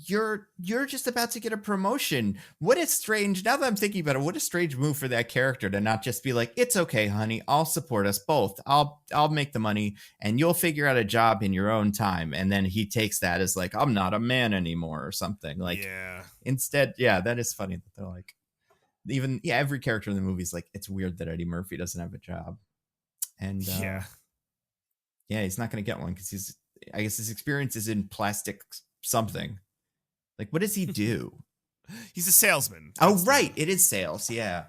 you're just about to get a promotion. What a strange, now that I'm thinking about it, what a strange move for that character to not just be like, it's okay, honey, I'll support us both. I'll make the money and you'll figure out a job in your own time. And then he takes that as like, I'm not a man anymore or something. Like, instead, that is funny that they're like, even every character in the movie is like, it's weird that Eddie Murphy doesn't have a job. And he's not going to get one because I guess his experience is in plastic something. Like, what does he do? He's a salesman. That's right. It is sales. Yeah.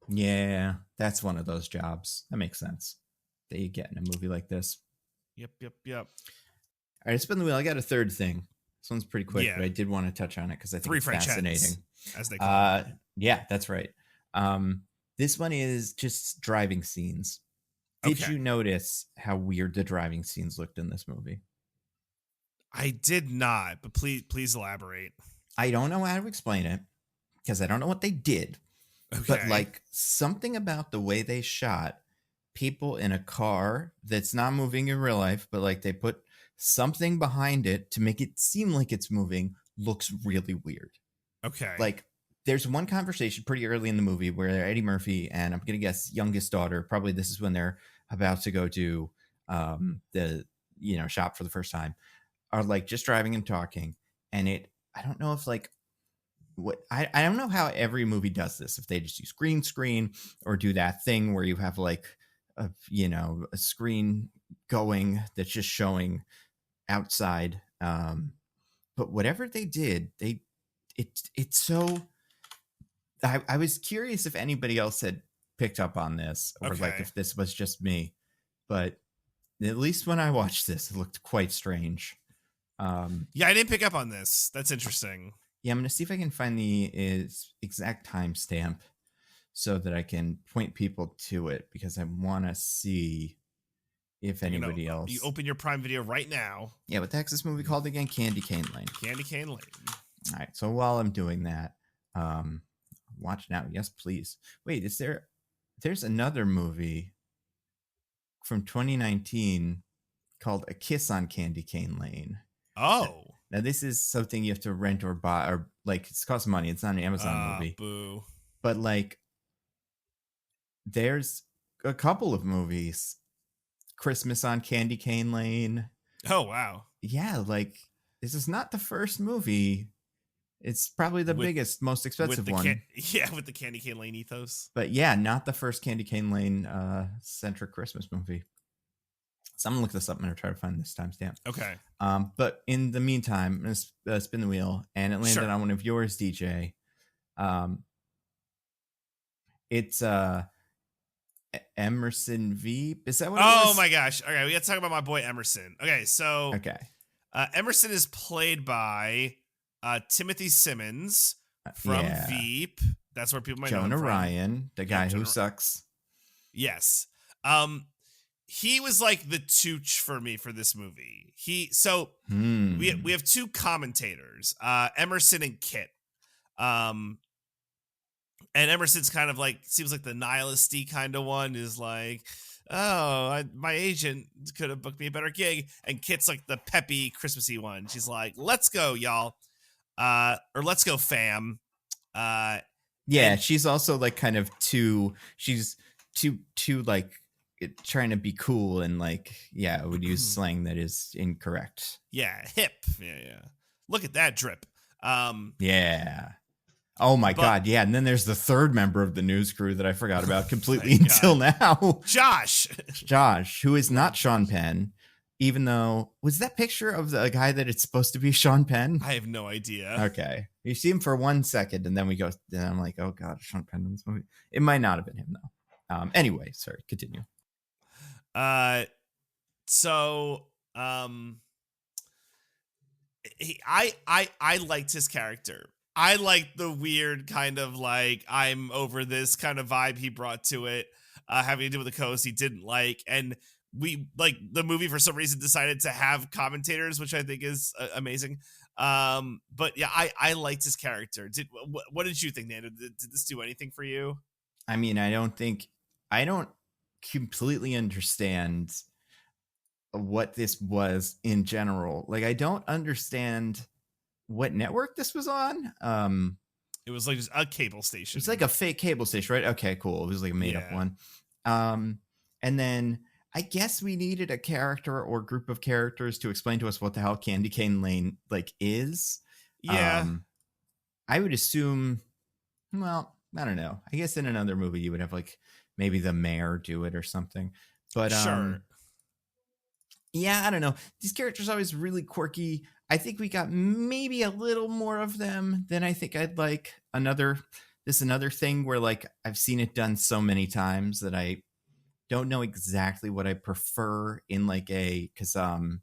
Yeah. That's one of those jobs. That makes sense that you get in a movie like this. Yep. All right, spin the wheel. I got a third thing. This one's pretty quick, but I did want to touch on it because I think it's fascinating. As they call it. Yeah, that's right. This one is just driving scenes. Did you notice how weird the driving scenes looked in this movie? I did not, but please elaborate. I don't know how to explain it because I don't know what they did. But like something about the way they shot people in a car that's not moving in real life, but like they put something behind it to make it seem like it's moving looks really weird. Okay. Like there's one conversation pretty early in the movie where Eddie Murphy and I'm going to guess youngest daughter, probably this is when they're about to go to the, shop for the first time, are like just driving and talking. And I don't know if like I don't know how every movie does this, if they just use green screen or do that thing where you have like a screen going that's just showing outside. But whatever they did, it's so I was curious if anybody else had picked up on this or like if this was just me, but at least when I watched this, it looked quite strange. I didn't pick up on this. That's interesting. I'm going to see if I can find the exact timestamp so that I can point people to it because I want to see if anybody else. You open your Prime Video right now. Yeah, what the heck's this movie called again? Candy Cane Lane. Candy Cane Lane. All right, so while I'm doing that, watch now. Yes, please. Wait, there's another movie from 2019 called A Kiss on Candy Cane Lane. Oh. Now this is something you have to rent or buy, or like it's cost money. It's not an Amazon movie. Boo. But like there's a couple of movies. Christmas on Candy Cane Lane. Oh, wow. Yeah, like this is not the first movie. It's probably the biggest, most expensive one. With the Candy Cane Lane ethos. But yeah, not the first Candy Cane Lane centric Christmas movie. So I'm gonna look this up. I'm gonna try to find this timestamp. Okay. But in the meantime, I'm gonna spin the wheel, and it landed on one of yours, DJ. It's Emerson Veep. Is that what it was? Oh my gosh. Okay, we got to talk about my boy Emerson. Okay. Emerson is played by Timothy Simmons from Veep. That's where people might know him from. Jonah Ryan, the guy who sucks. Yes. He was like the tooch for me for this movie. We have two commentators, Emerson and Kit. And Emerson's kind of like, seems like the nihilist-y kind of one, is like, my agent could have booked me a better gig. And Kit's like the peppy, Christmassy one. She's like, let's go, y'all. Or let's go, fam. She's also like kind of she's too like trying to be cool and like, would use slang that is incorrect. Yeah, hip. Yeah. Look at that drip. Oh my God, yeah. And then there's the third member of the news crew that I forgot about completely until now. Josh, who is not Sean Penn, even though, was that picture of the guy that it's supposed to be Sean Penn? I have no idea. Okay. You see him for 1 second and then I'm like, oh God, Sean Penn in this movie. It might not have been him though. Anyway, sorry, continue. I liked his character. I liked the weird kind of like, I'm over this kind of vibe he brought to it, having to do with the coast he didn't like. And we, like, the movie for some reason decided to have commentators, which I think is amazing. But yeah, I liked his character. What did you think, Nando? Did this do anything for you? I mean, I don't completely understand what this was in general. Like, I don't understand what network this was on. It was like just a cable station. It's like a fake cable station, right? Okay, cool. It was like a made up one. And then I guess we needed a character or group of characters to explain to us what the hell Candy Cane Lane like is. Yeah. I would assume, well, I don't know. I guess in another movie you would have like maybe the mayor do it or something. But sure. Yeah, I don't know. These characters are always really quirky. I think we got maybe a little more of them than I think I'd like. Another thing where like I've seen it done so many times that I don't know exactly what I prefer in like because I want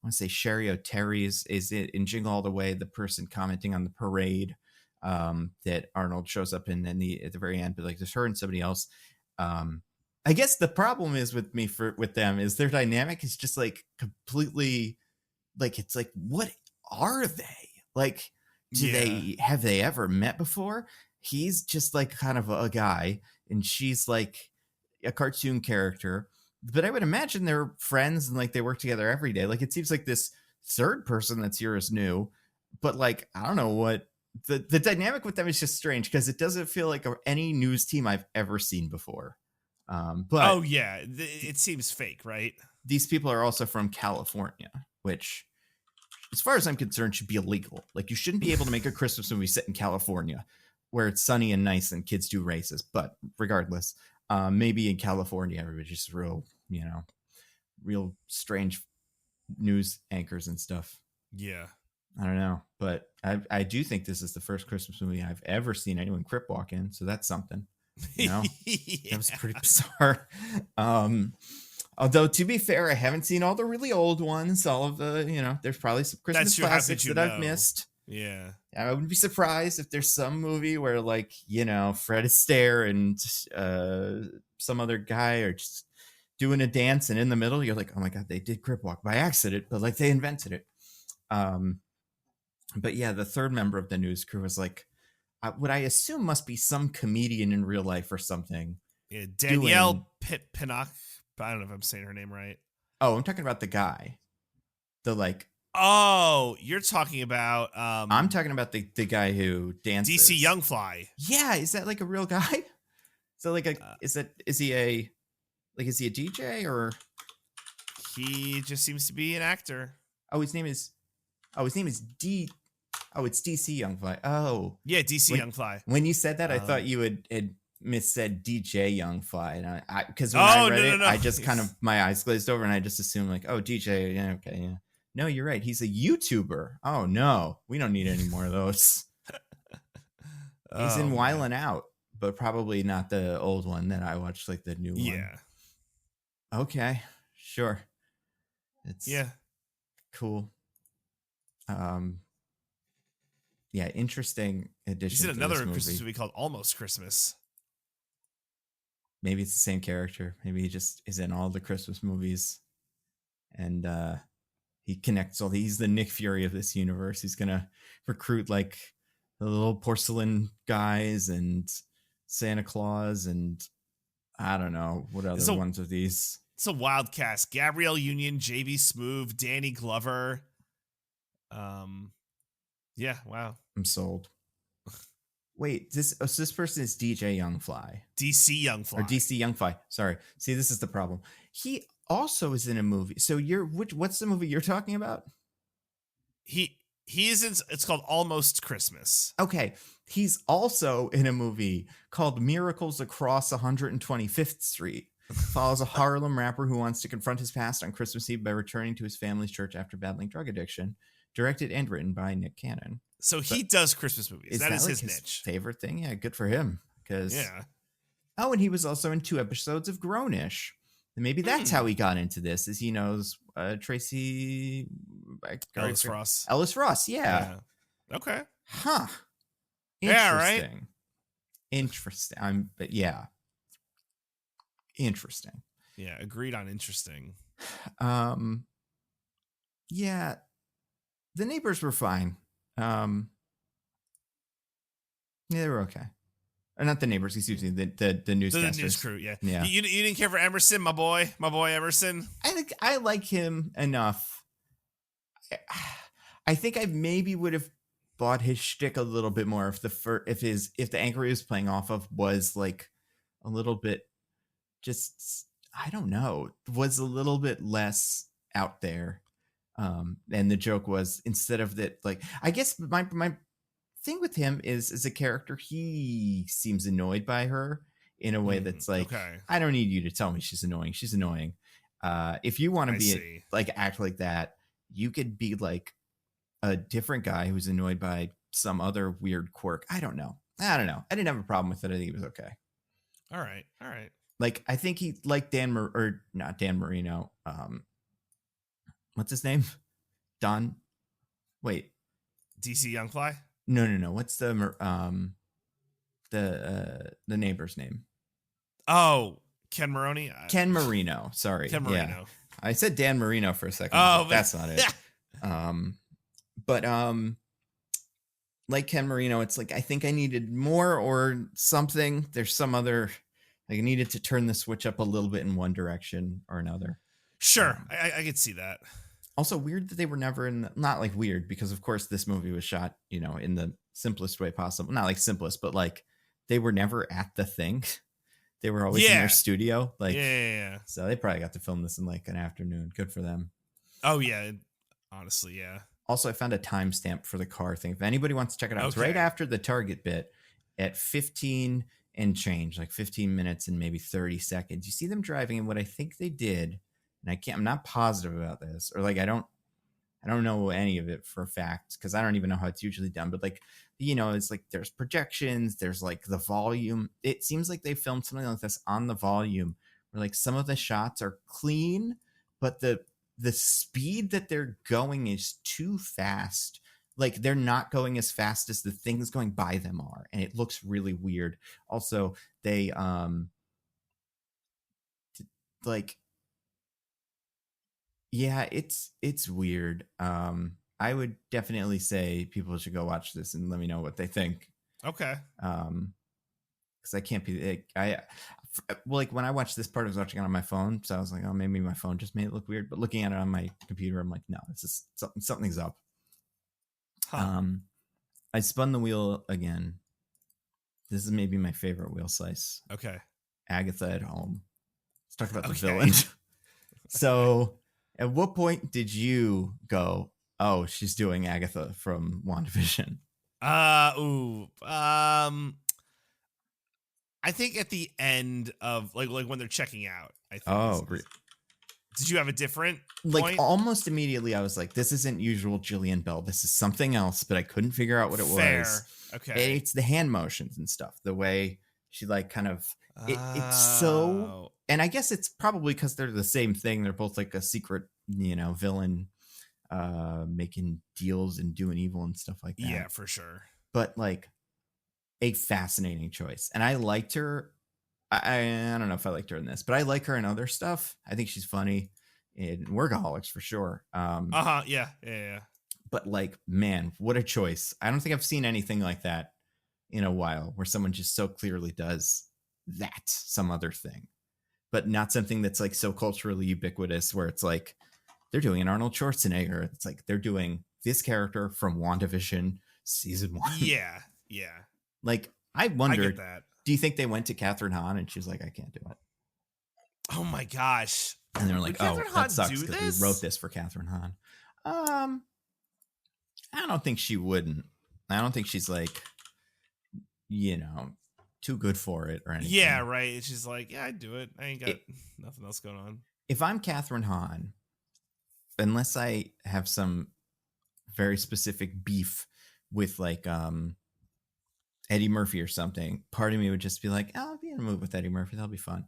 to say Sherry O'Terry is it in Jingle All the Way, the person commenting on the parade that Arnold shows up in at the very end, but like there's her and somebody else. I guess the problem is with them is their dynamic is just like completely like, it's like, what are they? Like, have they ever met before? He's just like kind of a guy and she's like a cartoon character, but I would imagine they're friends and like they work together every day. Like, it seems like this third person that's here is new, but like, I don't know what the dynamic with them is just strange because it doesn't feel like any news team I've ever seen before. But it seems fake, right? These people are also from California, which, as far as I'm concerned, should be illegal. Like, you shouldn't be able to make a Christmas movie set in California where it's sunny and nice and kids do races. But regardless, maybe in California, everybody's just real strange news anchors and stuff. Yeah. I don't know. But I do think this is the first Christmas movie I've ever seen anyone crip walk in. So that's something. You know, that was pretty bizarre. Although, to be fair, I haven't seen all the really old ones. All of the, there's probably some Christmas classics that I've missed. Yeah. I wouldn't be surprised if there's some movie where, like, Fred Astaire and some other guy are just doing a dance, and in the middle, you're like, oh my God, they did crip walk by accident, but like they invented it. But yeah, the third member of the news crew was like, what I assume must be some comedian in real life or something. Yeah, Danielle Pinnock. I don't know if I'm saying her name right. Oh, I'm talking about the guy. The like. Oh, you're talking about I'm talking about the guy who DC dances. Youngfly. Yeah, is that like a real guy? So like a is he a DJ or He just seems to be an actor. oh his name is D oh it's DC Youngfly. Oh. Yeah, DC Youngfly. When you said that I thought you had missaid DJ Youngfly, and I because when I Oh, read no, it, no, no. I just kind of my eyes glazed over and I just assumed like, oh DJ, yeah, okay, yeah. No, you're right. He's a YouTuber. Oh no, we don't need any more of those. He's in Wildin' Out, but probably not the old one that I watched, like the new one. Yeah. Okay, sure. It's cool. Yeah, interesting addition. He's in to another this movie. Christmas movie called Almost Christmas. Maybe it's the same character. Maybe he just is in all the Christmas movies, and he connects all. He's the Nick Fury of this universe. He's gonna recruit like the little porcelain guys and Santa Claus and I don't know what other ones of these. It's a wild cast. Gabrielle Union, JB Smoove, Danny Glover. Yeah, wow. I'm sold. Wait, this person is DJ Youngfly. DC Youngfly. Or DC Youngfly. Sorry. See, this is the problem. He also is in a movie. So what's the movie you're talking about? He is in, it's called Almost Christmas. Okay. He's also in a movie called Miracles Across 125th Street. Follows a Harlem rapper who wants to confront his past on Christmas Eve by returning to his family's church after battling drug addiction. Directed and written by Nick Cannon. So he does Christmas movies. That is like his niche. Favorite thing? Yeah, good for him. Yeah. Oh, and he was also in 2 episodes of Grownish. And maybe that's how he got into this, is he knows Tracy... Ellis Ross. Ellis Ross, yeah. Okay. Huh. Interesting. Yeah, right? Interesting. But yeah. Interesting. Yeah, agreed on interesting. Yeah. The neighbors were fine. Yeah, they were okay. Or not the neighbors, excuse me, the newscasters. The news crew, yeah. Yeah. You didn't care for Emerson, my boy Emerson? I think I like him enough. I think I maybe would have bought his shtick a little bit more if the anchor he was playing off of was like a little bit just, I don't know, was a little bit less out there. And the joke was, instead of that, like, I guess my thing with him is, as a character, he seems annoyed by her in a way that's like, okay, I don't need you to tell me she's annoying. She's annoying. If you want to act like that, you could be like a different guy who's annoyed by some other weird quirk. I don't know. I didn't have a problem with it. I think it was okay. All right. Like, I think he liked not Dan Marino. What's his name? Don. Wait. DC Youngfly? No. What's the neighbor's name? Oh, Ken Maroney? Ken Marino. Sorry. Ken Marino. Yeah. I said Dan Marino for a second. Oh, that's not it. But like Ken Marino, it's like, I think I needed more or something. There's some other, like, I needed to turn the switch up a little bit in one direction or another. Sure. I could see that. Also weird that they were never not like weird, because of course this movie was shot, in the simplest way possible. Not like simplest, but like they were never at the thing. They were always in their studio. Like, yeah. So they probably got to film this in like an afternoon. Good for them. Oh yeah. Honestly, yeah. Also, I found a timestamp for the car thing. If anybody wants to check it out, It's right after the Target bit at 15 and change, like 15 minutes and maybe 30 seconds. You see them driving, and what I think they did, and I'm not positive about this, or like I don't know any of it for a fact, because I don't even know how it's usually done, but like, it's like there's projections, there's like the volume. It seems like they filmed something like this on the volume, where like some of the shots are clean, but the speed that they're going is too fast. Like, they're not going as fast as the things going by them are, and it looks really weird. Also, they like, yeah, it's weird. I would definitely say people should go watch this and let me know what they think. Okay. Because I can't be. like when I watched this part, I was watching it on my phone, so I was like, oh, maybe my phone just made it look weird. But looking at it on my computer, I'm like, no, this is something's up. Huh. I spun the wheel again. This is maybe my favorite wheel slice. Okay. Agatha at home. Let's talk about the Okay. villain. So, at what point did you go, oh, she's doing Agatha from WandaVision? I think at the end of like when they're checking out. I think. Oh, did you have a different like point? almost immediately I was like, this isn't usual Jillian Bell. This is something else, but I couldn't figure out what it was. Okay. It's the hand motions and stuff. The way she like kind of it's so, Oh. and I guess it's probably because they're the same thing. They're both like a secret, villain making deals and doing evil and stuff like that. Yeah, for sure. But like a fascinating choice. And I liked her. I don't know if I liked her in this, but I like her in other stuff. I think she's funny in Workaholics for sure. Yeah. But like, man, what a choice. I don't think I've seen anything like that in a while where someone just so clearly does that, some other thing, but not something that's like so culturally ubiquitous where it's like they're doing an Arnold Schwarzenegger. It's like they're doing this character from WandaVision season 1. Yeah. Like, I wondered, I get that. do you think they went to Catherine Hahn and she's like, I can't do it? Oh my gosh. And they're like, oh, that sucks because we wrote this for Catherine Hahn. I don't think she wouldn't. I don't think she's like, too good for it or anything. Yeah, right. It's just like, yeah, I'd do it. I ain't got nothing else going on. If I'm Catherine Hahn, unless I have some very specific beef with like Eddie Murphy or something, part of me would just be like, I'll be in a movie with Eddie Murphy. That'll be fun.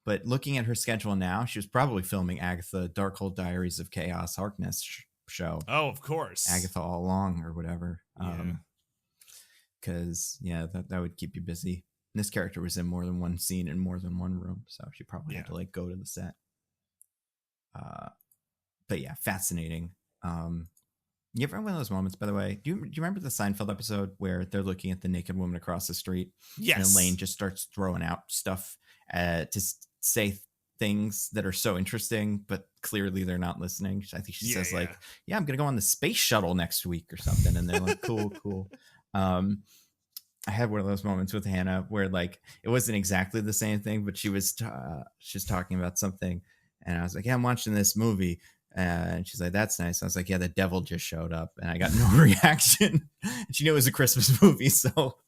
But looking at her schedule now, she was probably filming Agatha Darkhold Diaries of Chaos Harkness show. Oh, of course. Agatha All Along or whatever. Because, that would keep you busy. And this character was in more than one scene in more than one room. So she probably had to like go to the set. But yeah, fascinating. You ever have one of those moments, by the way? Do you remember the Seinfeld episode where they're looking at the naked woman across the street? Yes. And Elaine just starts throwing out stuff to say things that are so interesting, but clearly they're not listening. I think she says like, yeah, I'm going to go on the space shuttle next week or something. And they're like, cool. I had one of those moments with Hannah where like, it wasn't exactly the same thing, but she was she's talking about something. And I was like, yeah, I'm watching this movie. And she's like, that's nice. I was like, yeah, the devil just showed up. And I got no reaction. And she knew it was a Christmas movie. So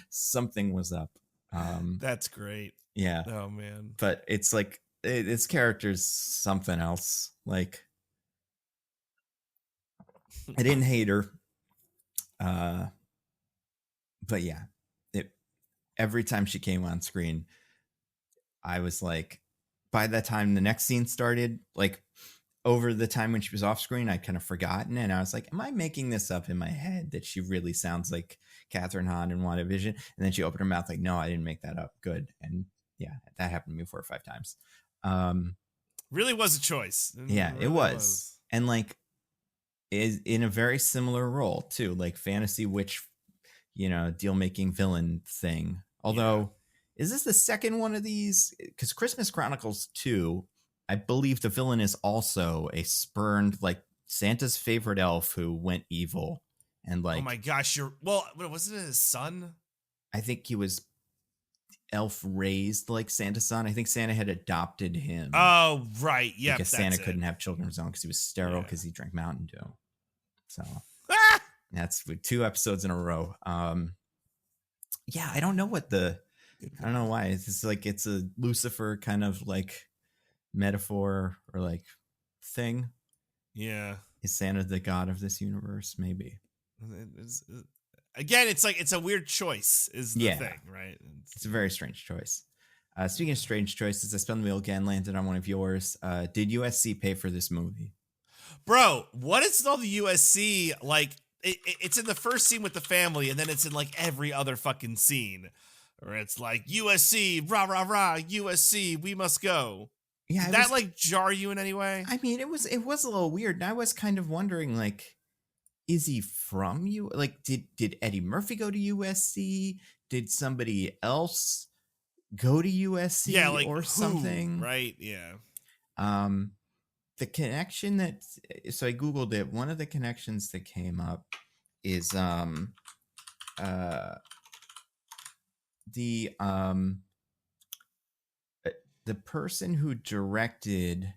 something was up. That's great. Yeah. Oh, man. But it's like, its character's something else. Like, I didn't hate her. But yeah, every time she came on screen, I was like, by the time the next scene started, like over the time when she was off screen, I'd kind of forgotten. And I was like, am I making this up in my head that she really sounds like Catherine Hahn in WandaVision? And then she opened her mouth like, no, I didn't make that up. Good. And yeah, that happened to me 4 or 5 times. Really was a choice. Yeah, it was. And like, is in a very similar role too, like fantasy witch, deal making villain thing. Although, is this the second one of these? Because Christmas Chronicles 2, I believe the villain is also a spurned, like Santa's favorite elf who went evil. And like, oh my gosh, wasn't it his son? I think he was elf raised like Santa's son. I think Santa had adopted him. Oh, right. Yeah. Because Santa couldn't have children of his own because he was sterile because he drank Mountain Dew. So that's with 2 episodes in a row. Yeah, I don't know I don't know why. It's just like it's a Lucifer kind of like metaphor or like thing. Yeah. Is Santa the god of this universe? Maybe. Again, it's like it's a weird choice is the thing, right? It's a very strange choice. Speaking of strange choices, I spun the wheel again, landed on one of yours. Did USC pay for this movie? Bro, what is all the USC like? It's in the first scene with the family, and then it's in like every other fucking scene, where it's like USC, rah rah rah, USC, we must go. Yeah, did that like jar you in any way? I mean, it was a little weird, and I was kind of wondering, like, is he from you? Like, did Eddie Murphy go to USC? Did somebody else go to USC Yeah, like or who? something. Right? Yeah. The connection that so I googled it. One of the connections that came up is uh the um the person who directed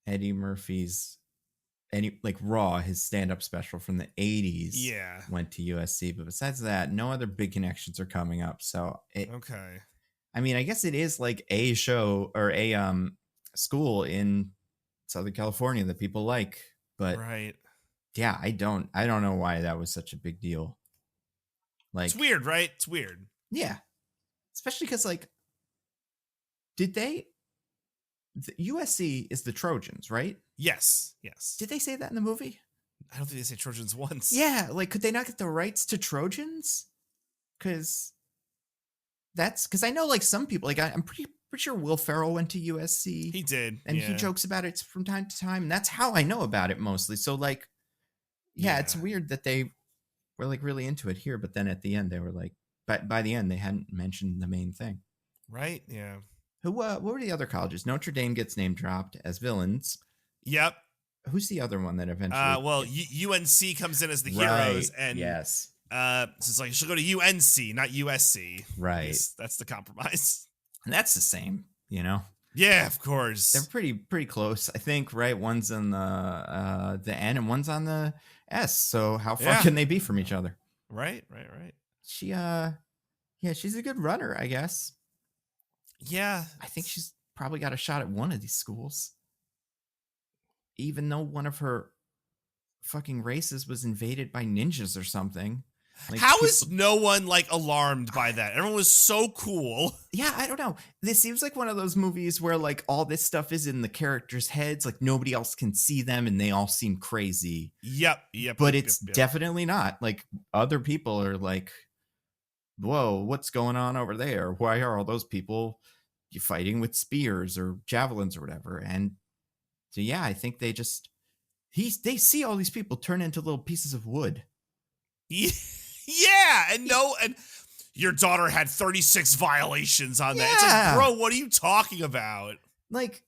Eddie Murphy's like Raw, his stand-up special from the 80s, Yeah. went to USC. But besides that, no other big connections are coming up. So Okay. I mean, I guess it is like a show or a school in Southern California that people like. But Right. yeah, I don't know why that was such a big deal. Like, It's weird, right? It's weird. yeah, especially because like, did they? The USC is the Trojans, right? Yes. Yes. Did they say that in the movie? I don't think they say Trojans once. Yeah, like could they not get the rights to Trojans? Because I know like some people like I'm pretty sure Will Ferrell went to USC. He did, and he yeah. jokes about it from time to time, and that's how I know about it mostly. So like, yeah, it's weird that they were like really into it here, but then at the end they were like, but by the end they hadn't mentioned the main thing. Right? Yeah. Who? What were the other colleges? Notre Dame gets name dropped as villains. Yep. Who's the other one that eventually? Well, UNC comes in as the heroes, and yes. So it's like she'll go to UNC, not USC. Right. That's the compromise. And that's the same, you know. Yeah, of course. They're pretty close, I think. Right? One's on the N and one's on the S. So how far can they be from each other? Right. She yeah, she's a good runner, I guess. Yeah, I think she's probably got a shot at one of these schools. Even though one of her fucking races was invaded by ninjas or something. Like, how is no one like alarmed by that? Everyone was so cool. Yeah, I don't know. This seems like one of those movies where like all this stuff is in the characters' heads, like nobody else can see them and they all seem crazy. Yep. But it's definitely not. Like other people are like, whoa, what's going on over there? Why are all those people fighting with spears or javelins or whatever? And so yeah, I think they just they see all these people turn into little pieces of wood. Yeah, and your daughter had 36 violations on that. It's like, bro, what are you talking about? Like,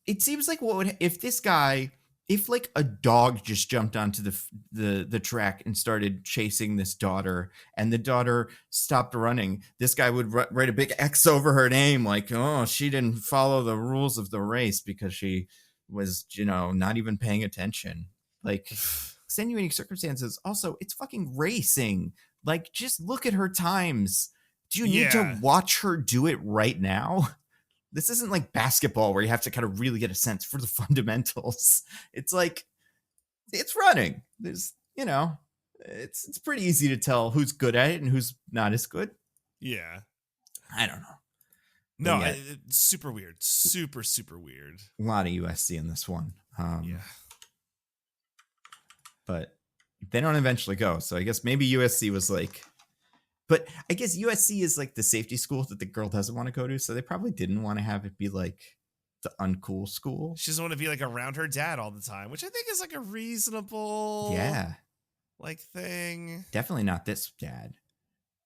it seems like what would if like a dog just jumped onto the track and started chasing this daughter, and the daughter stopped running, this guy would write a big X over her name, like, oh, she didn't follow the rules of the race because she was, not even paying attention. Like. Extenuating circumstances. Also, it's fucking racing. Like, just look at her times. Do you need to watch her do it right now? This isn't like basketball where you have to kind of really get a sense for the fundamentals. It's like, it's running. There's, it's pretty easy to tell who's good at it and who's not as good. Yeah. I don't know. No, it's super weird. Super, super weird. A lot of USC in this one. Yeah. But they don't eventually go. So I guess maybe USC was like, but I guess USC is like the safety school that the girl doesn't want to go to. So they probably didn't want to have it be like the uncool school. She doesn't want to be like around her dad all the time, which I think is like a reasonable like thing. Definitely not this dad.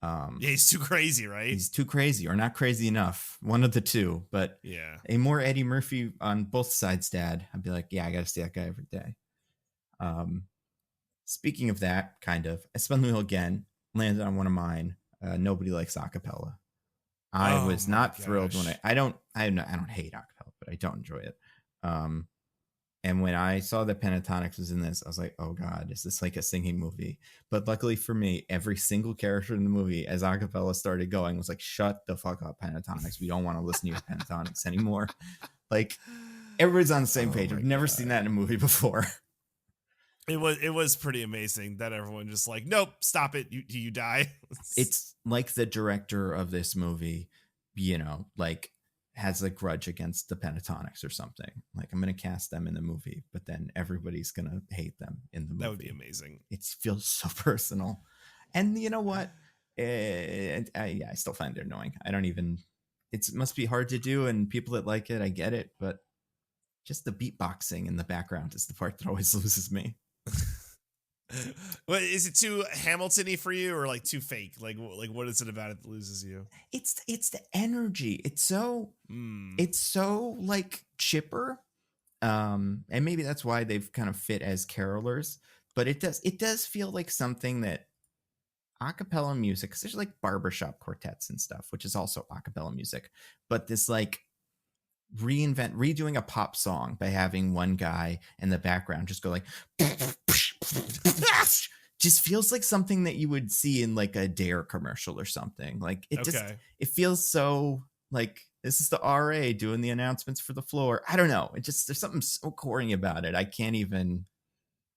Yeah, he's too crazy, right? He's too crazy or not crazy enough. One of the two. But yeah, a more Eddie Murphy on both sides dad, I'd be like, yeah, I got to see that guy every day. Speaking of that, kind of, I spun the wheel again, landed on one of mine. Nobody likes acapella. I was not thrilled when I don't hate acapella, but I don't enjoy it. And when I saw that Pentatonics was in this, I was like, oh God, is this like a singing movie? But luckily for me, every single character in the movie, as acapella started going, was like, shut the fuck up, Pentatonics. We don't want to listen to your Pentatonics anymore. Like, everybody's on the same page. I've never seen that in a movie before. It was pretty amazing that everyone just like, nope, stop it, you die. It's like the director of this movie, like has a grudge against the Pentatonics or something. Like, I'm going to cast them in the movie, but then everybody's going to hate them in the movie. That would be amazing. It feels so personal. And you know what? I still find it annoying. It must be hard to do, and people that like it, I get it, but just the beatboxing in the background is the part that always loses me. What is it, too Hamilton-y for you, or like too fake? Like what is it about it that loses you? It's the energy. Mm. It's so like chipper. And maybe that's why they've kind of fit as carolers, but it does feel like something that a cappella music, because there's like barbershop quartets and stuff, which is also a cappella music, but this like redoing a pop song by having one guy in the background just go like just feels like something that you would see in like a Dare commercial or something. Like Okay. it feels so like this is the RA doing the announcements for the floor. I don't know. It just there's something so corny about it. I can't even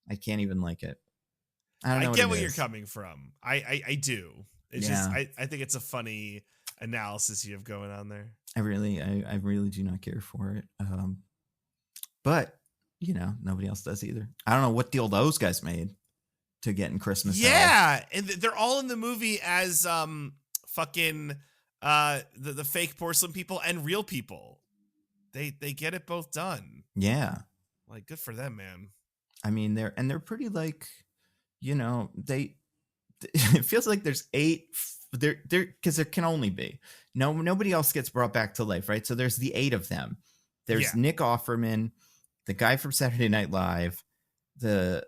like it. I don't I know what get it what you're is. coming from. I do. It's just Yeah. I think it's a funny analysis you have going on there. I really do not care for it. But nobody else does either. I don't know what deal those guys made to get in Christmas hell. Yeah, and they're all in the movie as fucking the fake porcelain people and real people. They get it both done. Yeah. Like, good for them, man. I mean, they're pretty like, they it feels like there's 8 there because there can only be nobody else gets brought back to life, right? So there's the 8 of them. There's Yeah. Nick Offerman, the guy from Saturday Night Live, the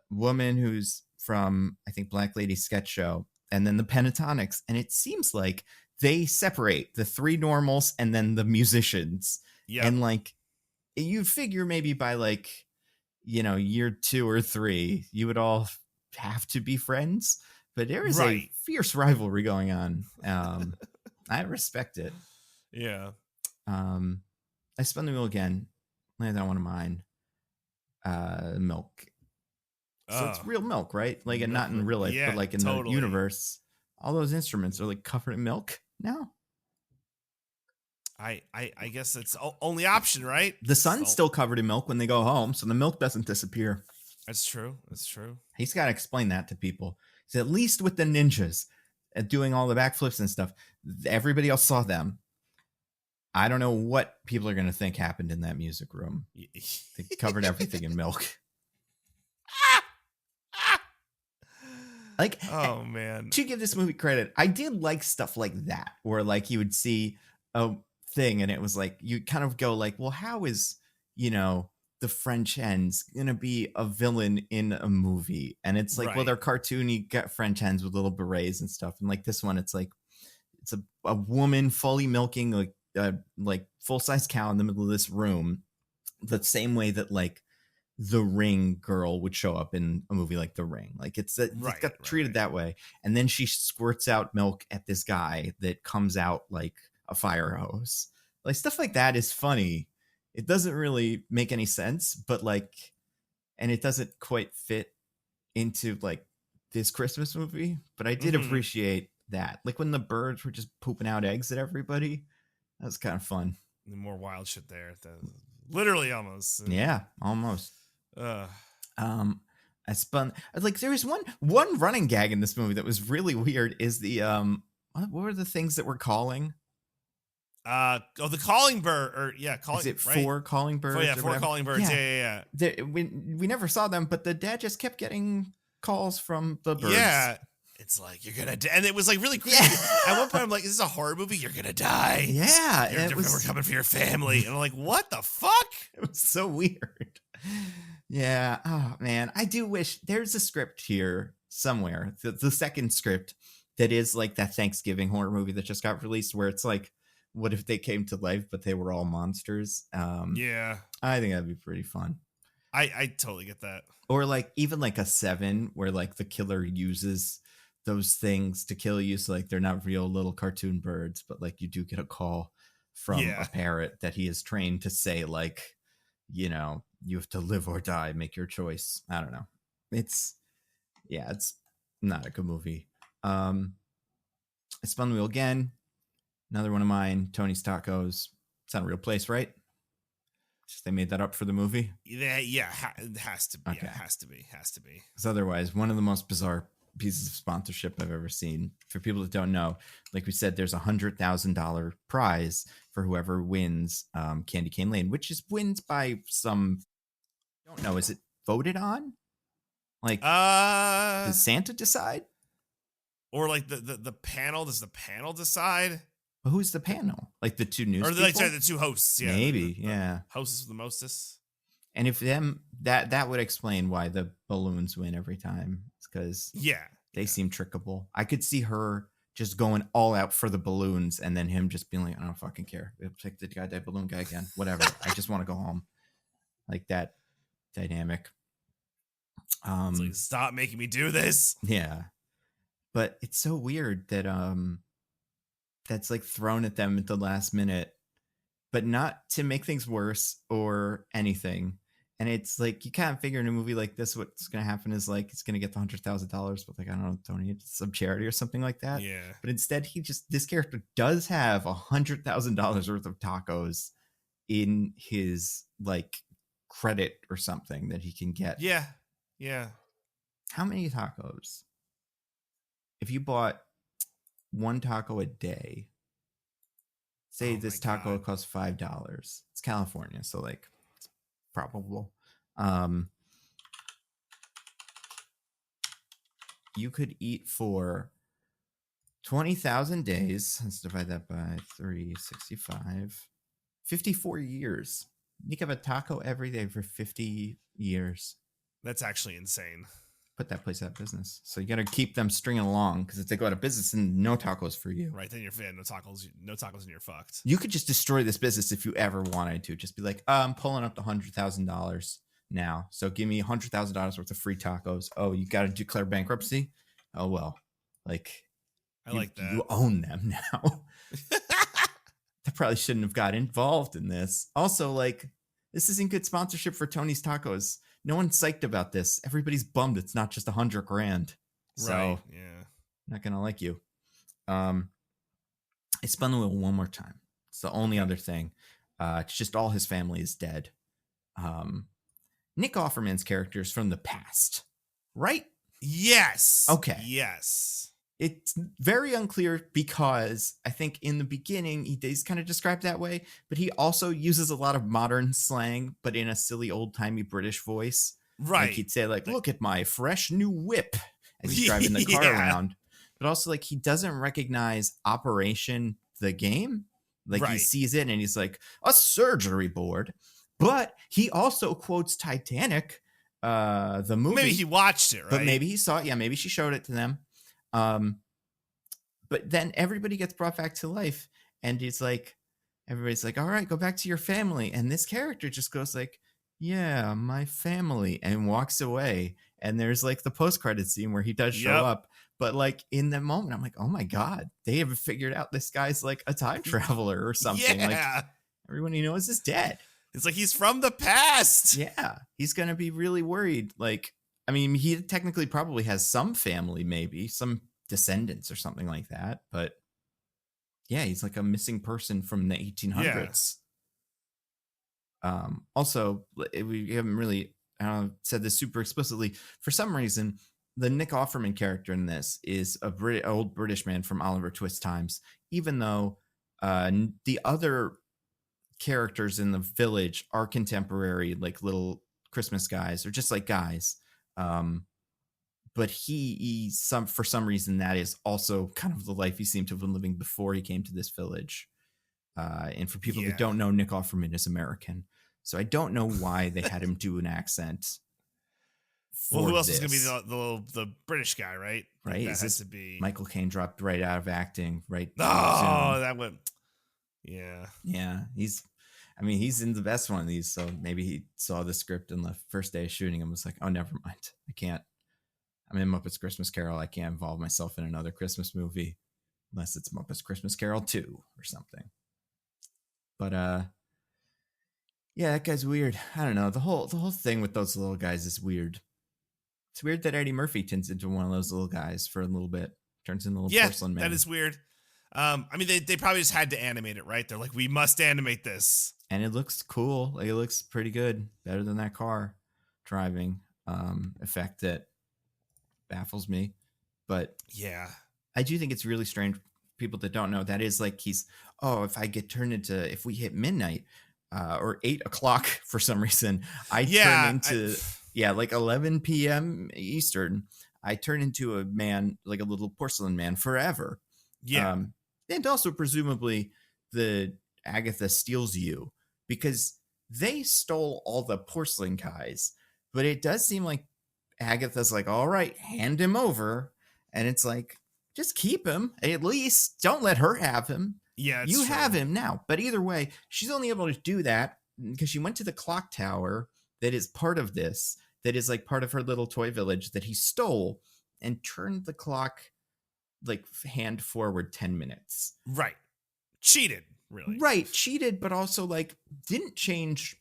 woman who's from I think Black Lady Sketch Show, and then the Pentatonics. And it seems like they separate the 3 normals and then the musicians. Yeah. And like you'd figure maybe by like year 2 or 3 you would all have to be friends, but there is a fierce rivalry going on. I respect it. Yeah. I spun the wheel again. Land on one of mine. Milk. So it's real milk, right? Like, and not in real life, but like in the universe, all those instruments are like covered in milk now. I guess it's only option, right? The sun's still covered in milk when they go home, so the milk doesn't disappear. That's true. That's true. He's got to explain that to people. So at least with the ninjas doing all the backflips and stuff, everybody else saw them. I don't know what people are going to think happened in that music room. They covered everything in milk. Like, oh man, to give this movie credit, I did like stuff like that, where like you would see a thing and it was like you kind of go like, well, how is the French hens gonna be a villain in a movie? And it's like, well, they're cartoony French hens with little berets and stuff. And like this one, it's like it's a woman fully milking like full-size cow in the middle of this room, the same way that like the Ring girl would show up in a movie like The Ring. Like it got treated that way. And then she squirts out milk at this guy that comes out like a fire hose. Like stuff like that is funny. It doesn't really make any sense, but like, and it doesn't quite fit into like this Christmas movie, but I did appreciate that. Like when the birds were just pooping out eggs at everybody, that was kind of fun. More wild shit there. Literally almost. Yeah, almost. I spun like there was one running gag in this movie that was really weird. Is the what were the things that we're calling? The calling bird, or calling. Is it 4 calling birds? 4 calling birds. Yeah. We never saw them, but the dad just kept getting calls from the birds. Yeah. It's like, you're gonna die. And it was like really creepy. At one point, I'm like, is this a horror movie? You're gonna die. Yeah. We're coming for your family. And I'm like, what the fuck? It was so weird. Yeah. Oh, man. I do wish there's a script here somewhere. The second script that is like that Thanksgiving horror movie that just got released, where it's like, what if they came to life, but they were all monsters? Yeah. I think that'd be pretty fun. I totally get that. Or like even like a 7 where like the killer uses those things to kill you. So like they're not real little cartoon birds, but like you do get a call from a parrot that he is trained to say like, you have to live or die, make your choice. I don't know. It's not a good movie. I spun the wheel again. Another one of mine, Tony's Tacos. It's not a real place, right? Just they made that up for the movie. Yeah, it has to be. Okay. Yeah, it has to be. Because otherwise, one of the most bizarre pieces of sponsorship I've ever seen. For people that don't know, like we said, there's $100,000 prize for whoever wins Candy Cane Lane, which is wins by some. I don't know. Is it voted on? Like, does Santa decide? Or like the panel? Does the panel decide? Well, who's the panel? Like the two news Or people? like sorry, the two hosts? Yeah, maybe. the hostess with the mostest. And if them that would explain why the balloons win every time. It's because they seem trickable. I could see her just going all out for the balloons, and then him just being like, I don't fucking care. Pick the goddamn balloon guy again. Whatever. I just want to go home. Like that dynamic. It's like, stop making me do this. Yeah. But it's so weird that that's like thrown at them at the last minute, but not to make things worse or anything. And it's like, you can't figure in a movie like this, what's going to happen is like, it's going to get the $100,000, but like, I don't know, donate to some charity or something like that. Yeah. But instead, this character does have $100,000 worth of tacos in his like credit or something that he can get. Yeah. Yeah. How many tacos? If you bought one taco a day, say this taco costs $5. It's California, so like it's probable. You could eat for 20,000 days. Let's divide that by 365. 54 years. You can have a taco every day for 50 years. That's actually insane. Put that place out of business. So you got to keep them stringing along, because if they go out of business, then no tacos for you. Right, then you're no tacos, and you're fucked. You could just destroy this business if you ever wanted to. Just be like, I'm pulling up the $100,000 now, so give me $100,000 worth of free tacos. Oh, you got to declare bankruptcy? Oh well, like I like that. You own them now. I probably shouldn't have got involved in this. Also, like, this isn't good sponsorship for Tony's Tacos. No one's psyched about this. Everybody's bummed it's not just $100,000. So, right. Yeah. Not gonna like you. I spun the wheel one more time. It's the only other thing. It's just all his family is dead. Nick Offerman's character is from the past, right? Yes. Okay. Yes. It's very unclear, because I think in the beginning he's kind of described that way, but he also uses a lot of modern slang, but in a silly old-timey British voice. Right. Like he'd say, like, look at my fresh new whip, as he's driving the car around. But also, like, he doesn't recognize Operation the game. Like, he sees it and he's like, a surgery board. But he also quotes Titanic, the movie. Maybe he watched it, right? But maybe he saw it. Yeah, maybe she showed it to them. But then everybody gets brought back to life, and it's like, everybody's like, all right, go back to your family. And this character just goes like, yeah, my family, and walks away. And there's like the post-credit scene where he does show up. But like in the moment, I'm like, oh my God, they have figured out this guy's like a time traveler or something. Like everyone he knows is dead. It's like he's from the past. Yeah. He's going to be really worried. Like, I mean, he technically probably has some family, maybe some descendants or something like that. But yeah, he's like a missing person from the 1800s. Also, we haven't really said this super explicitly. For some reason, the Nick Offerman character in this is a old British man from Oliver Twist times, even though the other characters in the village are contemporary, like little Christmas guys, or just like guys. But for some reason, that is also kind of the life he seemed to have been living before he came to this village. And for people that don't know, Nick Offerman is American. So I don't know why they had him do an accent. Well, who else is going to be the British guy, right? Right. That has to be Michael Caine, dropped right out of acting. Right. Oh, that went. Yeah. Yeah. He's in the best one of these. So maybe he saw the script on the first day of shooting and was like, oh, never mind. I can't. I'm in Muppets Christmas Carol. I can't involve myself in another Christmas movie unless it's Muppets Christmas Carol 2 or something. But yeah, that guy's weird. I don't know. The whole thing with those little guys is weird. It's weird that Eddie Murphy turns into one of those little guys for a little bit. Turns into a little porcelain man. That is weird. I mean, they probably just had to animate it, right? They're like, we must animate this. And it looks cool. Like, it looks pretty good. Better than that car driving effect that baffles me. But yeah, I do think it's really strange. People that don't know, that is like, if we hit midnight or 8 o'clock for some reason, turn into Yeah, like 11 p.m. Eastern, I turn into a man, like a little porcelain man forever. Yeah. And also presumably the Agatha steals you because they stole all the porcelain guys, but it does seem like Agatha's like, all right, hand him over. And it's like, just keep him. At least don't let her have him. Yeah, you true. have him now. But either way, she's only able to do that because she went to the clock tower that is part of this, that is like part of her little toy village that he stole, and turned the clock like hand forward 10 minutes. Right. Cheated, really. Right. Cheated, but also like didn't change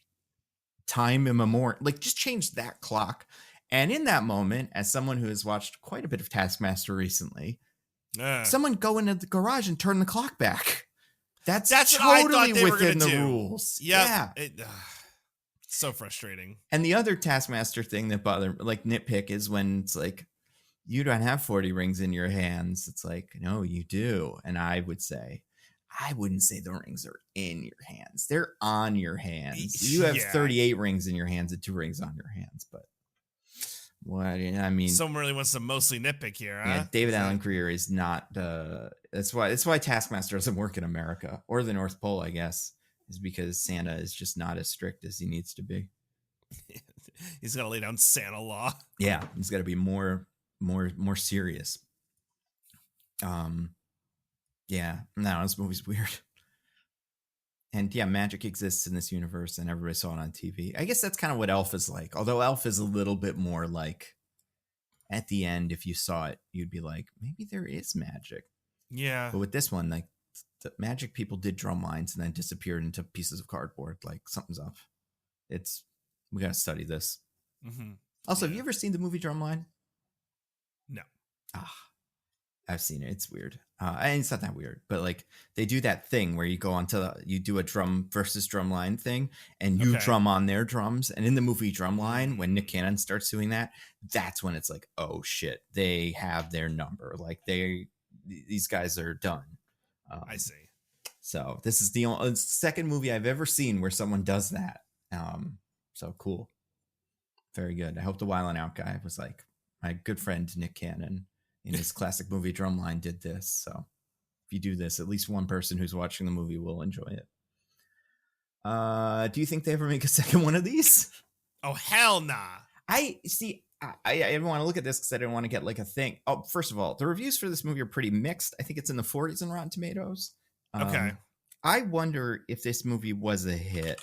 time immemorial, like just changed that clock. And in that moment, as someone who has watched quite a bit of Taskmaster recently, someone go into the garage and turn the clock back. That's totally within the rules. Yep. Yeah. So frustrating. And the other Taskmaster thing that bothered, like nitpick, is when it's like, you don't have 40 rings in your hands. It's like, no, you do. And I wouldn't say the rings are in your hands. They're on your hands. You have 38 rings in your hands and 2 rings on your hands. But what, I mean, someone really wants to mostly nitpick here, huh? Yeah, David Allen Greer is not, that's why Taskmaster doesn't work in America or the North Pole, I guess, is because Santa is just not as strict as he needs to be. He's got to lay down Santa law. Yeah, he's got to be more serious. Yeah, no, this movie's weird. And yeah, magic exists in this universe and everybody saw it on TV. I guess that's kind of what Elf is like. Although Elf is a little bit more like, at the end, if you saw it, you'd be like, maybe there is magic. Yeah. But with this one, like, the magic people did drum lines and then disappeared into pieces of cardboard. Like, something's up. We got to study this. Mm-hmm. Also, have you ever seen the movie Drumline? No. I've seen it. It's weird. And it's not that weird, but like they do that thing where you go onto you do a drum versus drumline thing and you drum on their drums. And in the movie Drumline, when Nick Cannon starts doing that, that's when it's like, oh shit, they have their number. Like these guys are done. I see. So this is the second movie I've ever seen where someone does that. So cool. Very good. I hope the Wild 'N Out guy was like my good friend Nick Cannon in his classic movie Drumline did this. So if you do this, at least one person who's watching the movie will enjoy it. Do you think they ever make a second one of these? Oh, hell nah. I didn't want to look at this because I didn't want to get like a thing. Oh, first of all, the reviews for this movie are pretty mixed. I think it's in the 40s in Rotten Tomatoes. Okay. I wonder if this movie was a hit.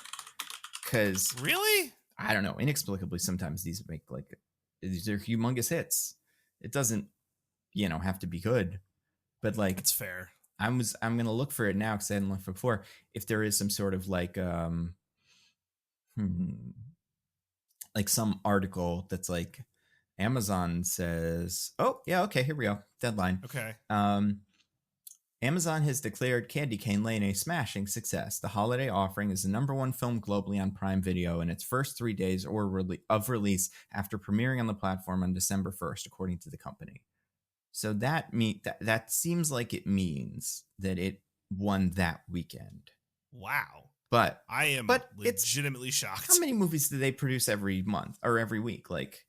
Because really? I don't know. Inexplicably, sometimes these are humongous hits. It doesn't have to be good, but like it's fair. I'm gonna look for it now because I hadn't looked before. If there is some sort of like like some article that's like Amazon says, oh yeah, okay, here we go, deadline. Okay. Amazon has declared Candy Cane Lane a smashing success. The holiday offering is the #1 film globally on Prime Video in its first 3 days of release after premiering on the platform on December 1st, according to the company. So that seems like it means that it won that weekend. Wow. But I am legitimately shocked. How many movies do they produce every month or every week? Like,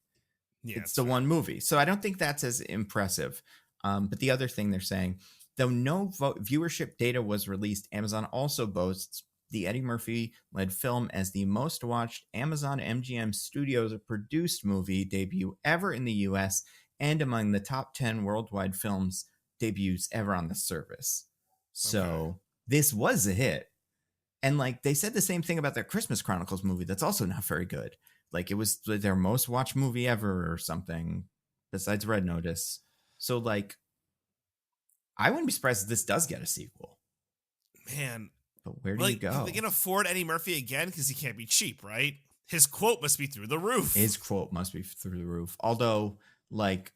yeah, it's the one movie. So I don't think that's as impressive. But the other thing they're saying, though no viewership data was released, Amazon also boasts the Eddie Murphy-led film as the most watched Amazon MGM Studios produced movie debut ever in the U.S., and among the top 10 worldwide films debuts ever on the service. So this was a hit. And like they said the same thing about their Christmas Chronicles movie that's also not very good. Like it was their most watched movie ever or something besides Red Notice. So like I wouldn't be surprised if this does get a sequel. Man. But where do you go? Are they going to afford Eddie Murphy again? Because he can't be cheap, right? His quote must be through the roof. His quote must be through the roof. Although, like,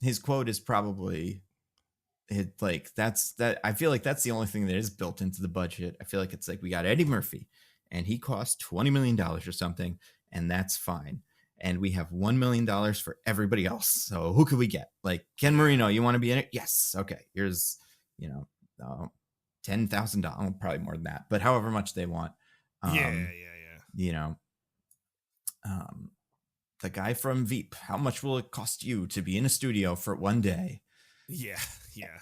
his quote is probably I feel like that's the only thing that is built into the budget. I feel like it's like we got Eddie Murphy and he cost $20 million or something, and that's fine. And we have $1 million for everybody else. So who could we get? Like Ken Marino, you want to be in it? Yes. Okay. Here's, $10,000, probably more than that, but however much they want. Yeah. the guy from Veep. How much will it cost you to be in a studio for one day? Yeah, yeah.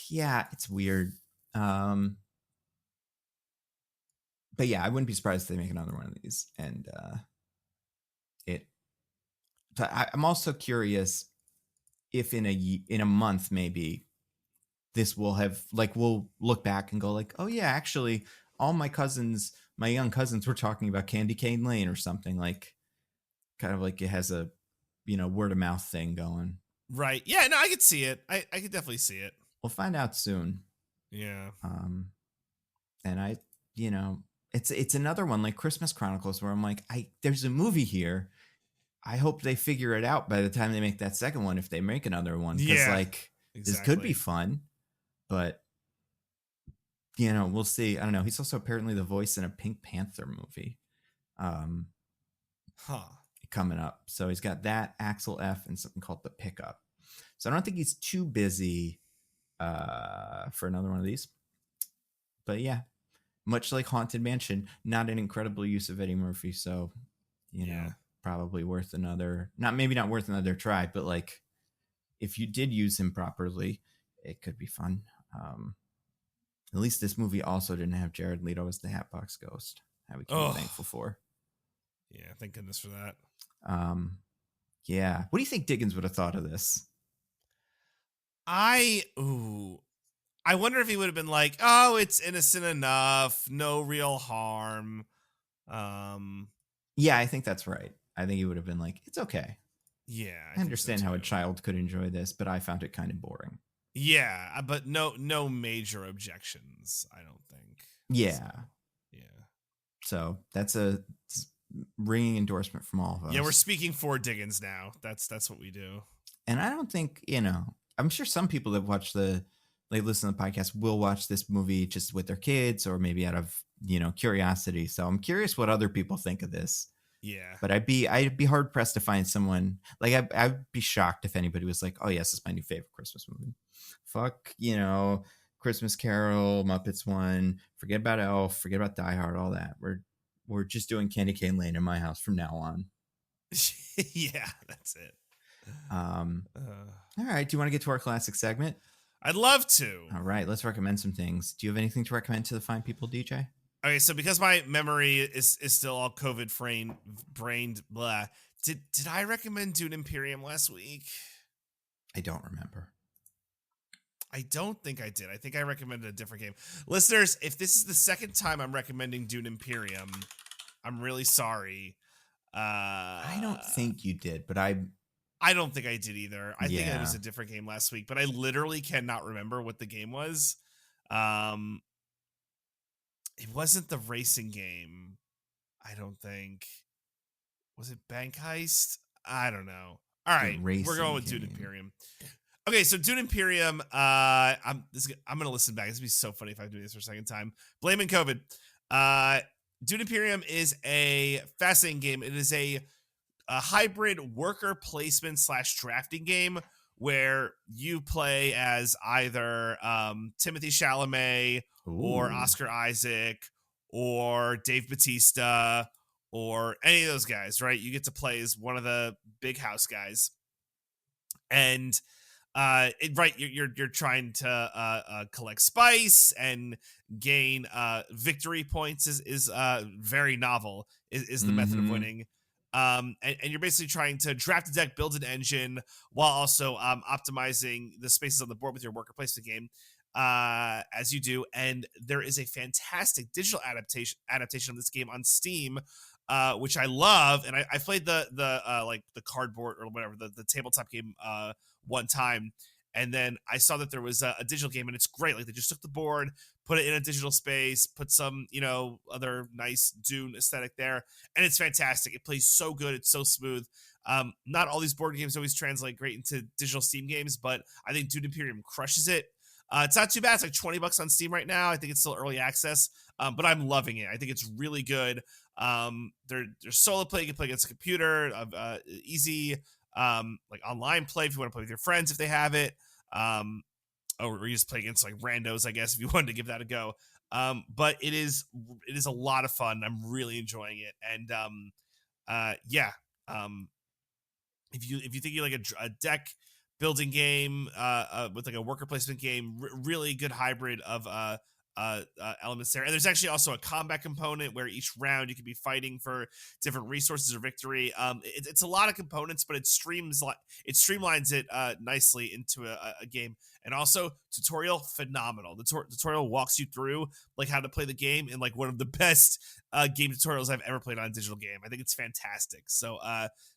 Yeah, it's weird. But yeah, I wouldn't be surprised if they make another one of these. And it. But I'm also curious if in a month maybe this will have like we'll look back and go like, oh yeah, actually all my young cousins were talking about Candy Cane Lane or something, like kind of like it has a word of mouth thing going. Right. Yeah, no, I could see it. I could definitely see it. We'll find out soon. Yeah. And it's another one like Christmas Chronicles where I'm like, there's a movie here. I hope they figure it out by the time they make that second one, if they make another one, because Yeah. like Exactly. this could be fun, but we'll see. I don't know. He's also apparently the voice in a Pink Panther movie coming up. So he's got that, Axel F, and something called The Pickup. So I don't think he's too busy for another one of these. But yeah, much like Haunted Mansion, not an incredible use of Eddie Murphy. So, probably worth another, maybe not worth another try, but like if you did use him properly, it could be fun. At least this movie also didn't have Jared Leto as the Hatbox Ghost. That we can be thankful for. Yeah, thank goodness for that. Yeah. What do you think Diggins would have thought of this? I wonder if he would have been like, oh, it's innocent enough, no real harm. Yeah, I think that's right. I think he would have been like, it's okay. Yeah, I understand how a child could enjoy this, but I found it kind of boring. Yeah, but no major objections, I don't think. Yeah. Yeah. So that's a ringing endorsement from all of us. Yeah, we're speaking for Diggins now. That's what we do. And I don't think, I'm sure some people that watch listen to the podcast will watch this movie just with their kids or maybe out of, curiosity. So I'm curious what other people think of this. Yeah. But I'd be hard pressed to find someone like I'd be shocked if anybody was like, oh yes, it's my new favorite Christmas movie. Fuck, Christmas Carol, Muppets one, forget about Elf, forget about Die Hard, all that. We're just doing Candy Cane Lane in my house from now on. Yeah, that's it. All right. Do you want to get to our classic segment? I'd love to. All right. Let's recommend some things. Do you have anything to recommend to the fine people, DJ? Okay, so because my memory is still all COVID brained, blah. Did I recommend Dune Imperium last week? I don't remember. I don't think I did. I think I recommended a different game. Listeners, if this is the second time I'm recommending Dune Imperium, I'm really sorry. I don't think you did, but I don't think I did either. I think it was a different game last week, but I literally cannot remember what the game was. It wasn't the racing game, I don't think. Was it Bank Heist? I don't know. All right, we're going with Dune Imperium. Okay, so Dune Imperium. I'm gonna listen back. This would be so funny if I do this for a second time. Blaming COVID. Dune Imperium is a fascinating game. It is a hybrid worker placement / drafting game where you play as either Timothée Chalamet or Oscar Isaac or Dave Bautista or any of those guys, right? You get to play as one of the big house guys. And you're trying to collect spice and gain victory points is very novel is the method of winning. And you're basically trying to draft a deck, build an engine, while also optimizing the spaces on the board with your worker placement game, as you do. And there is a fantastic digital adaptation of this game on Steam, which I love. And I played the cardboard or whatever the tabletop game one time, and then I saw that there was a digital game, and it's great. Like they just took the board, put it in a digital space, put some other nice Dune aesthetic there, and it's fantastic. It plays so good, it's so smooth. Not all these board games always translate great into digital Steam games, but I think Dune Imperium crushes it. It's not too bad. It's like $20 on Steam right now. I think it's still early access, but I'm loving it. I think it's really good. There's solo play. You can play against a computer, easy, like online play if you want to play with your friends if they have it. Or you just play against like randos, I guess, if you wanted to give that a go. But it is a lot of fun. I'm really enjoying it, and if you think you like a deck building game with like a worker placement game, really good hybrid of elements there. And there's actually also a combat component where each round you can be fighting for different resources or victory. It's a lot of components, but it streamlines it nicely into a game. And also tutorial phenomenal. The tutorial walks you through like how to play the game in like one of the best game tutorials I've ever played on a digital game. I think it's fantastic. So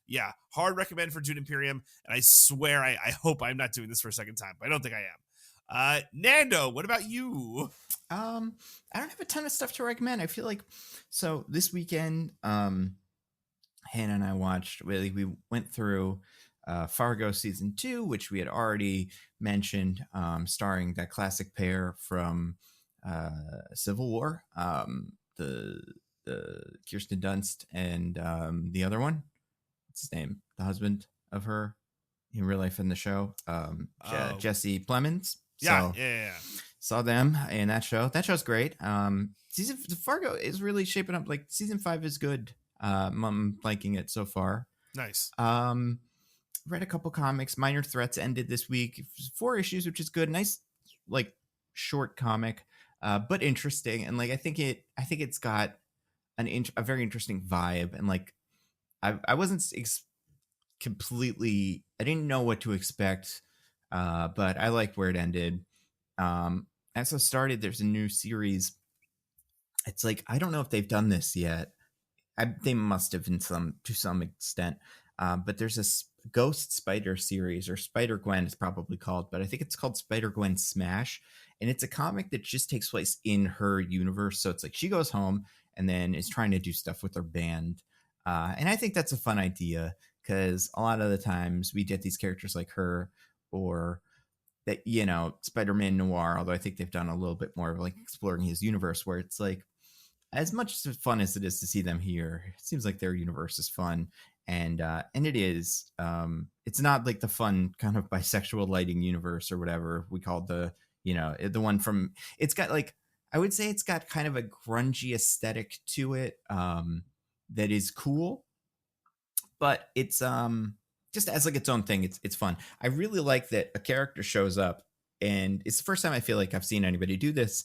yeah, hard recommend for Dune Imperium. And I swear I hope I'm not doing this for a second time, but I don't think I am. Nando, what about you? I don't have a ton of stuff to recommend. I feel like so this weekend, Hannah and I watched. We went through Fargo season 2, which we had already mentioned, starring that classic pair from Civil War, the Kirsten Dunst and the other one. What's his name? The husband of her in real life in the show, Jesse Plemons. Yeah. Saw them in that show. That show's great. Season Fargo is really shaping up. Like season 5 is good. I'm liking it so far. Nice. Read a couple comics. Minor Threats ended this week. 4 issues, which is good. Nice, like short comic, but interesting. And like I think it's got a very interesting vibe. And like I wasn't completely. I didn't know what to expect, but I liked where it ended. As I started, there's a new series. It's like I don't know if they've done this yet. They must have to some extent. But there's this Ghost Spider series, or Spider Gwen is probably called, but I think it's called Spider Gwen Smash, and it's a comic that just takes place in her universe. So it's like she goes home and then is trying to do stuff with her band, and I think that's a fun idea because a lot of the times we get these characters like her or that, Spider-Man Noir, although I think they've done a little bit more of like exploring his universe, where it's like as much fun as it is to see them here, it seems like their universe is fun. And it is. It's not like the fun kind of bisexual lighting universe or whatever we call the one from. It's got like I would say it's got kind of a grungy aesthetic to it that is cool, but it's just as like its own thing. It's fun. I really like that a character shows up, and it's the first time I feel like I've seen anybody do this.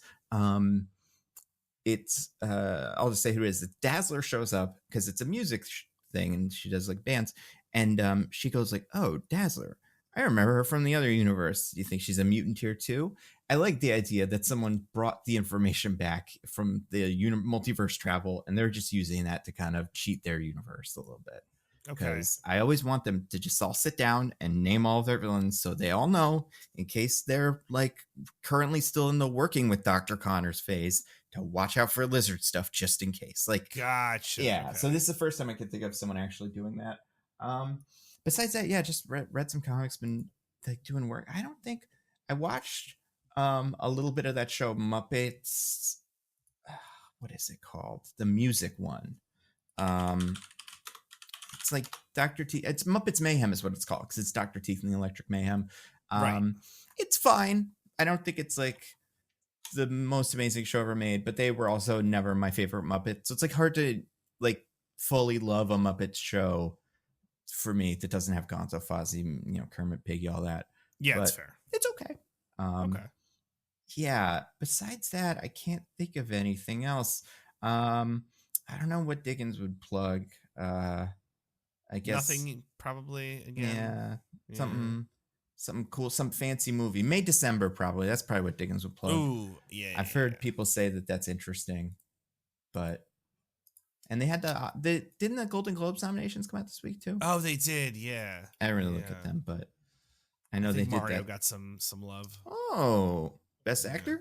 It's I'll just say who it is. Dazzler shows up because it's a music thing, and she does like bands, and she goes like, "Oh, Dazzler, I remember her from the other universe. Do you think she's a mutant here too?" I like the idea that someone brought the information back from the multiverse travel, and they're just using that to kind of cheat their universe a little bit. Because I always want them to just all sit down and name all of their villains so they all know, in case they're like currently still in the working with Dr. Connors phase, to watch out for lizard stuff just in case. Like, gotcha. Yeah. Okay. So this is the first time I could think of someone actually doing that. Besides that, yeah, just read some comics, been like doing work. I don't think I watched a little bit of that show Muppets. What is it called? The music one. It's like Dr. Teeth. It's Muppets Mayhem is what it's called, because it's Dr. Teeth and the Electric Mayhem. Right. It's fine. I don't think it's like the most amazing show ever made, but they were also never my favorite Muppet. So it's like hard to like fully love a Muppet show for me that doesn't have Gonzo, Fozzie, Kermit, Piggy, all that. Yeah, it's fair. It's okay. Okay. Yeah. Besides that, I can't think of anything else. I don't know what Diggins would plug. I guess nothing. Probably again. Yeah. Something cool, some fancy movie. May December probably. That's probably what Diggins would plug. Ooh, yeah. I've heard people say that that's interesting, and they had didn't the Golden Globes nominations come out this week too? Oh, they did. Yeah. I didn't really look at them, but I know they did. Mario that. got some love. Oh, best actor?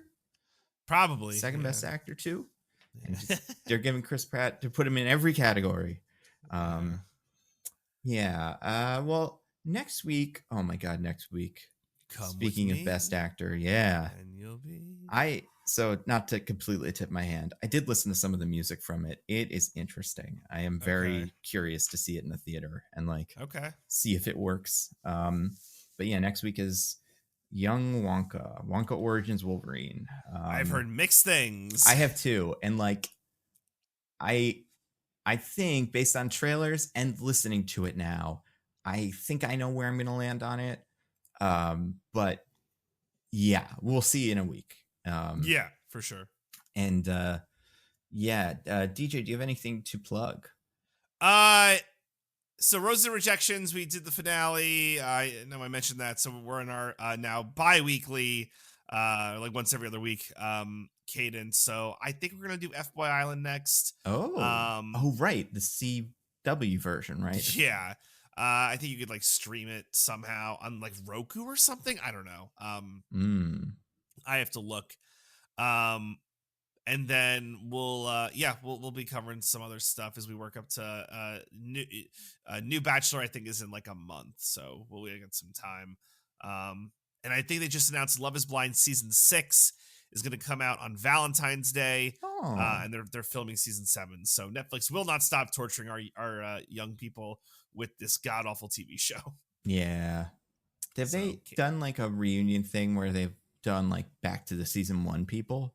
Probably second best actor too. And they're giving Chris Pratt to put him in every category. Well, next week. Oh my God, next week. Speaking of best actor, yeah. And you'll be. So not to completely tip my hand, I did listen to some of the music from it. It is interesting. I am very curious to see it in the theater and see if it works. But yeah, next week is Young Wonka Origins Wolverine. I've heard mixed things. I have too, and I think based on trailers and listening to it now, I think I know where I'm going to land on it. But yeah, we'll see in a week. Yeah, for sure. And DJ, do you have anything to plug? So Roses and Rejections, we did the finale. I know I mentioned that. So we're in our now bi-weekly, like once every other week cadence. So I think we're gonna do F-Boy Island next. Right, the CW version, right? Yeah. I think you could like stream it somehow on like Roku or something. I don't know. I have to look. And then we'll be covering some other stuff as we work up to new Bachelor. I think is in like a month, so we'll get some time. And I think they just announced Love Is Blind season 6 is going to come out on Valentine's Day. And they're filming season 7. So Netflix will not stop torturing our young people with this god awful TV show. Yeah. Have they done like a reunion thing where they've done like back to the season 1 people?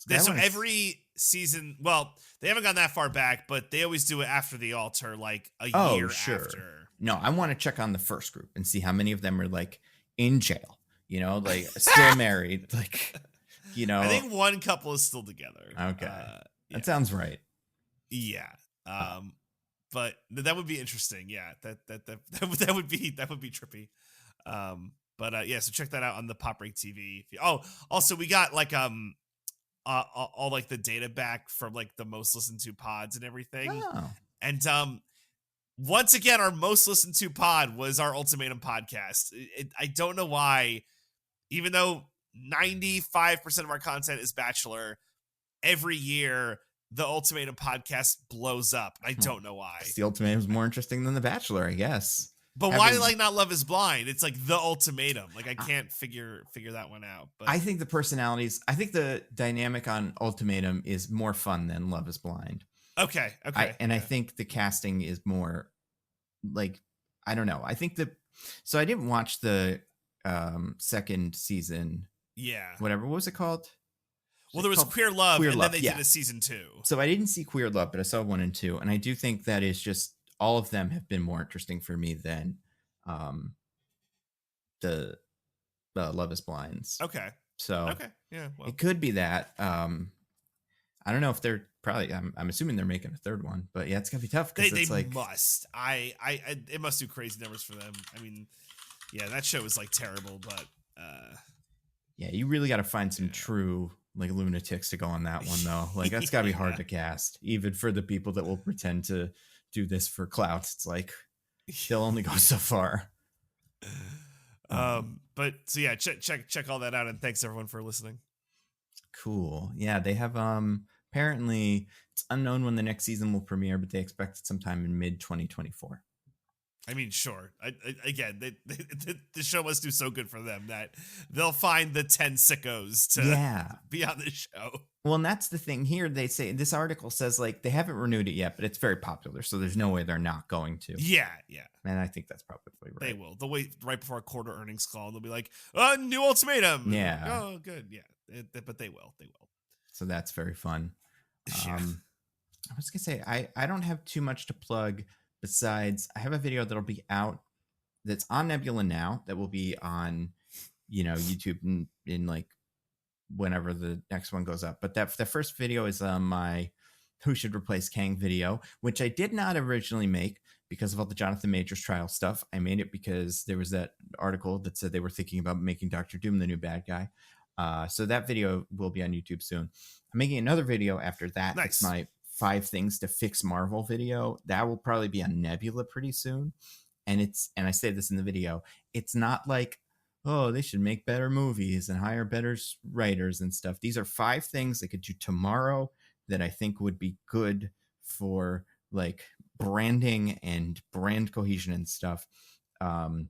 So every season, well, they haven't gone that far back, but they always do it after the altar, like a year after. No, I want to check on the first group and see how many of them are like in jail, like still married, like, I think one couple is still together. Okay. That sounds right. Yeah. But that would be interesting. Yeah. That would be trippy. So check that out on the Pop Break TV. Also we got like, all like the data back from like the most listened to pods and everything. And once again, our most listened to pod was our Ultimatum podcast. I don't know why, even though 95% of our content is Bachelor, every year the Ultimatum podcast blows up. I don't know why. The Ultimatum is more interesting than the Bachelor, I guess. But why like not Love Is Blind? It's like the Ultimatum. Like I can't figure that one out. But I think the dynamic on Ultimatum is more fun than Love Is Blind. Okay. I think the casting is more like, I don't know. So I didn't watch the second season. Yeah. Whatever. What was it called? Well, there was Queer Love, and then they did a season 2. So I didn't see Queer Love, but I saw 1 and 2, and I do think that is just all of them have been more interesting for me than the Love Is Blinds. Okay. So yeah, well. It could be that. I don't know if they're probably. I'm assuming they're making a third one, but yeah, it's gonna be tough because it's like must. It must do crazy numbers for them. I mean, yeah, that show is like terrible, but yeah, you really got to find some true like lunatics to go on that one though. Like that's gotta be hard to cast, even for the people that will pretend to do this for clout. It's like they'll only go so far. But so yeah, check all that out, and thanks everyone for listening. Cool. Yeah, they have apparently it's unknown when the next season will premiere, but they expect it sometime in mid 2024. I mean, sure. Again, the show must do so good for them that they'll find the 10 sickos to be on the show. Well, and that's the thing here. They say this article says like they haven't renewed it yet, but it's very popular, so there's no way they're not going to. Yeah. And I think that's probably right. They will. They'll wait right before a quarter earnings call, and they'll be like, new ultimatum. Yeah. Like, oh, good. Yeah. But they will. So that's very fun. Yeah. I was gonna say I don't have too much to plug. Besides, I have a video that'll be out that's on Nebula now that will be on, YouTube in like whenever the next one goes up. But the first video is my Who Should Replace Kang video, which I did not originally make because of all the Jonathan Majors trial stuff. I made it because there was that article that said they were thinking about making Dr. Doom the new bad guy. So that video will be on YouTube soon. I'm making another video after that. Nice. It's my 5 things to fix Marvel video. That will probably be on Nebula pretty soon. And I say this in the video, it's not like, oh, they should make better movies and hire better writers and stuff. These are 5 things they could do tomorrow that I think would be good for like branding and brand cohesion and stuff. And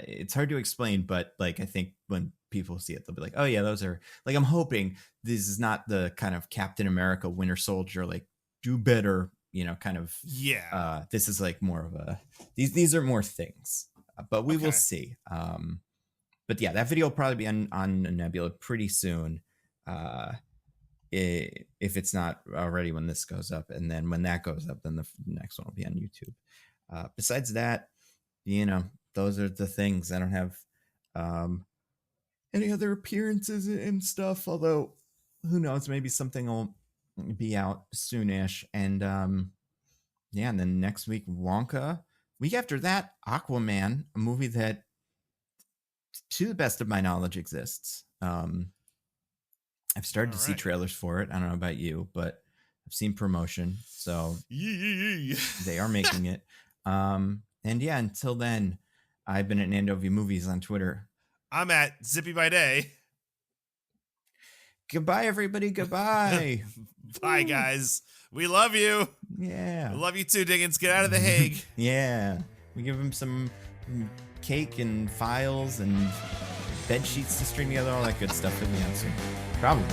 it's hard to explain, but like I think when people see it, they'll be like, oh yeah, those are like, I'm hoping this is not the kind of Captain America Winter Soldier, like do better, kind of. Yeah. This is like more of a these are more things, but we will see. But yeah, that video will probably be on Nebula pretty soon. If it's not already when this goes up, and then when that goes up, then the next one will be on YouTube. Besides that, those are the things. I don't have um, any other appearances and stuff. Although, who knows? Maybe something will be out soonish. And and then next week, Wonka. Week after that, Aquaman, a movie that, to the best of my knowledge, exists. I've started to see trailers for it. I don't know about you, but I've seen promotion, so they are making it. And until then, I've been at Nando V Movies on Twitter. I'm at Zippy by Day. Goodbye, everybody. Goodbye. Bye, guys. We love you. Yeah. We love you too, Diggins. Get out of The Hague. Yeah. We give him some cake and files and bed sheets to string together, all that good stuff that we answer. Probably.